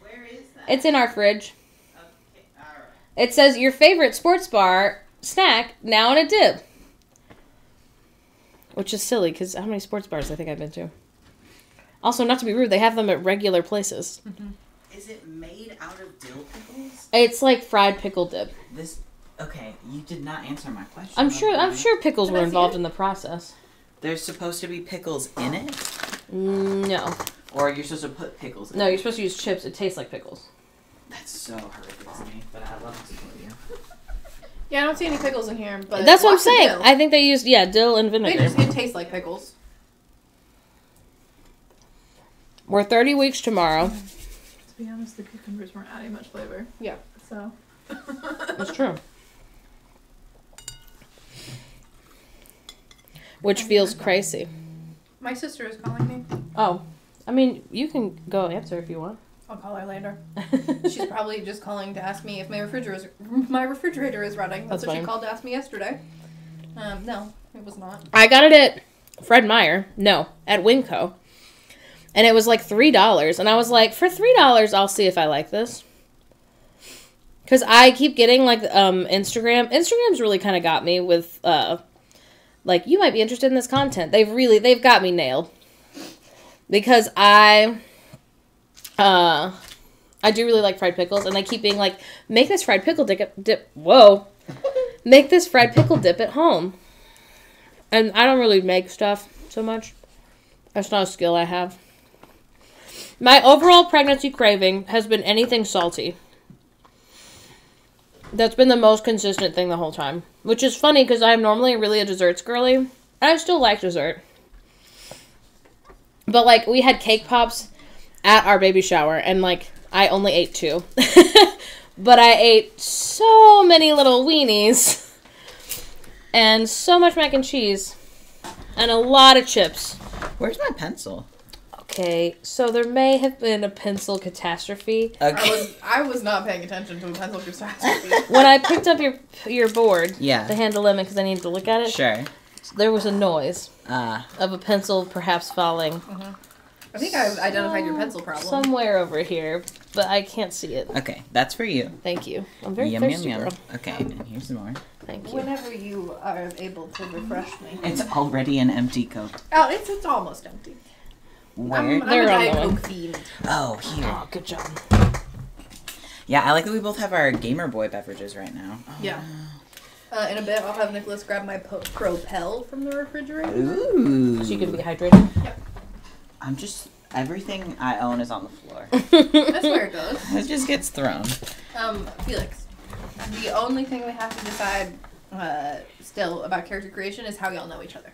Where is that? It's in our fridge. Okay, alright. It says your favorite sports bar snack now in a dip. Which is silly, because how many sports bars I think I've been to? Also, not to be rude, they have them at regular places. Is it made out of dill pickles? It's like fried pickle dip. Okay, you did not answer my question. I'm sure pickles Can were I see involved it? in the process. There's supposed to be pickles in it? No. Or you're supposed to put pickles in No, it? you're supposed to use chips. It tastes like pickles. That's so horrific to me, but I love to support you. Yeah, I don't see any pickles in here, but That's what I'm lots of saying. dill. I think they used, dill and vinegar. It tastes like pickles. We're 30 weeks tomorrow. To be honest, the cucumbers weren't adding much flavor. Yeah. So. That's true. Which feels crazy. My sister is calling me. Oh. I mean, you can go answer if you want. I'll call her later. She's probably just calling to ask me if my refrigerator is running. That's what she called to ask me yesterday. No, it was not. I got it at Fred Meyer. No, at Winco. And it was like $3. And I was like, for $3, I'll see if I like this. Because I keep getting, like, Instagram. Instagram's really kind of got me with, like, you might be interested in this content. They've got me nailed. Because I do really like fried pickles, and they keep being like, make this fried pickle dip. Whoa. Make this fried pickle dip at home. And I don't really make stuff so much. That's not a skill I have. My overall pregnancy craving has been anything salty. That's been the most consistent thing the whole time. Which is funny, because I'm normally really a desserts girly. And I still like dessert. But, like, we had cake pops at our baby shower, and, like, I only ate 2. But I ate so many little weenies, and so much mac and cheese, and a lot of chips. Where's my pencil? Okay, so there may have been a pencil catastrophe. Okay. I was not paying attention to a pencil catastrophe. When I picked up your board, Yeah. the hand lemon, because I needed to look at it, Sure. there was a noise of a pencil perhaps falling. I think I've identified your pencil problem. Somewhere over here, but I can't see it. Okay, that's for you. Thank you. I'm very Yum, thirsty, yum, yum. girl. Okay, and here's some more. Thank you. Whenever you are able to refresh me. It's already an empty Coke. Oh, it's almost empty. Where? I'm a They're on Diet the Coke one. fiend. Oh, here. Oh, good job. Yeah, I like that we both have our Gamer Boy beverages right now. Yeah. In a bit, I'll have Nicholas grab my Propel from the refrigerator. Ooh. So you can be hydrated. Yep. I'm just... Everything I own is on the floor. That's where it goes. It just gets thrown. Felix, the only thing we have to decide still about character creation is how y'all know each other.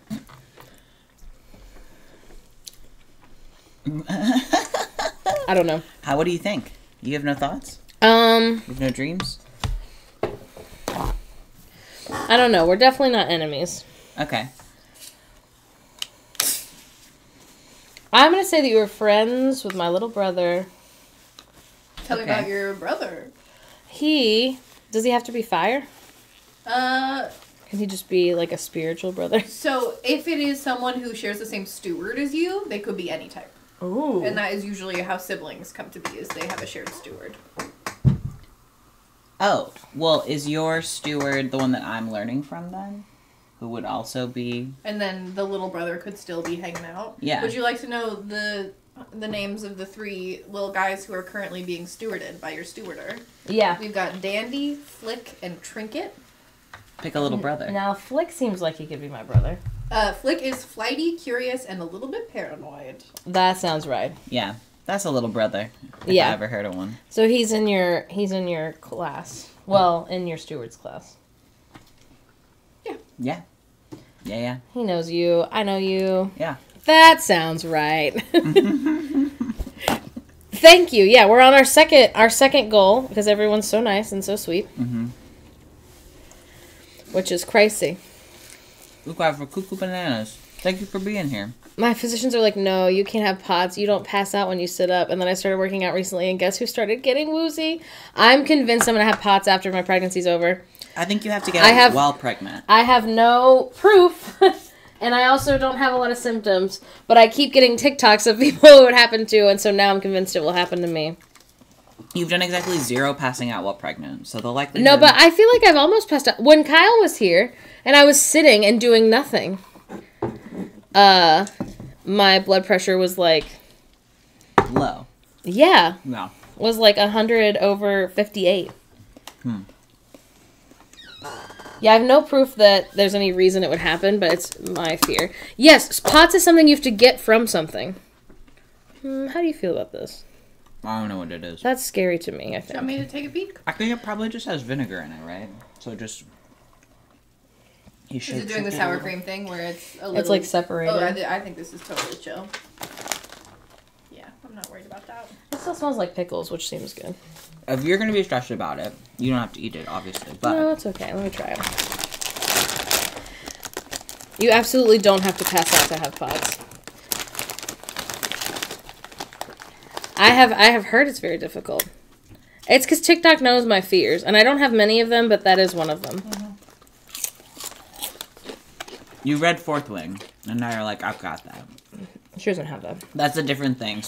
I don't know. What do you think? You have no thoughts? You have no dreams? I don't know. We're definitely not enemies. Okay. I'm going to say that you were friends with my little brother. Tell me about your brother. Does he have to be fire? Can he just be like a spiritual brother? So if it is someone who shares the same steward as you, they could be any type. Ooh. And that is usually how siblings come to be, is they have a shared steward. Oh, well, is your steward the one that I'm learning from then? Who would also be... And then the little brother could still be hanging out. Yeah. Would you like to know the names of the 3 little guys who are currently being stewarded by your stewarder? Yeah. We've got Dandy, Flick, and Trinket. Pick a little brother. Now, Flick seems like he could be my brother. Flick is flighty, curious, and a little bit paranoid. That sounds right. Yeah, that's a little brother. If Yeah. I ever heard of one. So he's in your class. Well, in your steward's class. Yeah. Yeah. He knows you. I know you. Yeah. That sounds right. Thank you. Yeah, we're on our second goal because everyone's so nice and so sweet. Mm-hmm. Which is crazy. Look out for cuckoo bananas. Thank you for being here. My physicians are like, no, you can't have POTS. You don't pass out when you sit up. And then I started working out recently, and guess who started getting woozy? I'm convinced I'm going to have POTS after my pregnancy's over. I think you have to get it while pregnant. I have no proof, and I also don't have a lot of symptoms, but I keep getting TikToks of people who it happened to, and so now I'm convinced it will happen to me. You've done exactly 0 passing out while pregnant, so the likelihood... No, but I feel like I've almost passed out. When Kyle was here, and I was sitting and doing nothing, my blood pressure was like... Low. Yeah. No. Was like 100/58. Yeah, I have no proof that there's any reason it would happen, but it's my fear. Yes, POTS is something you have to get from something. How do you feel about this? I don't know what it is. That's scary to me, I Do you think. want me to take a peek? I think it probably just has vinegar in it, right? So just... Is it doing the sour cream thing where it's a little... It's like separated. Oh, I think this is totally chill. Yeah, I'm not worried about that. It still smells like pickles, which seems good. If you're going to be stressed about it, you don't have to eat it, obviously. But No, it's okay. Let me try it. You absolutely don't have to pass out to have pods. I have heard it's very difficult. It's because TikTok knows my fears, and I don't have many of them, but that is one of them. You read Fourth Wing, and now you're like, I've got that. She doesn't have that. That's a different thing.